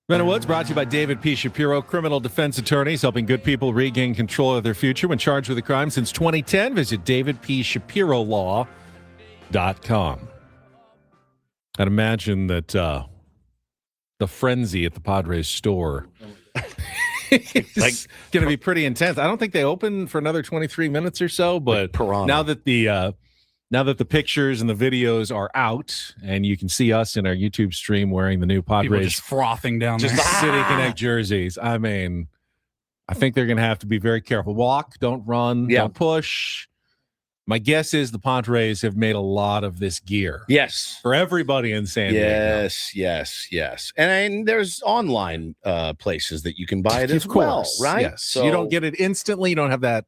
Ben Woods brought to you by David P. Shapiro, criminal defense attorneys helping good people regain control of their future when charged with a crime since 2010. Visit davidpshapirolaw.com. I'd imagine that the frenzy at the Padres store is going to be pretty intense. I don't think they open for another 23 minutes or so, but now that the pictures and the videos are out and you can see us in our YouTube stream wearing the new Padres People just frothing down there. City Connect jerseys. I mean, I think they're going to have to be very careful. Walk, don't run, don't push. My guess is the Padres have made a lot of this gear. Yes. For everybody in San Diego. Yes. And there's online places that you can buy it as well, right? Yes. So you don't get it instantly. You don't have that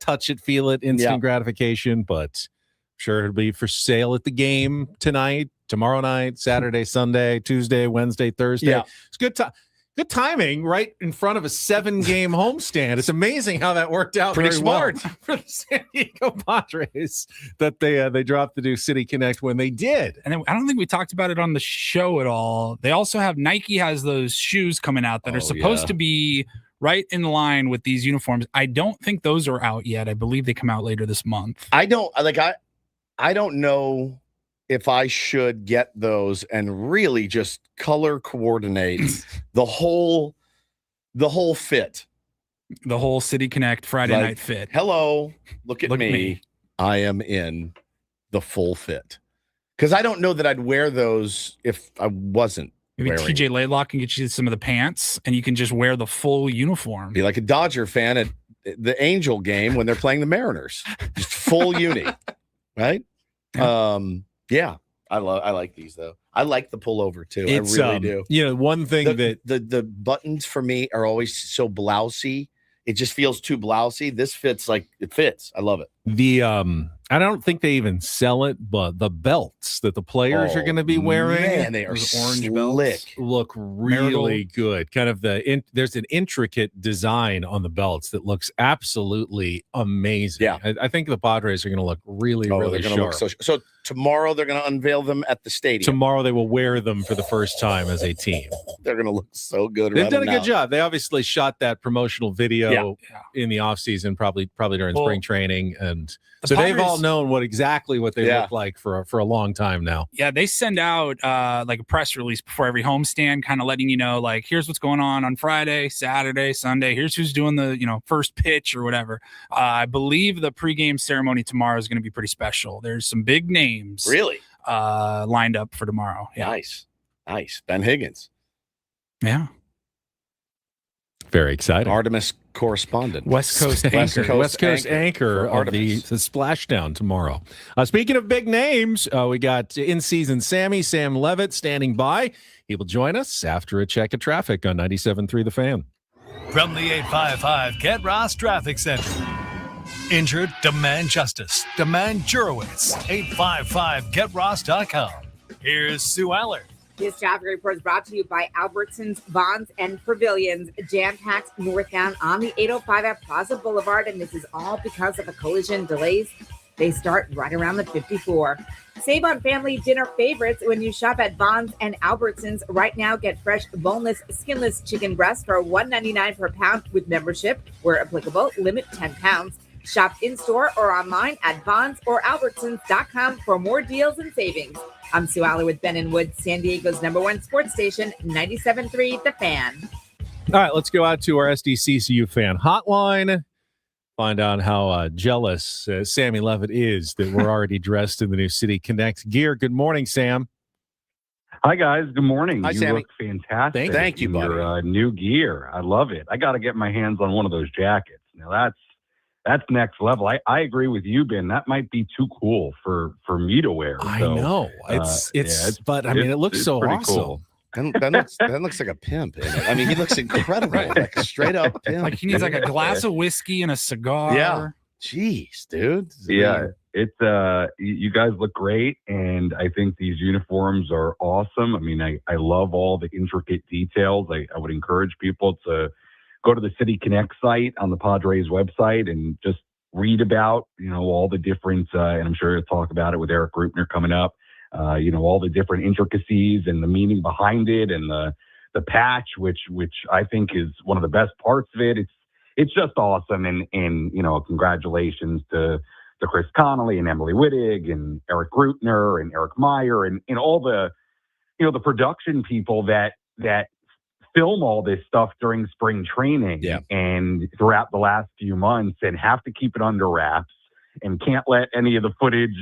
touch it, feel it, instant gratification, but sure it'll be for sale at the game tonight, tomorrow night, Saturday, Sunday, Tuesday, Wednesday, Thursday. Yeah. It's good timing right in front of a 7-game homestand. It's amazing how that worked out. Pretty very smart well for the San Diego Padres that they dropped the new City Connect when they did. And then, I don't think we talked about it on the show at all. They also have Nike has those shoes coming out that are supposed to be right in line with these uniforms. I don't think those are out yet. I believe they come out later this month. I don't know if I should get those and really just color coordinate the whole fit. The whole City Connect Friday night fit. Hello, look at me. I am in the full fit. Because I don't know that I'd wear those if I wasn't Maybe wearing. TJ Laidlaw can get you some of the pants and you can just wear the full uniform. Be like a Dodger fan at the Angel game when they're playing the Mariners. Just full uni. Right? Yeah. I like these though. I like the pullover too. I really do. You know, one thing the buttons for me are always so blousy. It just feels too blousy. This fits like it fits. I love it. I don't think they even sell it, but the belts that the players are going to be wearing, man, they are orange slick. belts, look really good. Kind of there's an intricate design on the belts that looks absolutely amazing. Yeah, I think the Padres are going to look really they're sharp. Look so tomorrow they're going to unveil them at the stadium. Tomorrow they will wear them for the first time as a team. They're going to look so good. They've done a good job. They obviously shot that promotional video in the offseason, probably during spring training, and so they've all known what they look like for a long time now. Yeah, they send out like a press release before every homestand, kind of letting you know, like, here's what's going on Friday, Saturday, Sunday. Here's who's doing the first pitch or whatever. I believe the pregame ceremony tomorrow is going to be pretty special. There's some big names really lined up for tomorrow. Yeah. Nice. Ben Higgins. Yeah. Very exciting. Artemis correspondent. West Coast anchor of the splashdown tomorrow. Speaking of big names, we got in-season Sam Levitt standing by. He will join us after a check of traffic on 97.3 The Fan. From the 855 Get Ross Traffic Center. Injured? Demand justice. Demand Jurowitz. 855GetRoss.com. Here's Sue Aller. This traffic report is brought to you by Albertsons, Bonds, and Pavilions, jam-packed northbound on the 805 at Plaza Boulevard, and this is all because of the collision delays. They start right around the 54. Save on family dinner favorites when you shop at Bonds and Albertsons. Right now, get fresh, boneless, skinless chicken breast for $1.99 per pound with membership. Where applicable, limit 10 pounds. Shop in-store or online at bonds or albertsons.com for more deals and savings. I'm Sue Aller with Ben and Wood, San Diego's #1 sports station, 97.3 The Fan. All right, let's go out to our SDCCU fan hotline. Find out how jealous Sammy Levitt is that we're already dressed in the new City Connect gear. Good morning, Sam. Hi, guys. Good morning. Hi, you Sammy. look fantastic. Thank you, in buddy. Your new gear. I love it. I got to get my hands on one of those jackets. Now, that's next level. I agree with you, Ben. That might be too cool for me to wear. I So, know. But I mean, it looks so pretty awesome. cool. That looks like a pimp. Isn't it? I mean, he looks incredible, like a straight up pimp. Like he needs like a glass of whiskey and a cigar. Yeah. Jeez, dude. Yeah, it's you guys look great, and I think these uniforms are awesome. I mean, I love all the intricate details. I would encourage people to go to the City Connect site on the Padres website and just read about, all the different, and I'm sure you'll talk about it with Erik Greupner coming up, all the different intricacies and the meaning behind it, and the patch, which I think is one of the best parts of it. It's just awesome. And congratulations to Chris Connolly and Emily Wittig and Erik Greupner and Eric Meyer and all the, the production people that film all this stuff during spring training and throughout the last few months, and have to keep it under wraps and can't let any of the footage,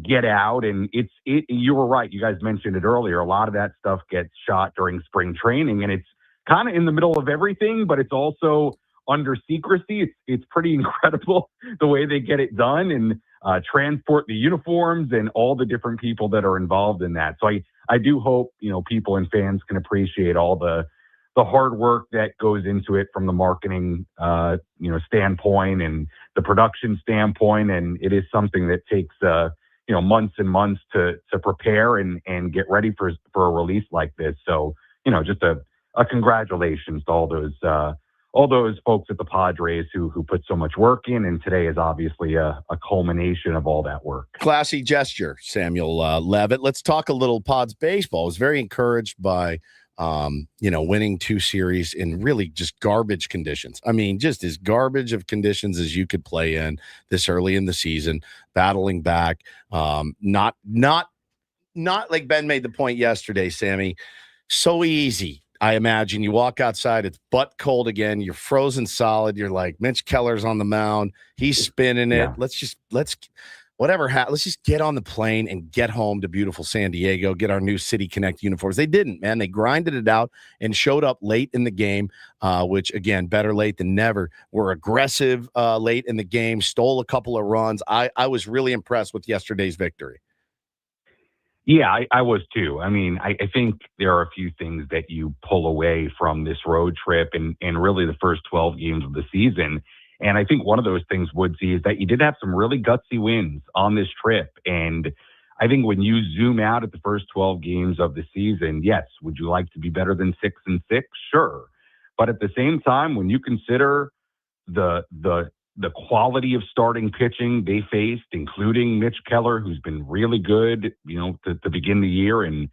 get out. And you were right. You guys mentioned it earlier. A lot of that stuff gets shot during spring training, and it's kind of in the middle of everything, but it's also under secrecy. It's pretty incredible the way they get it done and transport the uniforms and all the different people that are involved in that. So I do hope, people and fans can appreciate all the hard work that goes into it from the marketing, standpoint and the production standpoint. And it is something that takes, months and months to prepare and get ready for a release like this. So, just a congratulations to all those folks at the Padres who put so much work in, and today is obviously a culmination of all that work. Classy gesture, Samuel Levitt. Let's talk a little Pods baseball. I was very encouraged by, winning 2 series in really just garbage conditions. I mean, just as garbage of conditions as you could play in this early in the season, battling back. Not like Ben made the point yesterday, Sammy. So easy. I imagine you walk outside, it's butt cold again. You're frozen solid. You're like, Mitch Keller's on the mound. He's spinning it. Yeah. Let's just get on the plane and get home to beautiful San Diego, get our new City Connect uniforms. They didn't, man. They grinded it out and showed up late in the game, which, again, better late than never. Were aggressive late in the game, stole a couple of runs. I was really impressed with yesterday's victory. Yeah, I was too. I mean, I think there are a few things that you pull away from this road trip and really the first 12 games of the season. And I think one of those things, Woodsy, is that you did have some really gutsy wins on this trip. And I think when you zoom out at the first 12 games of the season, yes, would you like to be better than 6-6? Sure. But at the same time, when you consider the quality of starting pitching they faced, including Mitch Keller, who's been really good, to begin the year and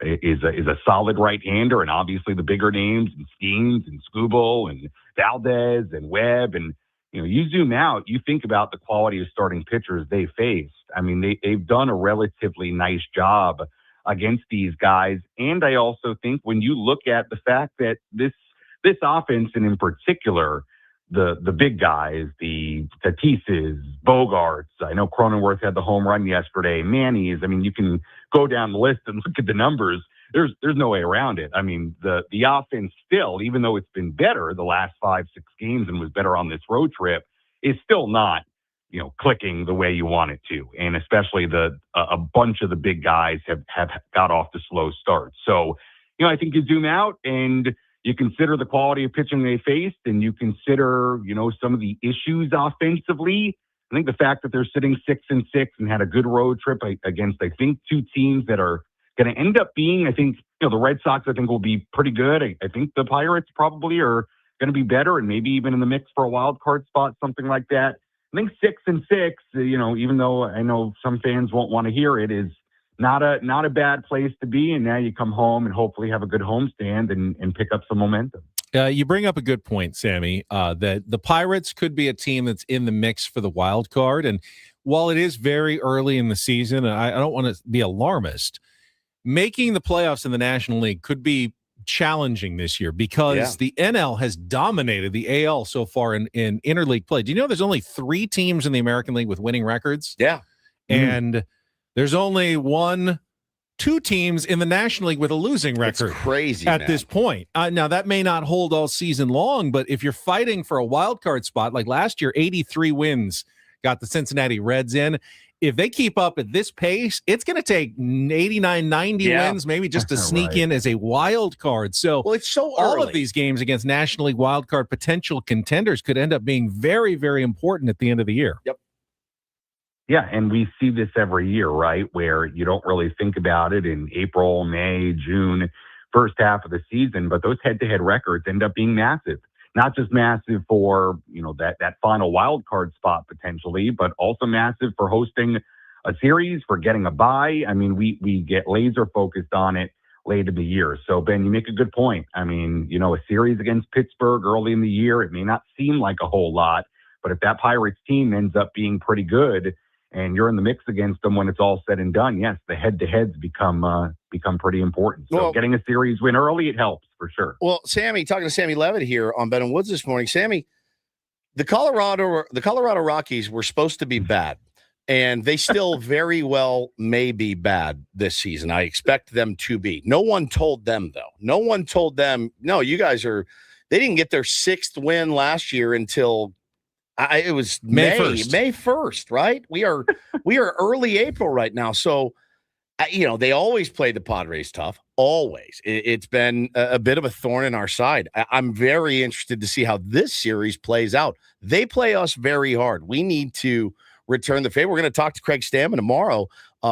is a solid right-hander, and obviously the bigger names and Skeens and Skubal and Valdez and Webb. And, you zoom out, you think about the quality of starting pitchers they faced. I mean, they've done a relatively nice job against these guys. And I also think when you look at the fact that this offense, and in particular, the big guys, the Tatises, Bogarts. I know Cronenworth had the home run yesterday. Manny's. I mean, you can go down the list and look at the numbers. There's no way around it. I mean, the offense still, even though it's been better the last 5-6 games and was better on this road trip, is still not, clicking the way you want it to. And especially a bunch of the big guys have got off to slow starts. So, I think you zoom out and you consider the quality of pitching they faced, and you consider, some of the issues offensively. I think the fact that they're sitting 6-6 and had a good road trip against, I think, 2 teams that are going to end up being, I think, the Red Sox, I think, will be pretty good. I think the Pirates probably are going to be better and maybe even in the mix for a wild card spot, something like that. I think 6-6, even though I know some fans won't want to hear it, is not a bad place to be. And now you come home and hopefully have a good homestand and pick up some momentum. You bring up a good point, Sammy, that the Pirates could be a team that's in the mix for the wild card. And while it is very early in the season, and I don't want to be alarmist, making the playoffs in the National League could be challenging this year because the NL has dominated the AL so far in interleague play. Do you know there's only 3 teams in the American League with winning records? Yeah. And there's only 2 teams in the National League with a losing record. It's crazy at this point. Now, that may not hold all season long, but if you're fighting for a wild card spot, like last year, 83 wins got the Cincinnati Reds in. If they keep up at this pace, it's going to take 89, 90 wins, maybe just to sneak in as a wild card. So, it's so all early. of these games against National League wild card potential contenders could end up being very, very important at the end of the year. Yep. Yeah, and we see this every year, right, where you don't really think about it in April, May, June, first half of the season, but those head-to-head records end up being massive. Not just massive for, that final wild card spot potentially, but also massive for hosting a series, for getting a bye. I mean, we get laser focused on it late in the year. So, Ben, you make a good point. I mean, a series against Pittsburgh early in the year, it may not seem like a whole lot, but if that Pirates team ends up being pretty good and you're in the mix against them when it's all said and done, yes, the head-to-heads become pretty important. So getting a series win early, it helps for sure. Well, Sammy, talking to Sammy Levitt here on Ben and Woods this morning. Sammy, the Colorado Rockies were supposed to be bad, and they still very well may be bad this season. I expect them to be. No one told them, though. No one told them, no, you guys are – they didn't get their 6th win last year until – it was May 1st, right? We are early April right now. So, they always play the Padres tough. Always. It's been a bit of a thorn in our side. I'm very interested to see how this series plays out. They play us very hard. We need to return the favor. We're going to talk to Craig Stammen tomorrow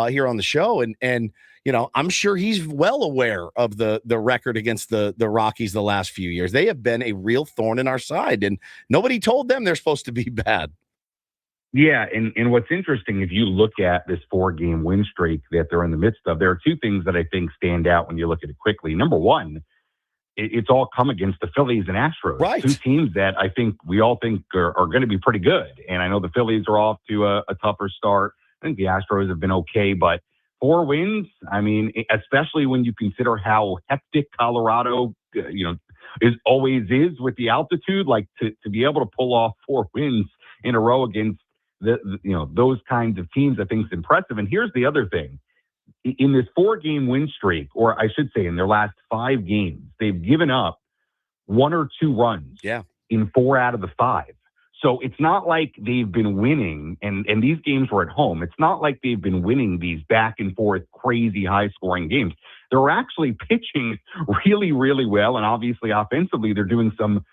here on the show. And I'm sure he's well aware of the record against the Rockies the last few years. They have been a real thorn in our side, and nobody told them they're supposed to be bad. Yeah, and what's interesting, if you look at this 4-game win streak that they're in the midst of, there are 2 things that I think stand out when you look at it quickly. Number one, it's all come against the Phillies and Astros. Right. 2 teams that I think we all think are going to be pretty good. And I know the Phillies are off to a tougher start. I think the Astros have been okay, but 4 wins, I mean, especially when you consider how hectic Colorado, always is with the altitude, like to be able to pull off 4 wins in a row against those kinds of teams, I think is impressive. And here's the other thing. In this 4-game win streak, or I should say in their last 5 games, they've given up 1 or 2 runs in 4 out of the 5. So it's not like they've been winning, and these games were at home. It's not like they've been winning these back and forth, crazy high-scoring games. They're actually pitching really, really well, and obviously offensively they're doing some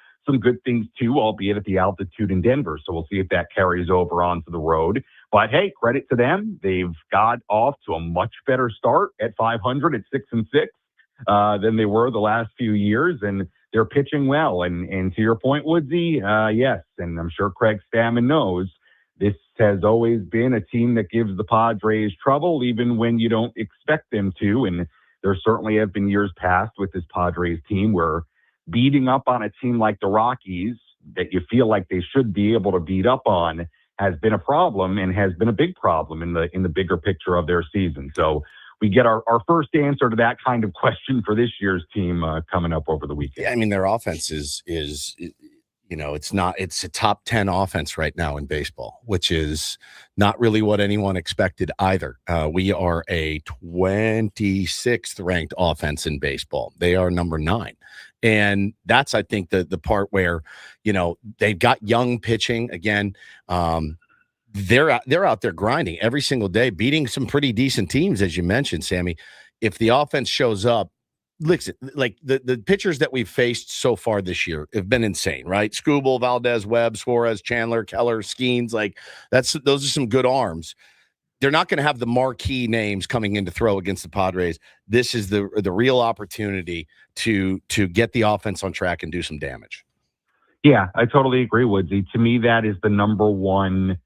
good things too, albeit at the altitude in Denver. So we'll see if that carries over onto the road. But hey, credit to them. They've got off to a much better start at 500 at 6-6 than they were the last few years, and they're pitching well. And to your point, Woodsy, yes, and I'm sure Craig Stammen knows, this has always been a team that gives the Padres trouble, even when you don't expect them to. And there certainly have been years past with this Padres team where beating up on a team like the Rockies that you feel like they should be able to beat up on has been a problem, and has been a big problem in the bigger picture of their season. So we get our first answer to that kind of question for this year's team coming up over the weekend. Yeah, I mean, their offense is it's a top 10 offense right now in baseball, which is not really what anyone expected either. We are a 26th ranked offense in baseball. They are number 9. And that's, I think, the part where, they've got young pitching again. They're out there grinding every single day, beating some pretty decent teams, as you mentioned, Sammy. If the offense shows up, listen, like the pitchers that we've faced so far this year have been insane, right? Skubal, Valdez, Webb, Suarez, Chandler, Keller, Skeens, those are some good arms. they're not going to have the marquee names coming in to throw against the Padres. This is the real opportunity to get the offense on track and do some damage. Yeah, I totally agree, Woodsy. To me, that is the number one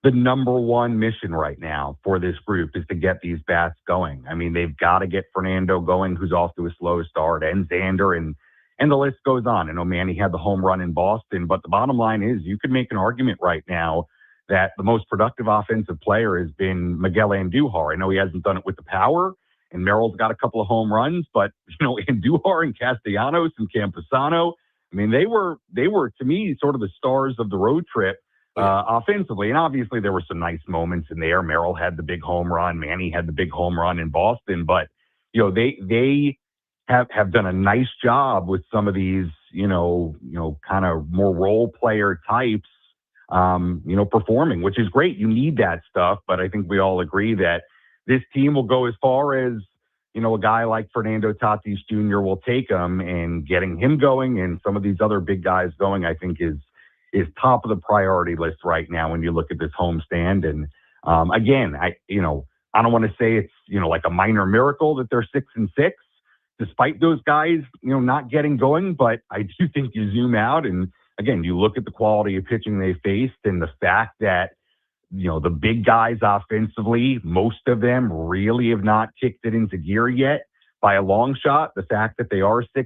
mission right now for this group is to get these bats going. I mean, they've got to get Fernando going, who's off to a slow start, and Xander, and the list goes on. I know Manny had the home run in Boston, but the bottom line is you could make an argument right now that the most productive offensive player has been Miguel Andujar. I know he hasn't done it with the power, and Merrill's got a couple of home runs, but, Andujar and Castellanos and Campusano, I mean, they were to me sort of the stars of the road trip offensively. And obviously there were some nice moments in there. Merrill had the big home run. Manny had the big home run in Boston. But, they have done a nice job with some of these, kind of more role player types, performing, which is great. You need that stuff. But I think we all agree that this team will go as far as, a guy like Fernando Tatis Jr. will take him, and getting him going and some of these other big guys going, I think is top of the priority list right now when you look at this homestand. And again, I don't want to say it's, like a minor miracle that they're 6-6, despite those guys, not getting going. But I do think you zoom out and, again, you look at the quality of pitching they faced and the fact that, the big guys offensively, most of them really have not kicked it into gear yet by a long shot. The fact that they are 6-6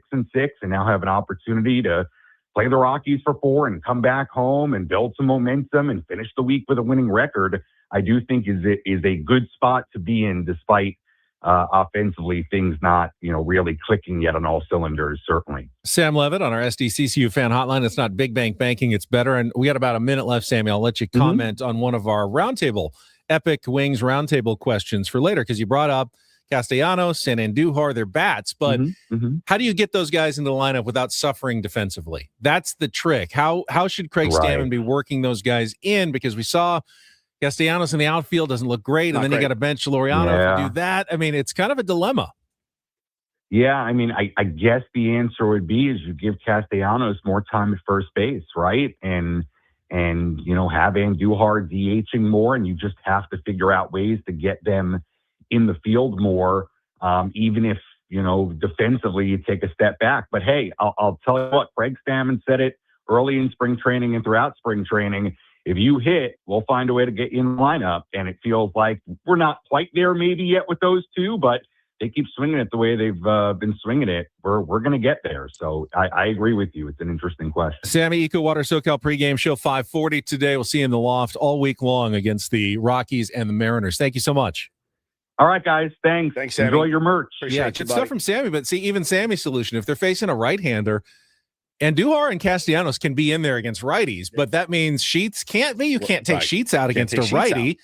and now have an opportunity to play the Rockies for 4 and come back home and build some momentum and finish the week with a winning record, I do think is a good spot to be in, despite offensively things not, really clicking yet on all cylinders, certainly. Sam Levitt on our SDCCU fan hotline. It's not big bank banking, it's better. And we got about a minute left, Sammy. I'll let you comment on one of our roundtable, Epic Wings roundtable questions for later, because you brought up Castellanos and Andujar, their bats. But how do you get those guys into the lineup without suffering defensively? That's the trick. How should Craig Stammen be working those guys in? Because we saw Castellanos in the outfield doesn't look great, and then you got to bench Laureano to do that. I mean, it's kind of a dilemma. Yeah, I mean, I guess the answer would be is you give Castellanos more time at first base, right? And have Andujar DHing more, and you just have to figure out ways to get them in the field more, even if, defensively you take a step back. But hey, I'll tell you what, Craig Stammen said it early in spring training and throughout spring training. If you hit, we'll find a way to get you in the lineup. And it feels like we're not quite there maybe yet with those two, but they keep swinging it the way they've been swinging it. We're going to get there. So I agree with you. It's an interesting question. Sammy, Eco Water SoCal pregame show 540 today. We'll see you in the loft all week long against the Rockies and the Mariners. Thank you so much. All right, guys. Thanks. Sammy. Enjoy your merch. Appreciate good stuff from Sammy. But see, even Sammy's solution, if they're facing a right-hander, Andujar and Castellanos can be in there against righties, but that means Sheets can't be. You can't take Sheets out against a righty.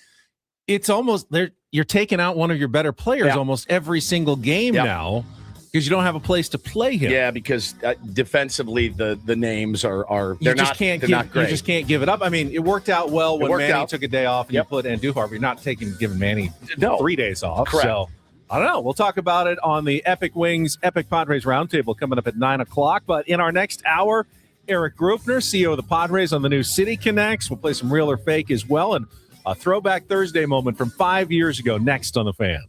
It's almost you're taking out one of your better players almost every single game now because you don't have a place to play him. Yeah, because defensively the names are they're not great. You just can't give it up. I mean, it worked out well when Manny took a day off and you put Andujar, but you're not giving Manny 3 days off. Correct. So I don't know. We'll talk about it on the Epic Wings, Epic Padres Roundtable coming up at 9 o'clock. But in our next hour, Erik Greupner, CEO of the Padres on the new City Connects. We'll play some real or fake as well. And a Throwback Thursday moment from 5 years ago next on The Fan.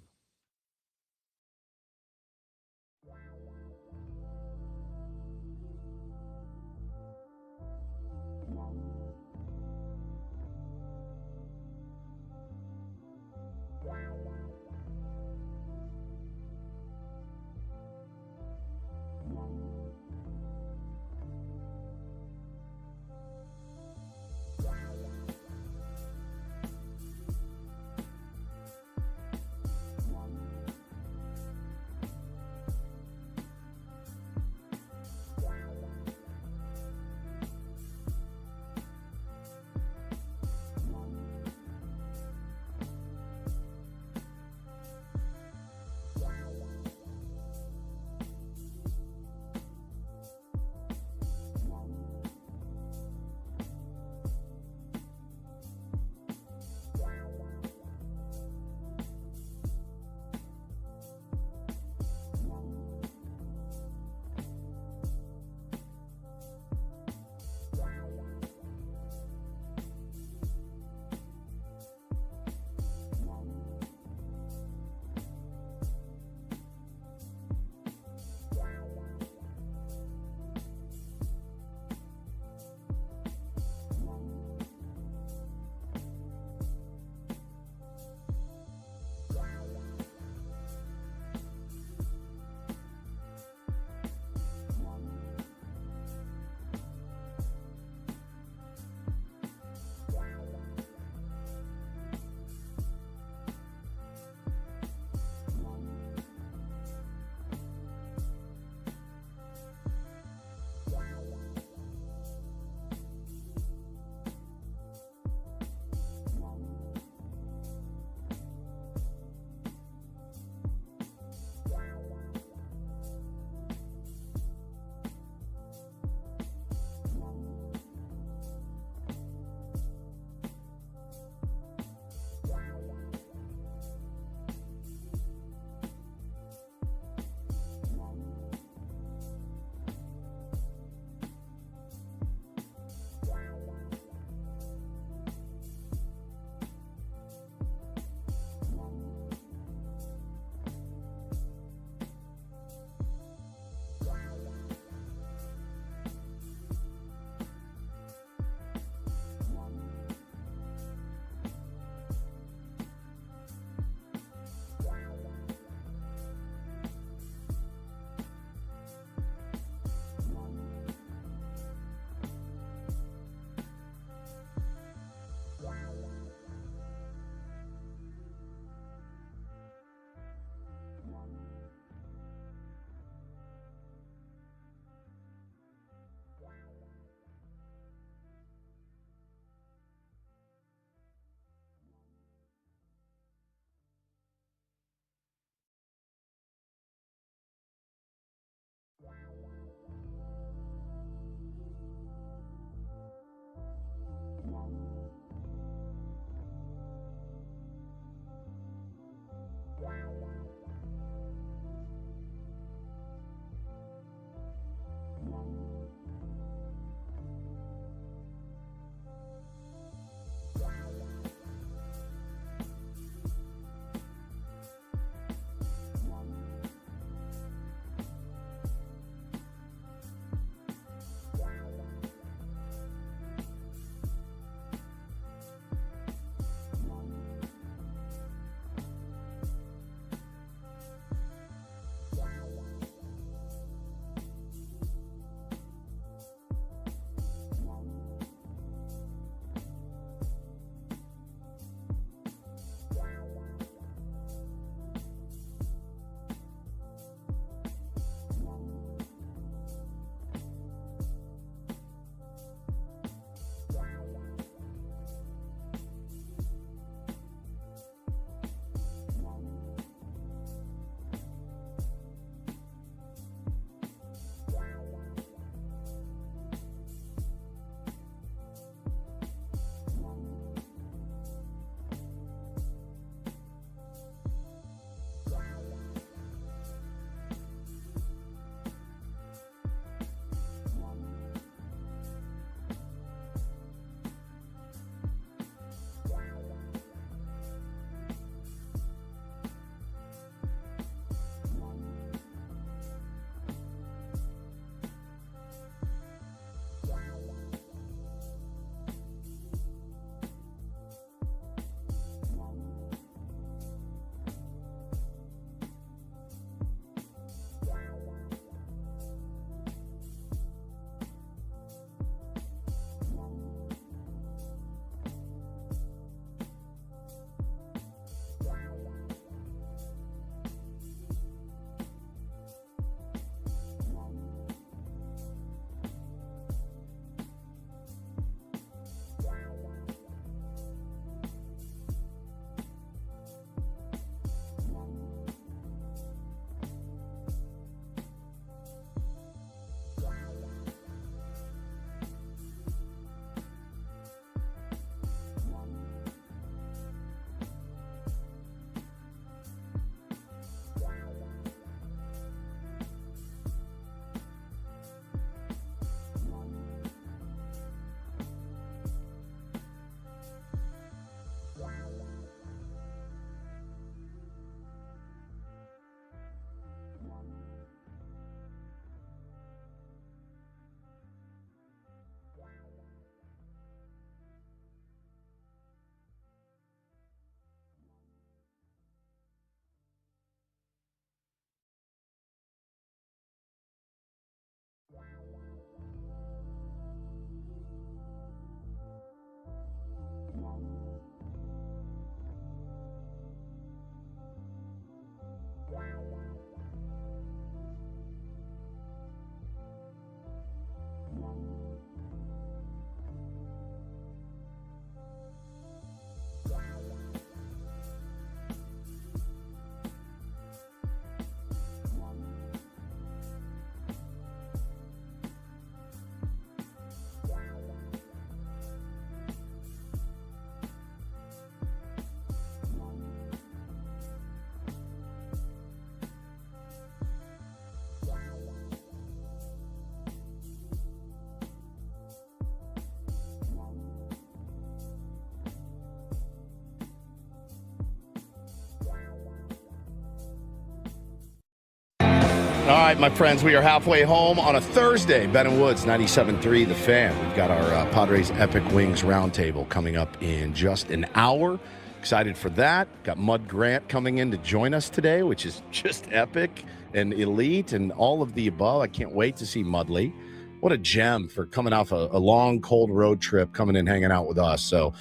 All right, my friends, we are halfway home on a Thursday. Ben and Woods, 97.3, The Fan. We've got our Padres Epic Wings Roundtable coming up in just an hour. Excited for that. Got Mud Grant coming in to join us today, which is just epic and elite and all of the above. I can't wait to see Mudley. What a gem for coming off a long, cold road trip, coming in, hanging out with us. So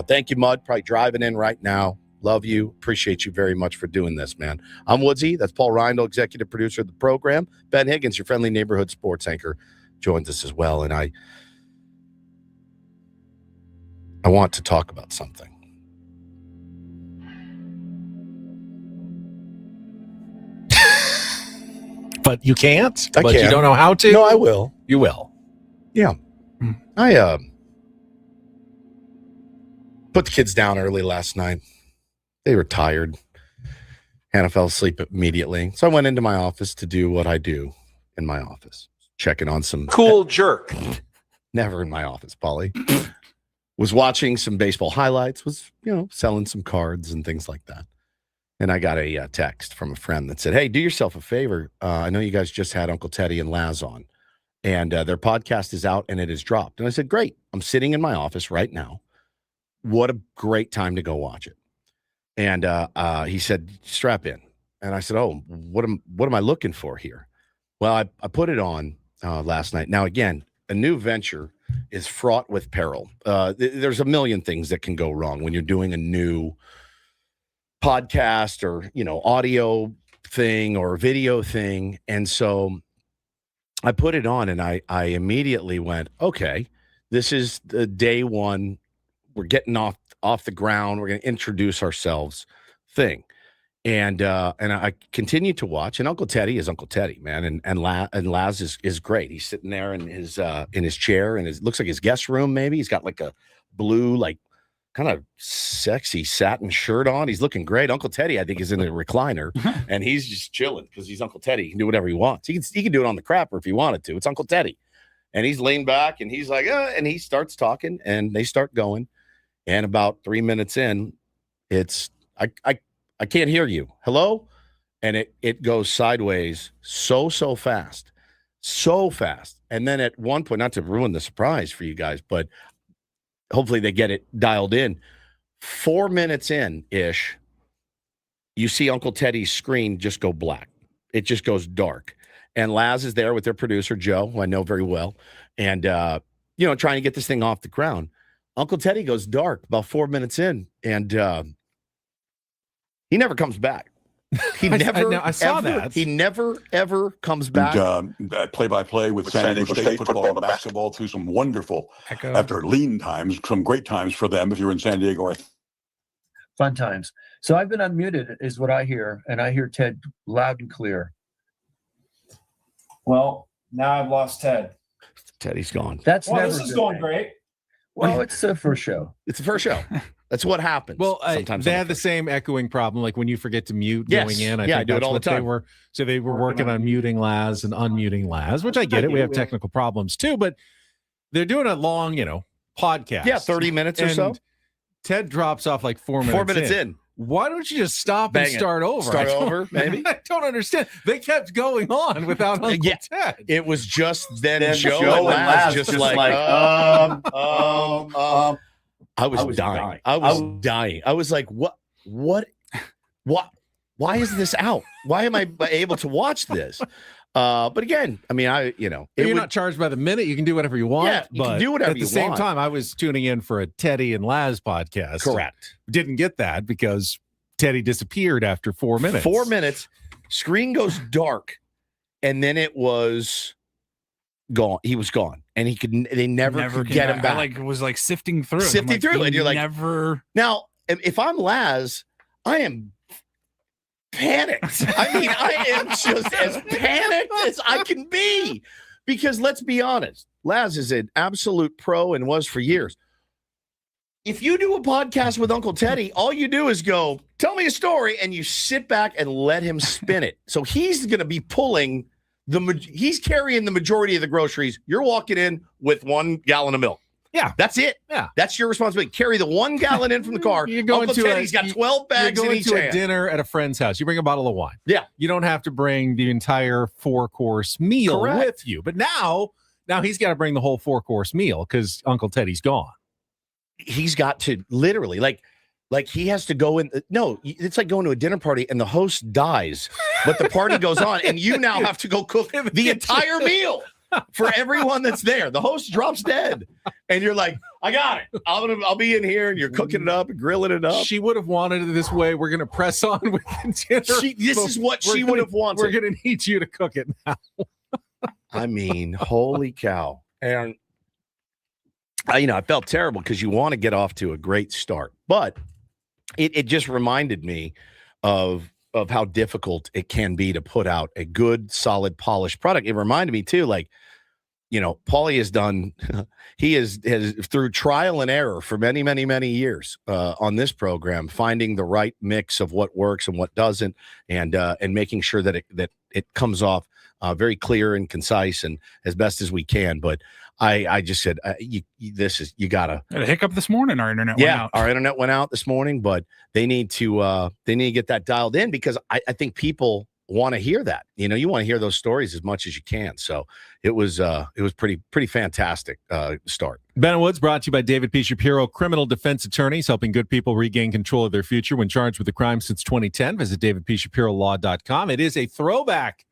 thank you, Mud. Probably driving in right now. Love you. Appreciate you very much for doing this, man. I'm Woodsy. That's Paul Reindl, executive producer of the program. Ben Higgins, your friendly neighborhood sports anchor, joins us as well. And I want to talk about something. But you can't? I But can. you don't know how to? No, I will. You will. Yeah. I put the kids down early last night. They were tired. Hannah fell asleep immediately. So I went into my office to do what I do in my office. Checking on some cool jerk. Never in my office, Polly. Was watching some baseball highlights, was, selling some cards and things like that. And I got a text from a friend that said, hey, do yourself a favor. I know you guys just had Uncle Teddy and Laz on, and their podcast is out and it has dropped. And I said, great. I'm sitting in my office right now. What a great time to go watch it. And he said, strap in. And I said, oh, what am I looking for here? Well, I put it on last night. Now, again, a new venture is fraught with peril. There's a million things that can go wrong when you're doing a new podcast or, audio thing or video thing. And so I put it on and I immediately went, okay, this is the day one. We're getting off the ground. We're going to introduce ourselves thing. And I continue to watch, and Uncle Teddy is Uncle Teddy, man. And Laz is great. He's sitting there in his chair, and it looks like his guest room. Maybe he's got like a blue, like kind of sexy satin shirt on. He's looking great. Uncle Teddy, I think, is in a recliner, and he's just chilling because he's Uncle Teddy. He can do whatever he wants. He can do it on the crapper if he wanted to. It's Uncle Teddy, and he's leaned back, and he's like, and he starts talking, and they start going, and about 3 minutes in, it's I can't hear you. Hello? And it goes sideways so fast. And then at one point, not to ruin the surprise for you guys, but hopefully they get it dialed in. 4 minutes in-ish, you see Uncle Teddy's screen just go black. It just goes dark. And Laz is there with their producer, Joe, who I know very well, and, trying to get this thing off the ground. Uncle Teddy goes dark about 4 minutes in, and he never comes back. I saw that. He never, ever comes back. Play-by-play with San Diego State football and basketball through some wonderful, after lean times, some great times for them if you're in San Diego. Fun times. So I've been unmuted is what I hear, and I hear Ted loud and clear. Well, now I've lost Ted. Teddy's gone. This is going great. Well, it's the first show. It's the first show. That's what happens. Well, sometimes they had the same echoing problem, like when you forget to mute Yes. going in. I think do it that's all the what time. They were working on muting Laz and unmuting Laz, which I get it. We have technical problems too, but they're doing a long, podcast. Yeah, 30 minutes or so. Ted drops off like 4 minutes. 4 minutes in. Why don't you just stop Bang and it. start over? Start over, maybe? I don't understand. They kept going on without Uncle Ted. It was just then Joe and Laz just like I was dying. I was dying. I was like, what? Why is this out? Why am I able to watch this? But again, I mean, You're not charged by the minute. You can do whatever you want. Yeah, you can but do whatever at the you same want. time, I was tuning in for a Teddy and Laz podcast. Correct. Didn't get that because Teddy disappeared after 4 minutes. 4 minutes, screen goes dark, and then it was gone. He was gone, and they never could get him back. I was sifting through it. And you're like, never. Now, if I'm Laz, I am panicked. I mean, I am just as panicked as I can be, because let's be honest, Laz is an absolute pro and was for years. If you do a podcast with Uncle Teddy, all you do is go, tell me a story, and you sit back and let him spin it. So he's going to be he's carrying the majority of the groceries. You're walking in with 1 gallon of milk. Yeah, that's it. Yeah, that's your responsibility. Carry the 1 gallon in from the car. You're going Uncle to Teddy's got 12 bags you're in going each to hand. a dinner at a friend's house. You bring a bottle of wine. Yeah, you don't have to bring the entire 4-course meal with you. But now he's got to bring the whole 4-course meal because Uncle Teddy's gone. He's got to literally like he has to go in. No, it's like going to a dinner party and the host dies, but the party goes on, and you now have to go cook the entire meal for everyone that's there. The host drops dead, and you're like, I got it. I'll be in here, and you're cooking it up and grilling it up. She would have wanted it this way. We're going to press on with the dinner. This is what she would have wanted. We're going to need you to cook it now. I mean, holy cow. And, I felt terrible because you want to get off to a great start. But it just reminded me of how difficult it can be to put out a good, solid, polished product. It reminded me, too, like, Paulie has done, he has through trial and error for many, many, many years on this program, finding the right mix of what works and what doesn't, and making sure that it comes off very clear and concise and as best as we can. But I just said, you gotta. Had a hiccup this morning. Our internet went out. Our internet went out this morning, but they need to get that dialed in because I think people want to hear that. You want to hear those stories as much as you can. So it was pretty fantastic start. Ben Woods brought to you by David P. Shapiro, criminal defense attorneys helping good people regain control of their future when charged with a crime since 2010. Visit davidpshapirolaw.com. It is a throwback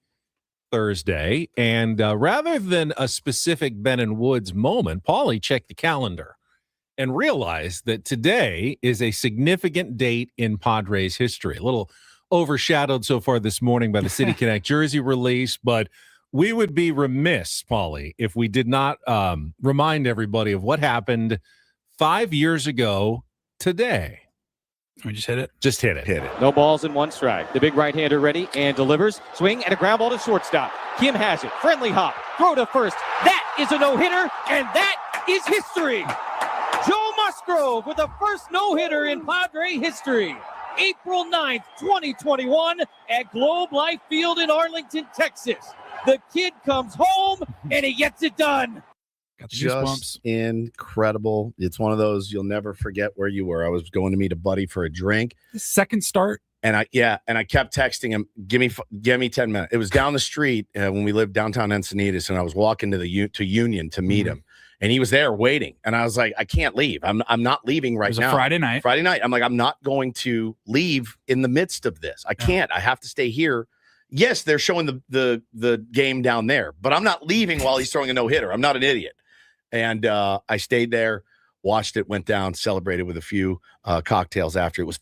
Thursday, and rather than a specific Ben and Woods moment, Paulie checked the calendar and realized that today is a significant date in Padres history. A little overshadowed so far this morning by the City Connect jersey release, but we would be remiss, Paulie, if we did not remind everybody of what happened 5 years ago today. We just hit it. Just hit it. Hit it. No balls in 1 strike. The big right-hander ready and delivers. Swing and a ground ball to shortstop. Kim has it. Friendly hop. Throw to first. That is a no-hitter, and that is history. Joe Musgrove with the first no-hitter in Padre history. April 9th, 2021 at Globe Life Field in Arlington, Texas. The kid comes home, and he gets it done. Just incredible. It's one of those you'll never forget where you were. I was going to meet a buddy for a drink. Second start. And I kept texting him, give me 10 minutes. It was down the street when we lived downtown Encinitas, and I was walking to Union to meet him, and he was there waiting. And I was like, I can't leave. I'm not leaving right now. It was a Friday night. I'm like, I'm not going to leave in the midst of this. I can't. I have to stay here. Yes, they're showing the game down there, but I'm not leaving while he's throwing a no-hitter. I'm not an idiot. And I stayed there, watched it, went down, celebrated with a few cocktails after. It was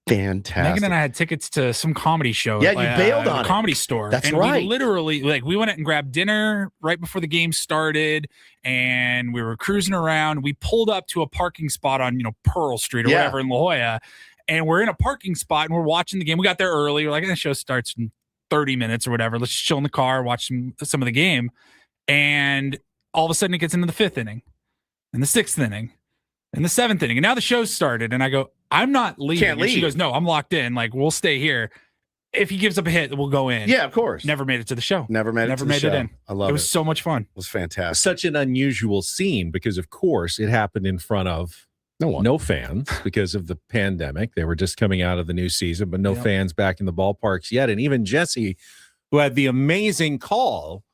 fantastic. Megan and I had tickets to some comedy show. Yeah, you bailed on a it. Comedy store. That's and right. We literally, we went out and grabbed dinner right before the game started, and we were cruising around. We pulled up to a parking spot on, Pearl Street or whatever in La Jolla, and we're in a parking spot, and we're watching the game. We got there early. We're like, the show starts in 30 minutes or whatever. Let's just chill in the car, watch some of the game. And all of a sudden it gets into the 5th inning and the 6th inning and the 7th inning. And now the show's started. And I go, I'm not leaving. Can't leave. And she goes, no, I'm locked in. Like, we'll stay here. If he gives up a hit, we'll go in. Yeah, of course. Never made it to the show. Never made it in. I love it. It was so much fun. It was fantastic. Such an unusual scene because, of course, it happened in front of no fans because of the pandemic. They were just coming out of the new season, but no fans back in the ballparks yet. And even Jesse, who had the amazing call,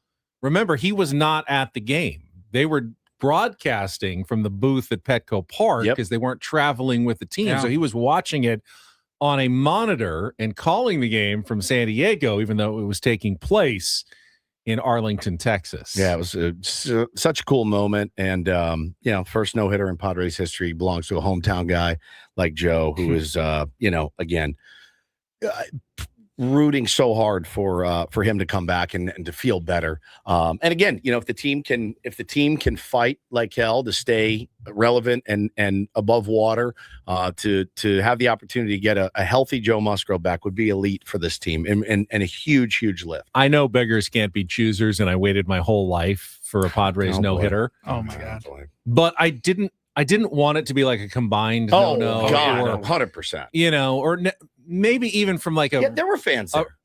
remember, he was not at the game. They were broadcasting from the booth at Petco Park because they weren't traveling with the team. Yeah. So he was watching it on a monitor and calling the game from San Diego, even though it was taking place in Arlington, Texas. Yeah, it was such a cool moment. And, first no-hitter in Padres history belongs to a hometown guy like Joe, who is, again, rooting so hard for him to come back and to feel better. And again, if the team can fight like hell to stay relevant and above water, to have the opportunity to get a healthy Joe Musgrove back would be elite for this team and a huge, huge lift. I know beggars can't be choosers, and I waited my whole life for a Padres no-hitter. Oh my God. But I didn't want it to be like a combined no-no. God, 100%. Or maybe even from like a... Yeah, there were fans there.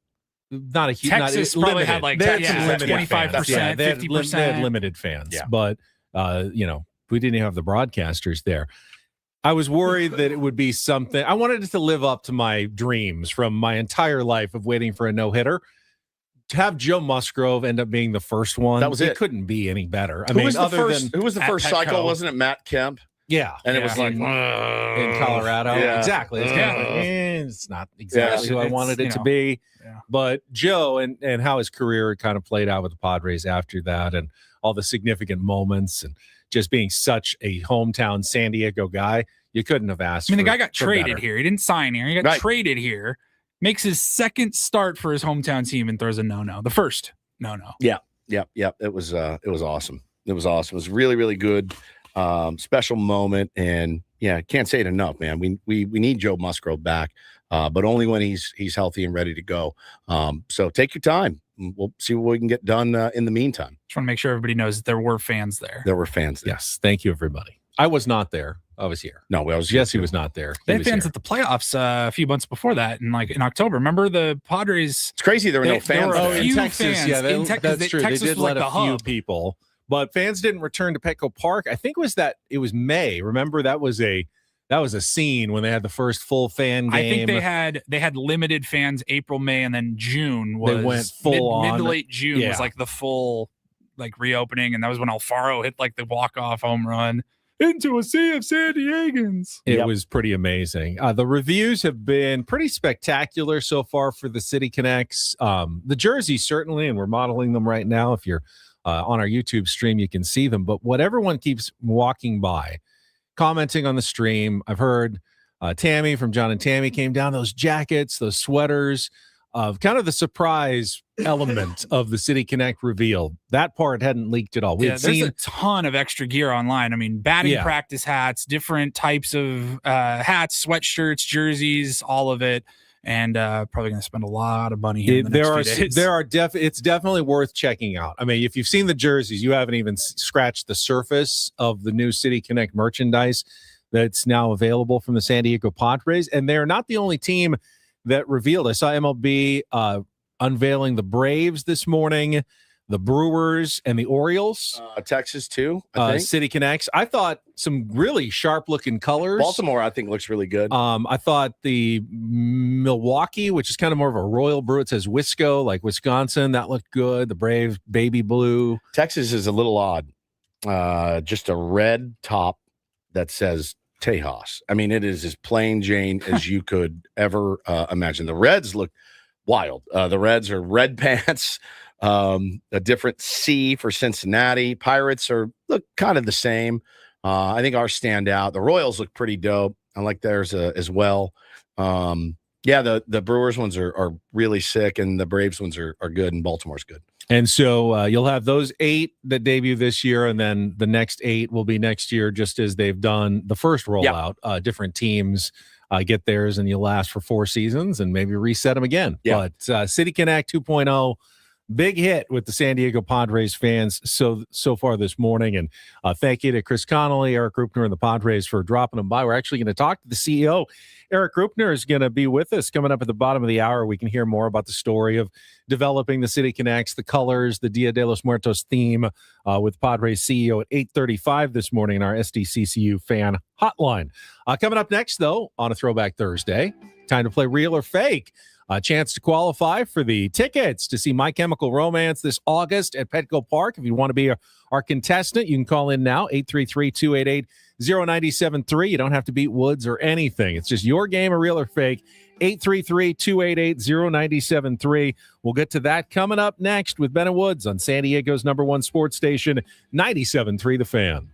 Not a huge... Texas probably had like 25%, 50%. They had limited fans. Yeah. But, we didn't have the broadcasters there. I was worried that it would be something. I wanted it to live up to my dreams from my entire life of waiting for a no-hitter. To have Joe Musgrove end up being the first one, that was it. Couldn't be any better. Who was the first cycle? Wasn't it Matt Kemp? Yeah. And it was like in Colorado. Yeah. Exactly. It's not exactly who I wanted it to be. Yeah. But Joe and how his career kind of played out with the Padres after that and all the significant moments and just being such a hometown San Diego guy, you couldn't have asked. The guy got traded here. He didn't sign here. He got traded here. Makes his second start for his hometown team and throws a no-no. The first no-no. Yeah. It was awesome. It was awesome. It was really, really good. Special moment. And yeah, can't say it enough, man. We need Joe Musgrove back, but only when he's healthy and ready to go. So take your time. We'll see what we can get done in the meantime. Just want to make sure everybody knows that there were fans there. There were fans there. Yes. Thank you, everybody. I was not there. I was here. No, I was. Yes, he was not there. They had fans at the playoffs a few months before that, in October. Remember the Padres? It's crazy there were no fans. In Texas, that's true. They did let a few people, but fans didn't return to Petco Park. I think it was May. Remember that was a scene when they had the first full fan game. I think they had limited fans April, May, and then June was they went full on. Mid to late June was like the full reopening, and that was when Alfaro hit the walk-off home run into a sea of San Diegans. It was pretty amazing. The reviews have been pretty spectacular so far for the City Connects. The jerseys, certainly, and we're modeling them right now. If you're on our YouTube stream, you can see them. But what everyone keeps walking by, commenting on the stream, I've heard Tammy from John and Tammy came down, those jackets, those sweaters, of kind of the surprise element of the City Connect reveal. That part hadn't leaked at all. There's a ton of extra gear online. I mean, batting practice hats, different types of hats, sweatshirts, jerseys, all of it. And probably going to spend a lot of money here in the next few days. It's definitely worth checking out. I mean, if you've seen the jerseys, you haven't even scratched the surface of the new City Connect merchandise that's now available from the San Diego Padres. And they're not the only team that revealed. I saw MLB unveiling the Braves this morning, the Brewers, and the Orioles. Texas too, I think. City Connects. I thought some really sharp-looking colors. Baltimore, I think, looks really good. I thought the Milwaukee, which is kind of more of a royal brew, it says Wisco, like Wisconsin. That looked good. The Braves, baby blue. Texas is a little odd. Just a red top that says Tejas. I mean, it is as plain Jane as you could ever imagine. The Reds look wild. The Reds are red pants, a different C for Cincinnati. Pirates look kind of the same. I think ours stand out. The Royals look pretty dope. I like theirs as well. The Brewers ones are really sick, and the Braves ones are good, and Baltimore's good. And so you'll have those 8 that debut this year, and then the next 8 will be next year, just as they've done the first rollout. Different teams get theirs, and you'll last for 4 seasons and maybe reset them again. Yeah. But City Connect 2.0, big hit with the San Diego Padres fans so far this morning. And thank you to Chris Connolly, Erik Greupner, and the Padres for dropping them by. We're actually going to talk to the CEO. Erik Greupner is going to be with us coming up at the bottom of the hour. We can hear more about the story of developing the City Connects, the colors, the Dia de los Muertos theme with Padres CEO at 8:35 this morning in our SDCCU fan hotline. Coming up next, though, on a Throwback Thursday, time to play Real or Fake. A chance to qualify for the tickets to see My Chemical Romance this August at Petco Park. If you want to be our contestant, you can call in now, 833-288-0973. You don't have to beat Woods or anything. It's just your game of Real or Fake, 833-288-0973. We'll get to that coming up next with Ben and Woods on San Diego's #1 sports station, 97.3 The Fan.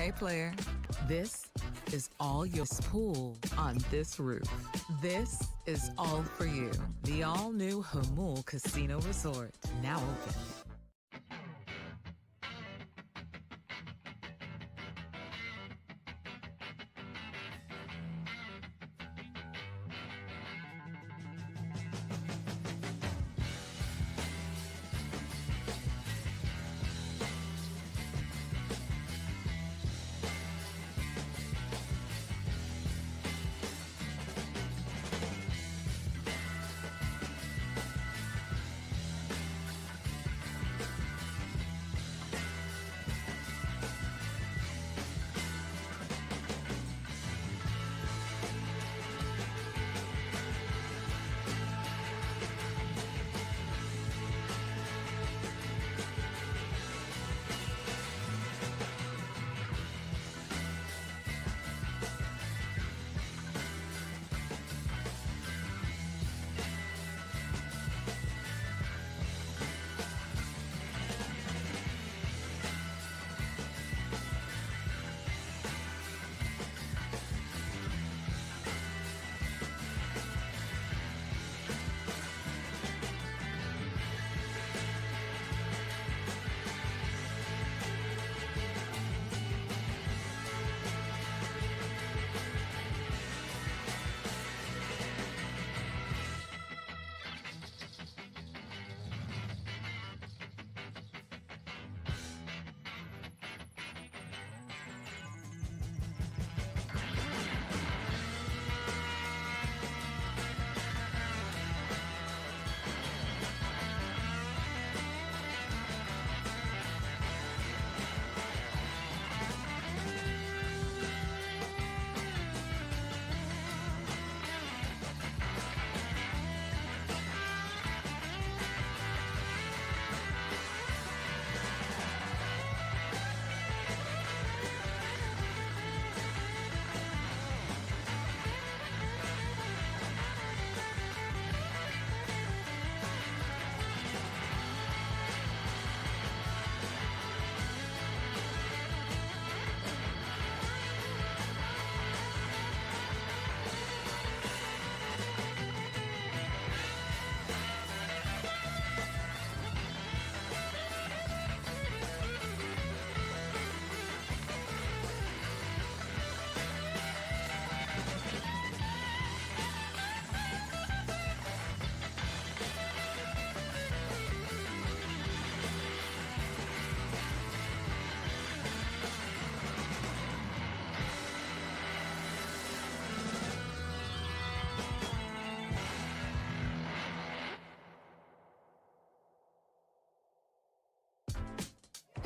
Hey player, this is all your pool on this roof. This is all for you. The all-new Hamul Casino Resort, now open.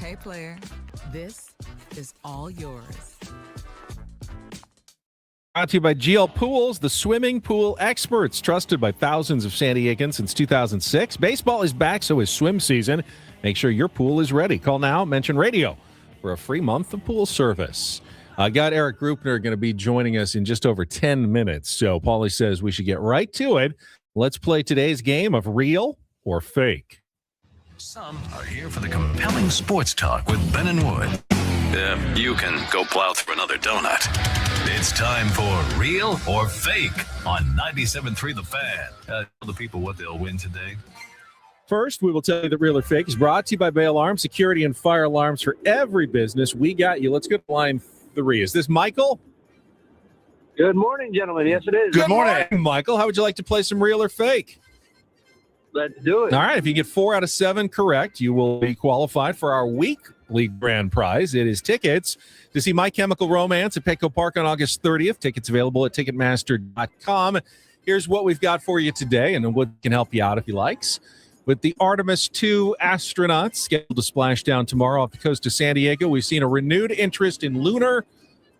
Hey player, this is all yours. Brought to you by GL Pools, the swimming pool experts, trusted by thousands of San Diegans since 2006. Baseball is back, so is swim season. Make sure your pool is ready. Call now, mention radio for a free month of pool service. Got Erik Greupner going to be joining us in just over 10 minutes. So Paulie says we should get right to it. Let's play today's game of real or fake. Some are here for the compelling sports talk with Ben and Wood. Yeah, you can go plow through another donut. It's time for Real or Fake on 97.3 The Fan. Tell the people what they'll win today. First, we will tell you that Real or Fake is brought to you by Bay Alarm, security and fire alarms for every business. We got you. Let's go to line 3. Is this Michael? Good morning, gentlemen. Yes, it is. Good morning, Michael. How would you like to play some Real or Fake? Let's do it. All right. If you get 4 out of 7 correct, you will be qualified for our weekly grand prize. It is tickets to see My Chemical Romance at Petco Park on August 30th. Tickets available at Ticketmaster.com. Here's what we've got for you today, and Wood can help you out if he likes. With the Artemis 2 astronauts scheduled to splash down tomorrow off the coast of San Diego, we've seen a renewed interest in lunar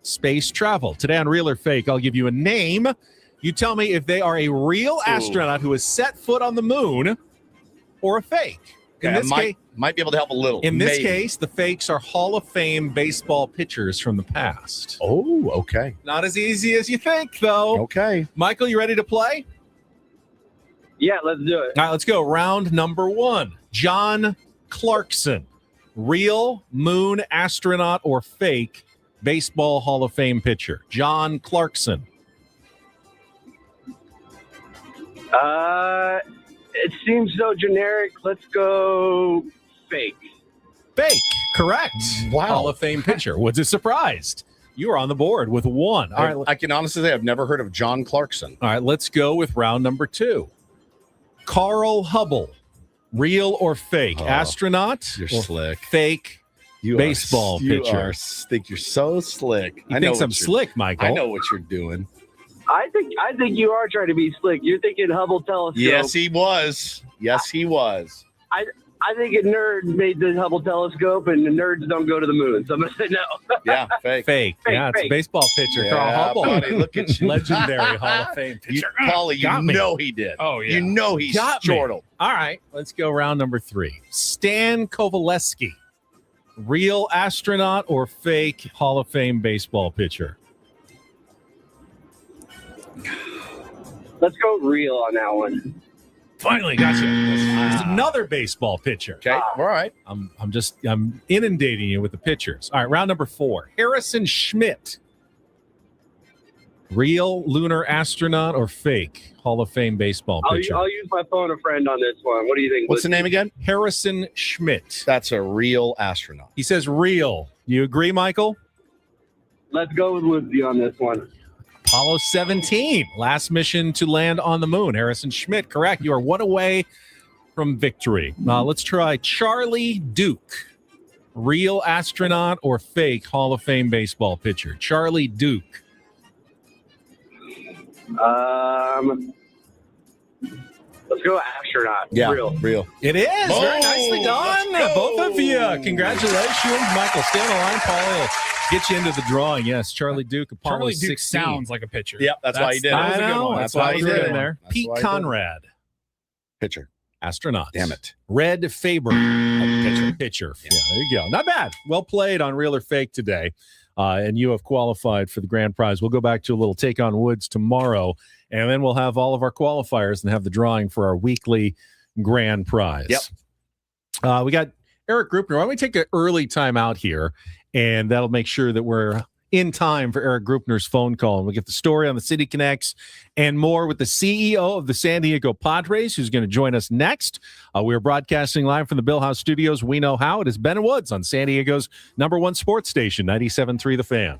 space travel. Today on Real or Fake, I'll give you a name. You tell me if they are a real astronaut who has set foot on the moon or a fake. In this case, might be able to help a little. In this case, the fakes are Hall of Fame baseball pitchers from the past. Oh, okay. Not as easy as you think, though. Okay. Michael, you ready to play? Yeah, let's do it. All right, let's go. Round number 1. John Clarkson. Real, moon, astronaut, or fake Baseball Hall of Fame pitcher? John Clarkson. It seems so generic. Let's go fake. Fake. Correct. Wow. Hall of Fame pitcher. Was it surprised? You are on the board with 1. All right. I can honestly say I've never heard of John Clarkson. All right, let's go with round number 2. Carl Hubble, real or fake? Astronaut? You're or slick. Fake baseball you pitcher? think you're so slick. He thinks I'm slick, Michael. I know what you're doing. I think you are trying to be slick. You're thinking Hubble telescope. Yes, he was. Yes, he was. I think a nerd made the Hubble telescope, and the nerds don't go to the moon. So I'm gonna say no. Yeah, fake. Fake. Yeah, it's a fake. baseball pitcher. Yeah, Carl Hubble. buddy, look at you. Legendary Hall of Fame pitcher. Paulie, Got you me. know he did. Oh, yeah. You know he's Got me. chortled. All right, let's go round number 3. Stan Kovaleski, real astronaut or fake Hall of Fame baseball pitcher? Let's go real on that one. Finally got you. There's another baseball pitcher. Okay, all right. I'm inundating you with the pitchers. All right, round number 4. Harrison Schmidt, real lunar astronaut or fake Hall of Fame baseball pitcher? I'll use my phone a friend on this one. What do you think? What's the name again? Harrison Schmidt. That's a real astronaut. He says real. You agree, Michael? Let's go with Woodsy on this one. Apollo 17, last mission to land on the moon. Harrison Schmidt, correct. You are 1 away from victory. Let's try Charlie Duke, real astronaut or fake Hall of Fame baseball pitcher? Charlie Duke. Let's go astronaut. Yeah, real. It is. Oh, Very nicely done. let's go. Both of you. Congratulations, Michael. Stay on the line, Paul. Will get you into the drawing. Yes, Charlie Duke, Apollo Charlie Duke 16. sounds like a pitcher. Yep, that's why he did it. I know. That's That's why why he did it. there. That's Pete why he did it. Conrad, Pitcher. astronaut. Damn it. Red Faber, pitcher. Yeah, there you go. Not bad. Well played on real or fake today. And you have qualified for the grand prize. We'll go back to a little take on Woods tomorrow, and then we'll have all of our qualifiers and have the drawing for our weekly grand prize. Yep. We got Erik Greupner. Why don't we take an early time out here, and that'll make sure that we're in time for Erik Greupner's phone call. And we'll get the story on the City Connects and more with the CEO of the San Diego Padres, who's going to join us next. We're broadcasting live from the Bill House Studios. We know how. It is Ben and Woods on San Diego's #1 sports station, 97.3 The Fan.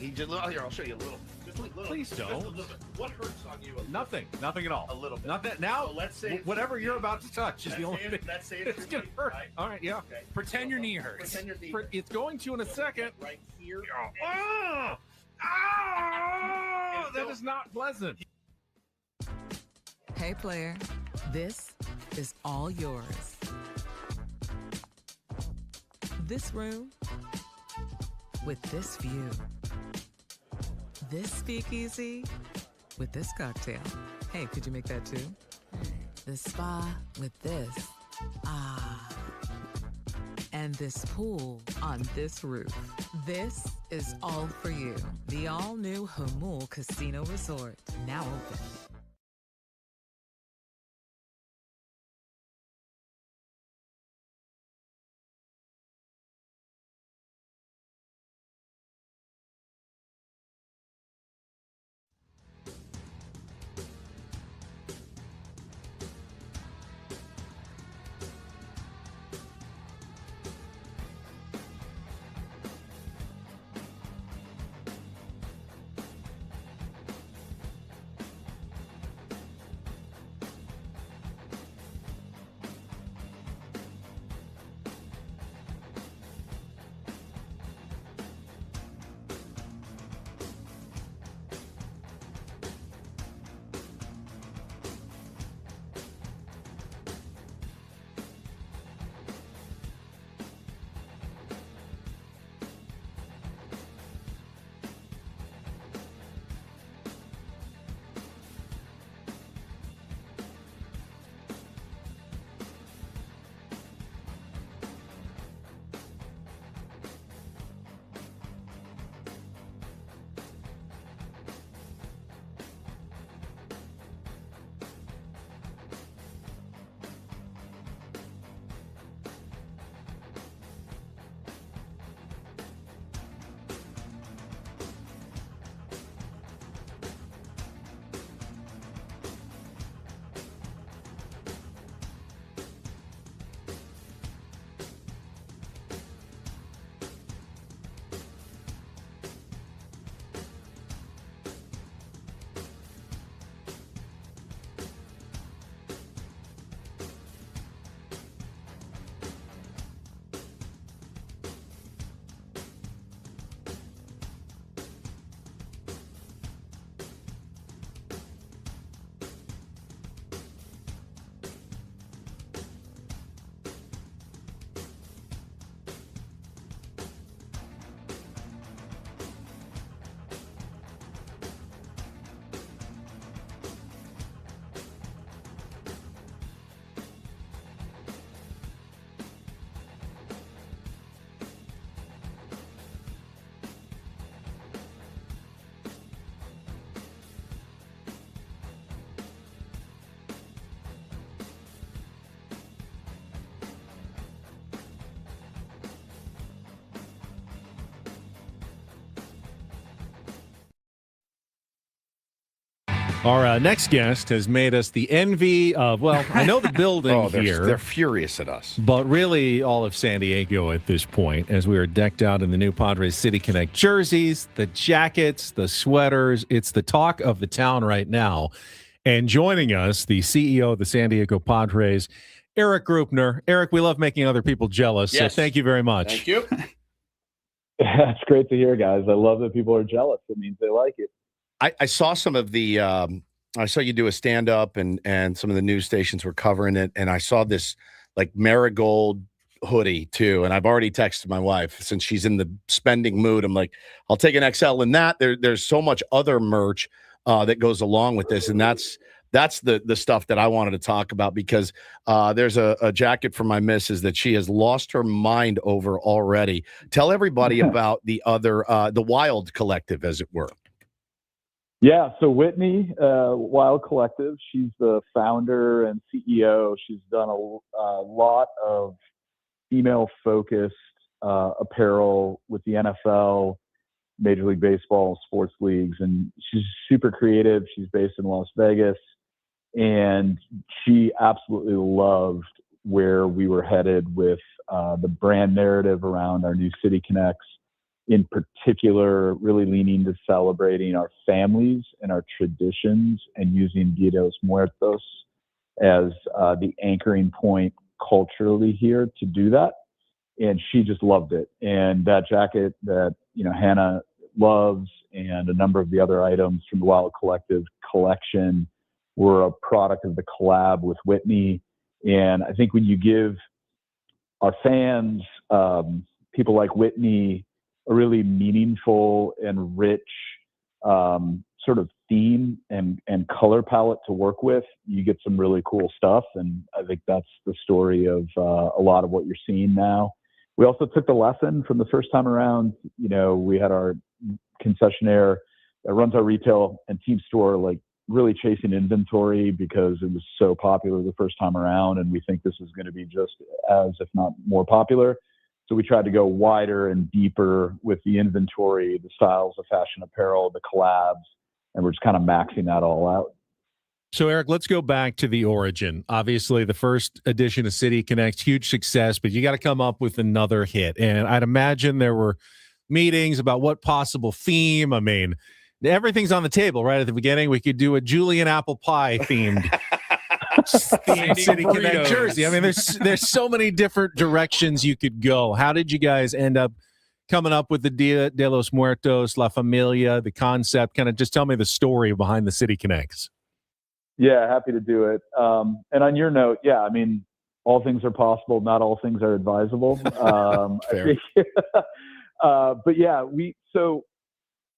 He just here. I'll show you a little. Just a little. Please don't. Just a little bit. What hurts on you? Nothing at all. A little bit. Not that now. So let's say whatever you're about to touch is the only thing. Let's say It's gonna hurt. Right? All right, yeah. Okay. Pretend your knee hurts. Pretend your knee. It's going to in a second. Right here. Oh, that is not pleasant. Hey, player, this is all yours. This room with this view. This speakeasy with this cocktail. Hey, could you make that too? The spa with this. Ah. And this pool on this roof. This is all for you. The all-new Hamul Casino Resort, now open. Our next guest has made us the envy of, well, I know the building here. They're furious at us. But really all of San Diego at this point, as we are decked out in the new Padres City Connect jerseys, the jackets, the sweaters. It's the talk of the town right now. And joining us, the CEO of the San Diego Padres, Erik Greupner. Erik, we love making other people jealous, Yes. so thank you very much. Thank you. That's great to hear, guys. I love that people are jealous. It means they like it. I saw some of the I saw you do a stand-up and some of the news stations were covering it, and I saw this like marigold hoodie too, and I've already texted my wife since she's in the spending mood. I'm like, I'll take an XL in that. There's so much other merch that goes along with this, and that's the stuff that I wanted to talk about, because there's a jacket for my missus that she has lost her mind over already. Tell everybody about the other the Wild Collective, as it were. Yeah, so Whitney, Wild Collective, she's the founder and CEO. She's done a lot of female-focused apparel with the NFL, Major League Baseball, sports leagues, and she's super creative. She's based in Las Vegas, and she absolutely loved where we were headed with the brand narrative around our new City Connects. in particular, really leaning to celebrating our families and our traditions and using Dia de los Muertos as the anchoring point culturally here to do that. And she just loved it. And that jacket that, Hannah loves and a number of the other items from the Wild Collective collection were a product of the collab with Whitney. And I think when you give our fans, people like Whitney, a really meaningful and rich sort of theme and color palette to work with, you get some really cool stuff. And I think that's the story of a lot of what you're seeing now. We also took the lesson from the first time around. We had our concessionaire that runs our retail and team store, like really chasing inventory because it was so popular the first time around. And we think this is going to be just as, if not more popular. So we tried to go wider and deeper with the inventory, the styles of fashion apparel, the collabs, and we're just kind of maxing that all out. So, Erik, let's go back to the origin. Obviously, the first edition of City Connect, huge success, but you got to come up with another hit. And I'd imagine there were meetings about what possible theme. I mean, everything's on the table right at the beginning. We could do a Julian apple pie themed City Connect jersey. I mean, there's so many different directions you could go. How did you guys end up coming up with the Dia de los Muertos, La Familia, the concept? Kind of just tell me the story behind the City Connects. Yeah, happy to do it. And on your note, yeah, I mean, all things are possible. Not all things are advisable. Fair. But yeah,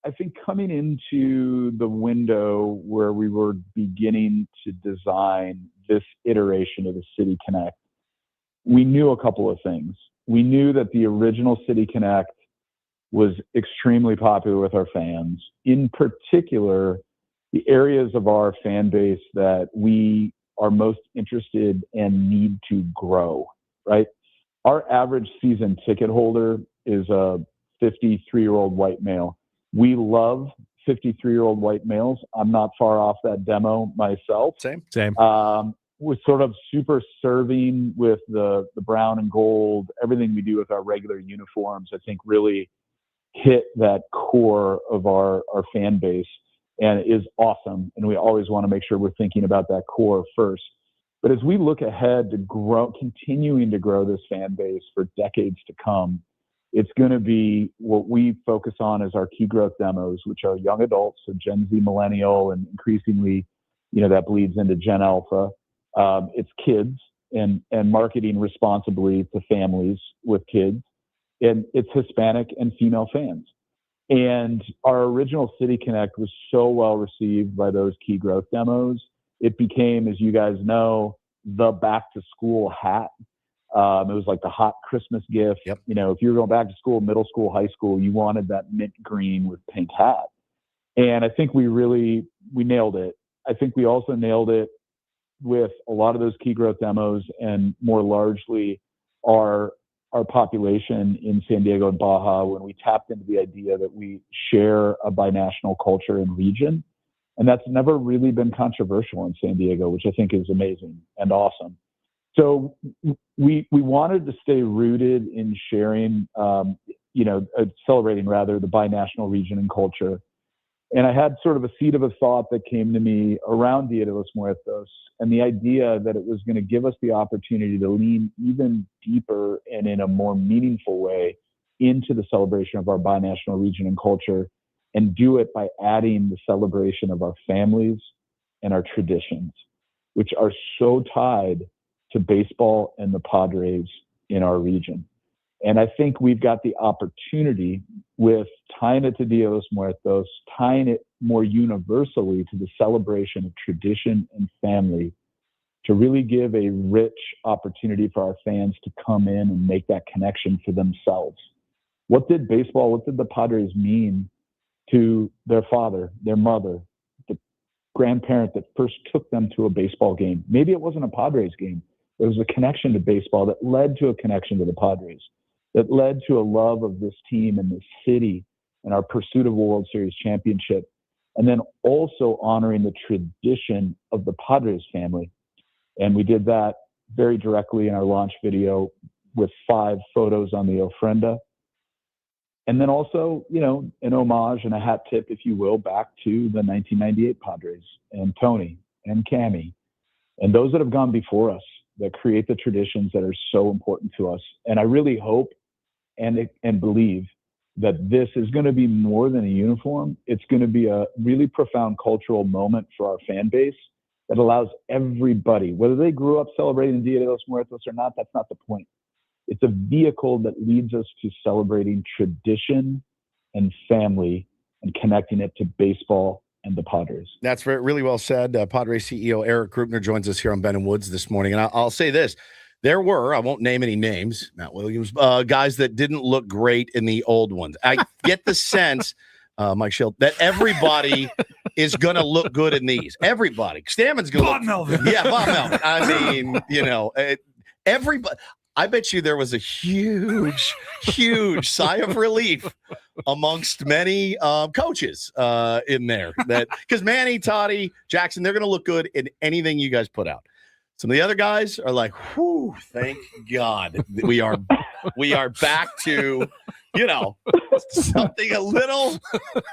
I think coming into the window where we were beginning to design this iteration of the City Connect, we knew a couple of things. We knew that the original City Connect was extremely popular with our fans. In particular, the areas of our fan base that we are most interested and need to grow, right? Our average season ticket holder is a 53-year-old white male. We love 53-year-old white males. I'm not far off that demo myself. Same. We're sort of super serving with the brown and gold. Everything we do with our regular uniforms, I think, really hit that core of our fan base and is awesome. And we always want to make sure we're thinking about that core first. But as we look ahead to continuing to grow this fan base for decades to come, it's going to be what we focus on as our key growth demos, which are young adults, so Gen Z, millennial, and increasingly, that bleeds into Gen Alpha. It's kids and marketing responsibly to families with kids. And it's Hispanic and female fans. And our original City Connect was so well received by those key growth demos. It became, as you guys know, the back to school hat. It was like the hot Christmas gift. Yep. If you were going back to school, middle school, high school, you wanted that mint green with pink hat. And I think we nailed it. I think we also nailed it with a lot of those key growth demos and more largely our population in San Diego and Baja when we tapped into the idea that we share a binational culture and region. And that's never really been controversial in San Diego, which I think is amazing and awesome. So we wanted to stay rooted in sharing, celebrating rather the binational region and culture. And I had sort of a seed of a thought that came to me around Dia de los Muertos and the idea that it was going to give us the opportunity to lean even deeper and in a more meaningful way into the celebration of our binational region and culture, and do it by adding the celebration of our families and our traditions, which are so tied to baseball and the Padres in our region. And I think we've got the opportunity with tying it to Dia de los Muertos, tying it more universally to the celebration of tradition and family, to really give a rich opportunity for our fans to come in and make that connection for themselves. What did the Padres mean to their father, their mother, the grandparent that first took them to a baseball game? Maybe it wasn't a Padres game. There was a connection to baseball that led to a connection to the Padres, that led to a love of this team and this city and our pursuit of a World Series championship. And then also honoring the tradition of the Padres family. And we did that very directly in our launch video with 5 photos on the ofrenda. And then also, an homage and a hat tip, if you will, back to the 1998 Padres and Tony and Cammy and those that have gone before us that create the traditions that are so important to us. And I really hope and believe that this is going to be more than a uniform. It's going to be a really profound cultural moment for our fan base that allows everybody, whether they grew up celebrating Dia de los Muertos or not, that's not the point. It's a vehicle that leads us to celebrating tradition and family and connecting it to baseball and the Padres. That's really well said. Padres CEO Erik Greupner joins us here on Ben and Woods this morning. And I'll say this. There were, I won't name any names, Matt Williams, guys that didn't look great in the old ones. I get the sense, Mike Schild, that everybody is going to look good in these. Everybody. Stammen's going to look. Melvin. Yeah, Bob Melvin. I mean, everybody. I bet you there was a huge sigh of relief amongst many coaches in there. That because Manny, Toddy, Jackson, they're going to look good in anything you guys put out. Some of the other guys are like, whew, thank God we are back to, something a little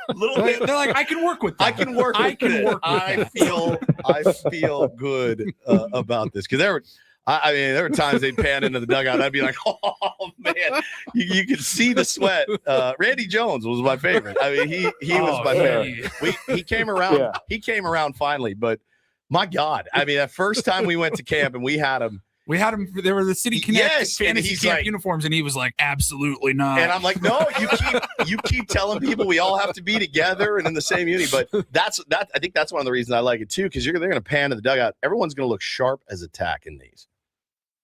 bit. They're like, I can work with that. I can work with it. I feel good about this because there were times they'd pan into the dugout. And I'd be like, oh man, you could see the sweat. Randy Jones was my favorite. I mean, he was my favorite. He came around. Yeah. He came around finally, but. My God. I mean, that first time we went to camp and we had him. There were the City Connect fantasy camp uniforms, and he was like, absolutely not. And I'm like, no, you keep telling people we all have to be together and in the same unity. But I think that's one of the reasons I like it too, because they're going to pan to the dugout. Everyone's going to look sharp as a tack in these.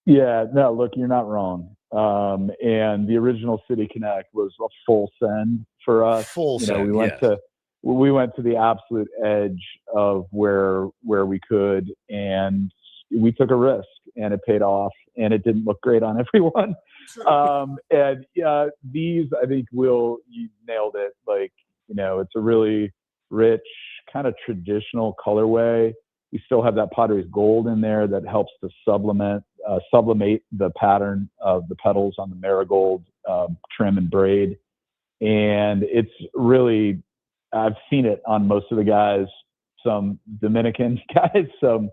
Yeah, no, look, you're not wrong. And the original City Connect was a full send for us. Full send, we went to the absolute edge of where we could, and we took a risk, and it paid off, and it didn't look great on everyone. These, I think, you nailed it. Like, it's a really rich kind of traditional colorway. We still have that Padres gold in there that helps to sublimate the pattern of the petals on the marigold trim and braid. And it's really, I've seen it on most of the guys, some Dominican guys, some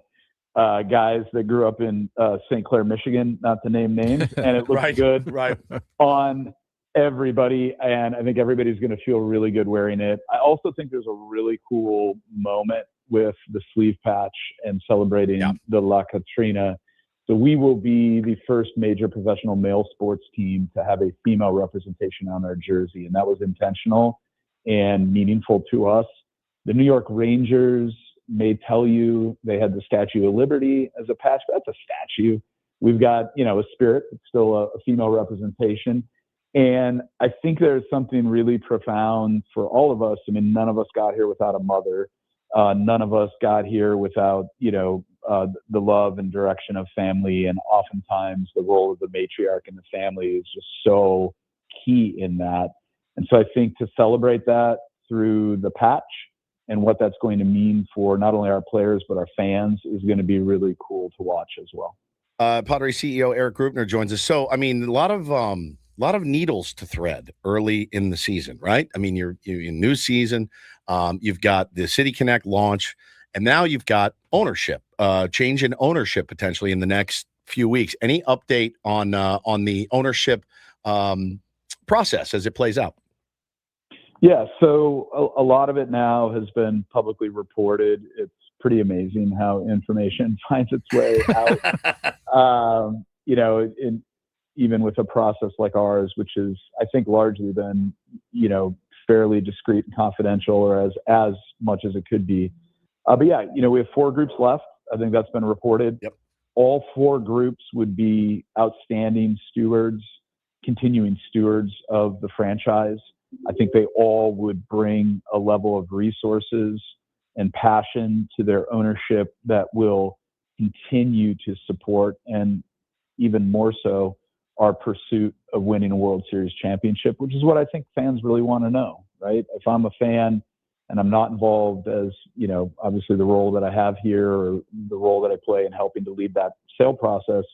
guys that grew up in St. Clair, Michigan, not to name names, and it looks good on everybody. And I think everybody's going to feel really good wearing it. I also think there's a really cool moment with the sleeve patch and celebrating the La Catrina. So we will be the first major professional male sports team to have a female representation on our jersey, and that was intentional and meaningful to us. The New York Rangers may tell you they had the Statue of Liberty as a patch, but that's a statue. We've got, a spirit. It's still a female representation. And I think there's something really profound for all of us. I mean, none of us got here without a mother. None of us got here without, the love and direction of family. And oftentimes the role of the matriarch in the family is just so key in that. And so I think to celebrate that through the patch and what that's going to mean for not only our players, but our fans is going to be really cool to watch as well. Padres CEO Erik Greupner joins us. So, I mean, a lot of needles to thread early in the season, right? I mean, you're in new season. You've got the City Connect launch, and now you've got ownership, change in ownership potentially in the next few weeks. Any update on the ownership process as it plays out? Yeah, so a lot of it now has been publicly reported. It's pretty amazing how information finds its way out. Even with a process like ours, which is, I think, largely been, fairly discreet and confidential, or as much as it could be. But yeah, we have 4 groups left. I think that's been reported. Yep. All 4 groups would be outstanding stewards, continuing stewards of the franchise. I think they all would bring a level of resources and passion to their ownership that will continue to support, and even more so, our pursuit of winning a World Series championship, which is what I think fans really want to know, right? If I'm a fan and I'm not involved as, obviously the role that I have here or the role that I play in helping to lead that sale process,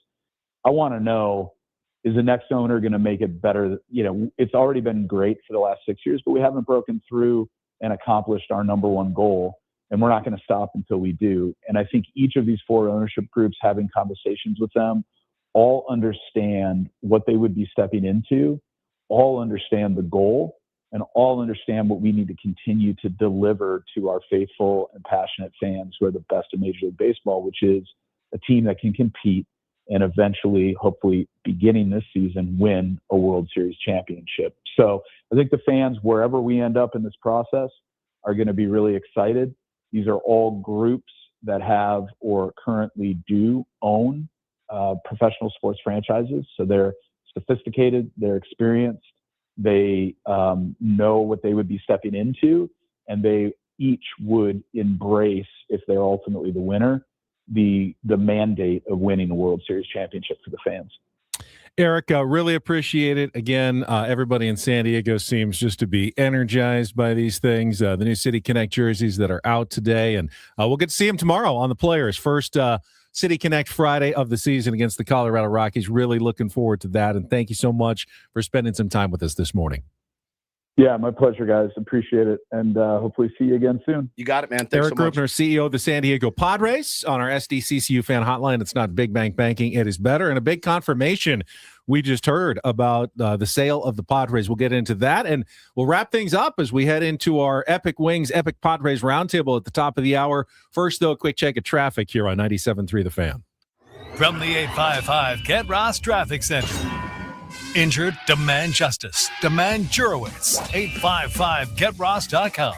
I want to know is the next owner going to make it better? You know, it's already been great for the last 6 years, but we haven't broken through and accomplished our number one goal. And we're not going to stop until we do. And I think each of these 4 ownership groups, having conversations with them, all understand what they would be stepping into, all understand the goal, and all understand what we need to continue to deliver to our faithful and passionate fans who are the best in Major League Baseball, which is a team that can compete and eventually, hopefully, beginning this season, win a World Series championship. So I think the fans, wherever we end up in this process, are going to be really excited. These are all groups that have or currently do own professional sports franchises. So they're sophisticated, they're experienced, they know what they would be stepping into, and they each would embrace, if they're ultimately the winner, the mandate of winning a World Series championship for the fans. Erik, really appreciate it. Again, everybody in San Diego seems just to be energized by these things. The new City Connect jerseys that are out today, and we'll get to see them tomorrow on the Players. First City Connect Friday of the season against the Colorado Rockies. Really looking forward to that, and thank you so much for spending some time with us this morning. Yeah, my pleasure, guys. Appreciate it, and hopefully see you again soon. You got it, man. Thanks Erik so much. Greupner, CEO of the San Diego Padres, on our SDCCU fan hotline. It's not Big Bank Banking, it is better. And a big confirmation we just heard about the sale of the Padres. We'll get into that, and we'll wrap things up as we head into our Epic Wings, Epic Padres Roundtable at the top of the hour. First, though, a quick check of traffic here on 97.3 The Fan. From the 855 Get Ross Traffic Center. Injured? Demand justice. Demand Jurowitz. 855GetRoss.com.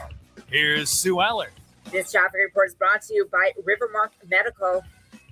Here's Sue Allard. This traffic report is brought to you by Rivermark Medical.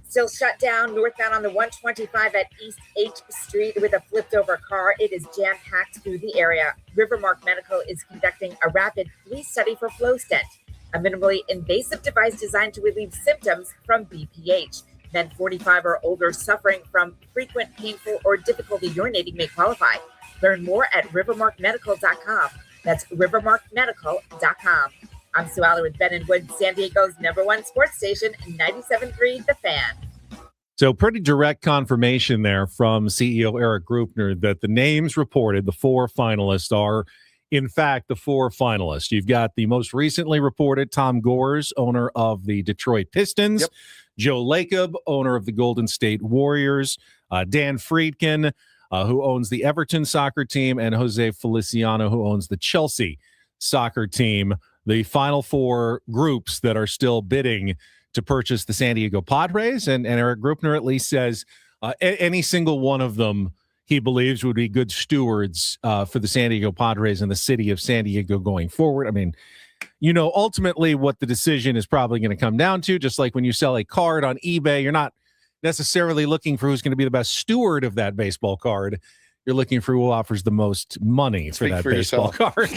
Still shut down northbound on the 125 at East H Street with a flipped over car. It is jam-packed through the area. Rivermark Medical is conducting a rapid police study for flow stent, a minimally invasive device designed to relieve symptoms from BPH. Men 45 or older suffering from frequent, painful, or difficulty urinating may qualify. Learn more at rivermarkmedical.com. That's rivermarkmedical.com. I'm Sue Allard with Ben and Wood, San Diego's #1 sports station, 97.3 The Fan. So pretty direct confirmation there from CEO Erik Greupner that the names reported, the 4 finalists, are in fact the 4 finalists. You've got the most recently reported Tom Gores, owner of the Detroit Pistons. Yep. Joe Lacob, owner of the Golden State Warriors, Dan Friedkin, who owns the Everton soccer team, and Jose Feliciano, who owns the Chelsea soccer team. The final 4 groups that are still bidding to purchase the San Diego Padres, and Erik Greupner at least says any single one of them he believes would be good stewards for the San Diego Padres and the city of San Diego going forward. I mean, you know, ultimately what the decision is probably going to come down to, just like when you sell a card on eBay, you're not necessarily looking for who's going to be the best steward of that baseball card. You're looking for who offers the most money for that baseball card.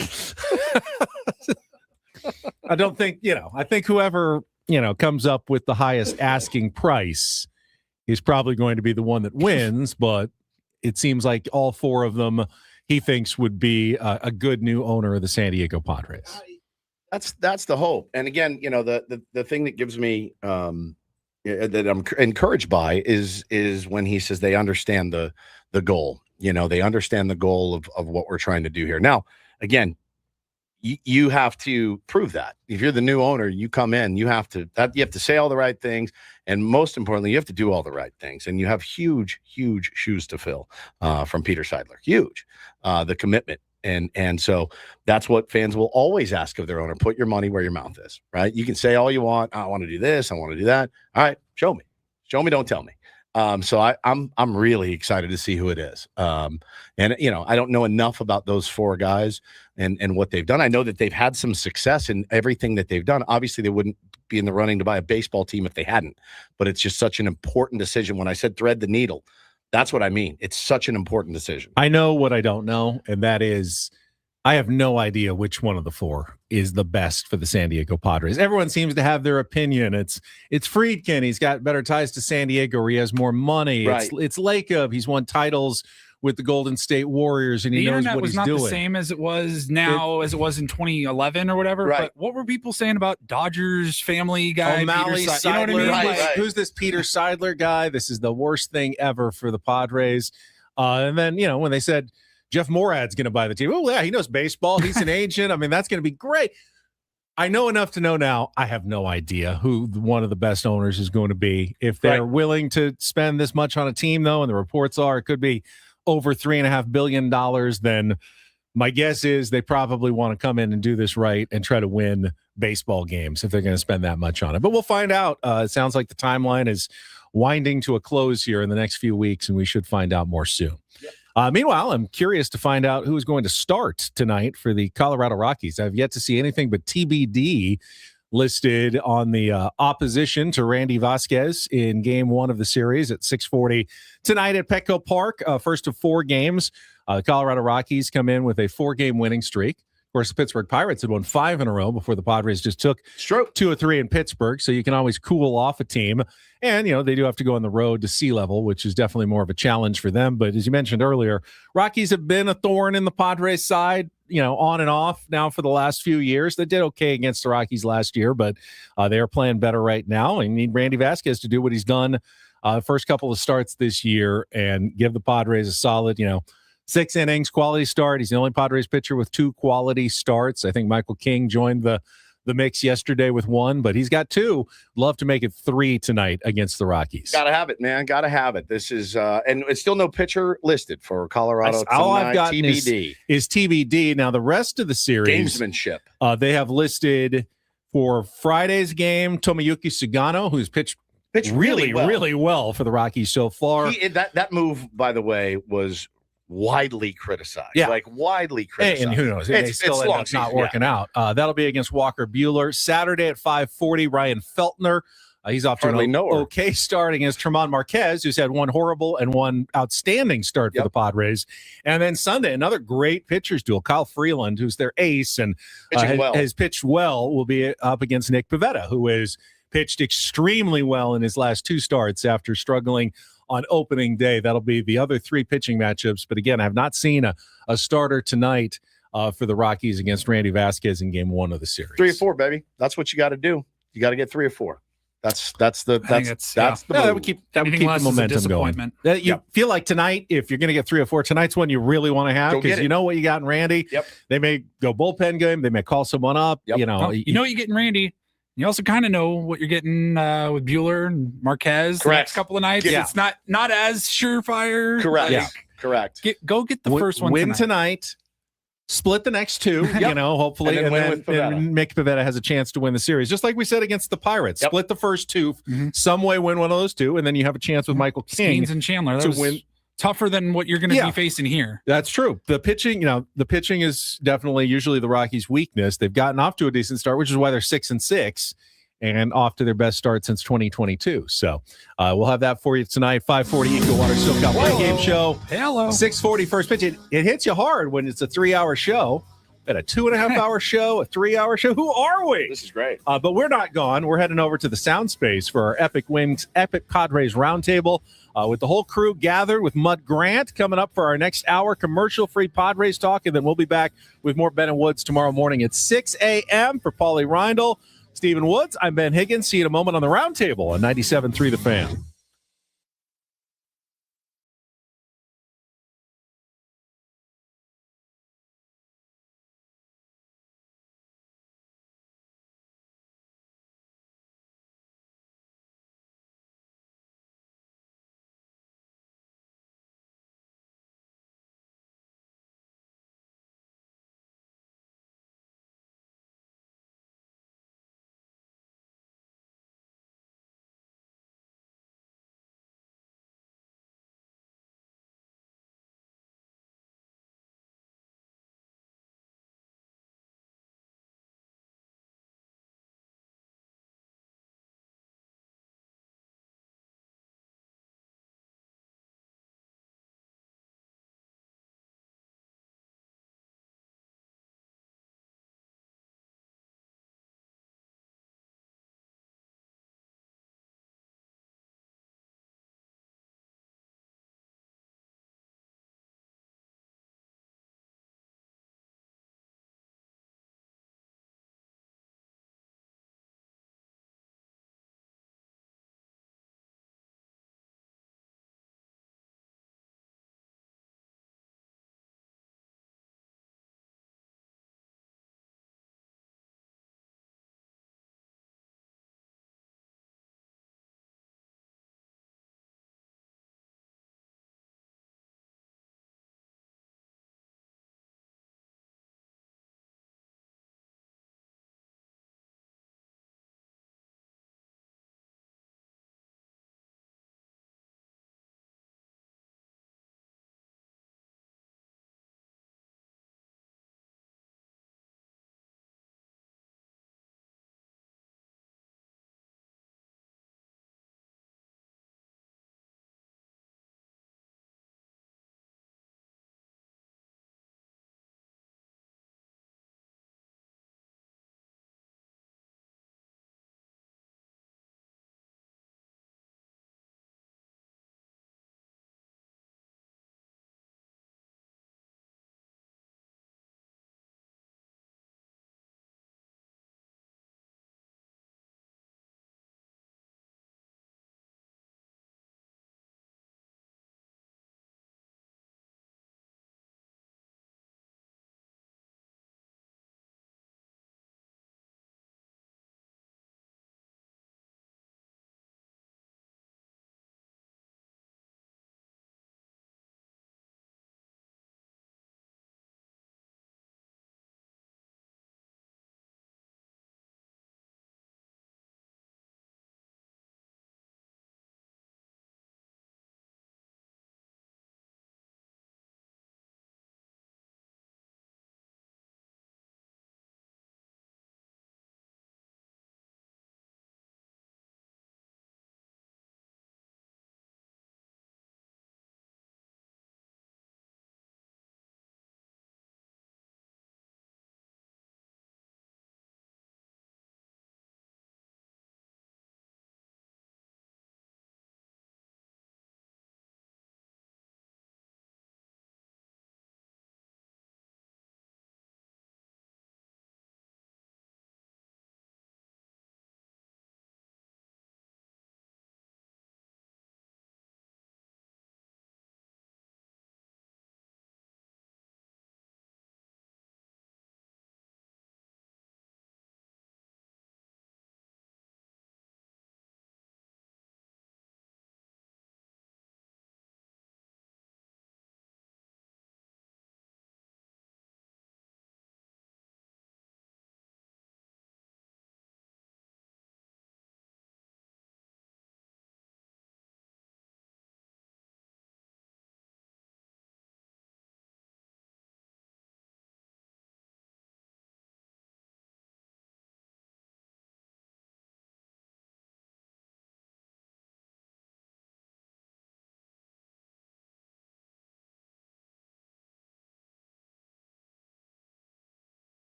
I don't think, I think whoever, comes up with the highest asking price is probably going to be the one that wins, but it seems like all 4 of them he thinks would be a good new owner of the San Diego Padres. That's the hope. And again, the thing that gives me that I'm encouraged by is when he says they understand the goal. They understand the goal of what we're trying to do here. Now, again, you have to prove that. If you're the new owner, you come in, you have to say all the right things, and most importantly, you have to do all the right things. And you have huge shoes to fill from Peter Seidler. Huge, the commitment. And so that's what fans will always ask of their owner. Put your money where your mouth is, right? You can say all you want. I want to do this. I want to do that. All right, show me. Don't tell me. So I'm really excited to see who it is. And I don't know enough about those 4 guys and what they've done. I know that they've had some success in everything that they've done. Obviously, they wouldn't be in the running to buy a baseball team if they hadn't. But it's just such an important decision. When I said thread the needle, that's what I mean. It's such an important decision. I know what I don't know, and that is I have no idea which one of the 4 is the best for the San Diego Padres. Everyone seems to have their opinion. It's Friedkin. He's got better ties to San Diego, where he has more money. Right. It's Lacob. He's won titles with the Golden State Warriors, and he knows what he's doing. The internet was not the same as it was now, as it was in 2011 or whatever. Right. But what were people saying about Dodgers family guy? O'Malley, Peter, you know what I mean? Right. Who's this Peter Seidler guy? This is the worst thing ever for the Padres. And then, when they said Jeff Morad's going to buy the team, oh, yeah, he knows baseball. He's an agent. I mean, that's going to be great. I know enough to know now. I have no idea who one of the best owners is going to be. If they're willing to spend this much on a team, though, and the reports are it could be over $3.5 billion, then my guess is they probably want to come in and do this right and try to win baseball games if they're going to spend that much on it. But we'll find out. It sounds like the timeline is winding to a close here in the next few weeks, and we should find out more soon. Meanwhile, I'm curious to find out who is going to start tonight for the Colorado Rockies. I've yet to see anything but TBD listed on the opposition to Randy Vasquez in Game 1 of the series at 6:40 tonight at Petco Park. First of 4 games. The Colorado Rockies come in with a 4-game winning streak. Of course, the Pittsburgh Pirates had won 5 in a row before the Padres just took 2 or 3 in Pittsburgh, so you can always cool off a team. And, they do have to go on the road to sea level, which is definitely more of a challenge for them. But as you mentioned earlier, Rockies have been a thorn in the Padres side, on and off now for the last few years. They did okay against the Rockies last year, but they are playing better right now. And need Randy Vasquez to do what he's done first couple of starts this year and give the Padres a solid, 6 innings, quality start. He's the only Padres pitcher with 2 quality starts. I think Michael King joined the mix yesterday with 1, but he's got 2. Love to make it 3 tonight against the Rockies. Gotta have it, man. Gotta have it. This is, and it's still no pitcher listed for Colorado. All I've got TBD. Is TBD. Now, the rest of the series, gamesmanship. They have listed for Friday's game, Tomoyuki Sugano, who's pitched really well for the Rockies so far. That move, by the way, was widely criticized. Widely criticized. And who knows? It still end up not working out. That'll be against Walker Buehler. Saturday at 5:40, Ryan Feltner. He's off to an okay start against Tremont Marquez, who's had 1 horrible and 1 outstanding start for the Padres. And then Sunday, another great pitchers duel. Kyle Freeland, who's their ace and has pitched well, will be up against Nick Pivetta, who has pitched extremely well in his last 2 starts after struggling on opening day. That'll be the other 3 pitching matchups. But again, I have not seen a starter tonight for the Rockies against Randy Vasquez in Game 1 of the series. 3 or 4, baby. That's what you got to do. You got to get 3 or 4. That's the that would keep the momentum going. You feel like tonight, if you're going to get 3 or 4, tonight's one you really want to have because you know what you got in Randy. They may go bullpen game. They may call someone up. You know you get in Randy. You also kind of know what you're getting with Buehler and Marquez the next couple of nights. It's not as surefire. Correct. Go get the first one. Win tonight. Split the next 2, hopefully. And then Mick Pivetta has a chance to win the series. Just like we said against the Pirates. Split the first 2, some way win one of those 2, and then you have a chance with Michael King and Chandler to win. Tougher than what you're going to be facing here. That's true. The pitching is definitely usually the Rockies' weakness. They've gotten off to a decent start, which is why they're 6-6 and off to their best start since 2022. So we'll have that for you tonight. 5:40 EcoWater SoCal pregame show. Hello. 6:40 first pitch. It hits you hard when it's a 3-hour show. At a 2.5-hour show, a 3-hour show. Who are we? This is great. But we're not gone. We're heading over to the sound space for our Epic Wings, Epic Padres Roundtable with the whole crew gathered with Mud Grant coming up for our next hour, commercial-free Padres talk, and then we'll be back with more Ben and Woods tomorrow morning at 6 a.m. For Paulie Reindl, Stephen Woods, I'm Ben Higgins. See you in a moment on the Roundtable on 97.3 The Fan.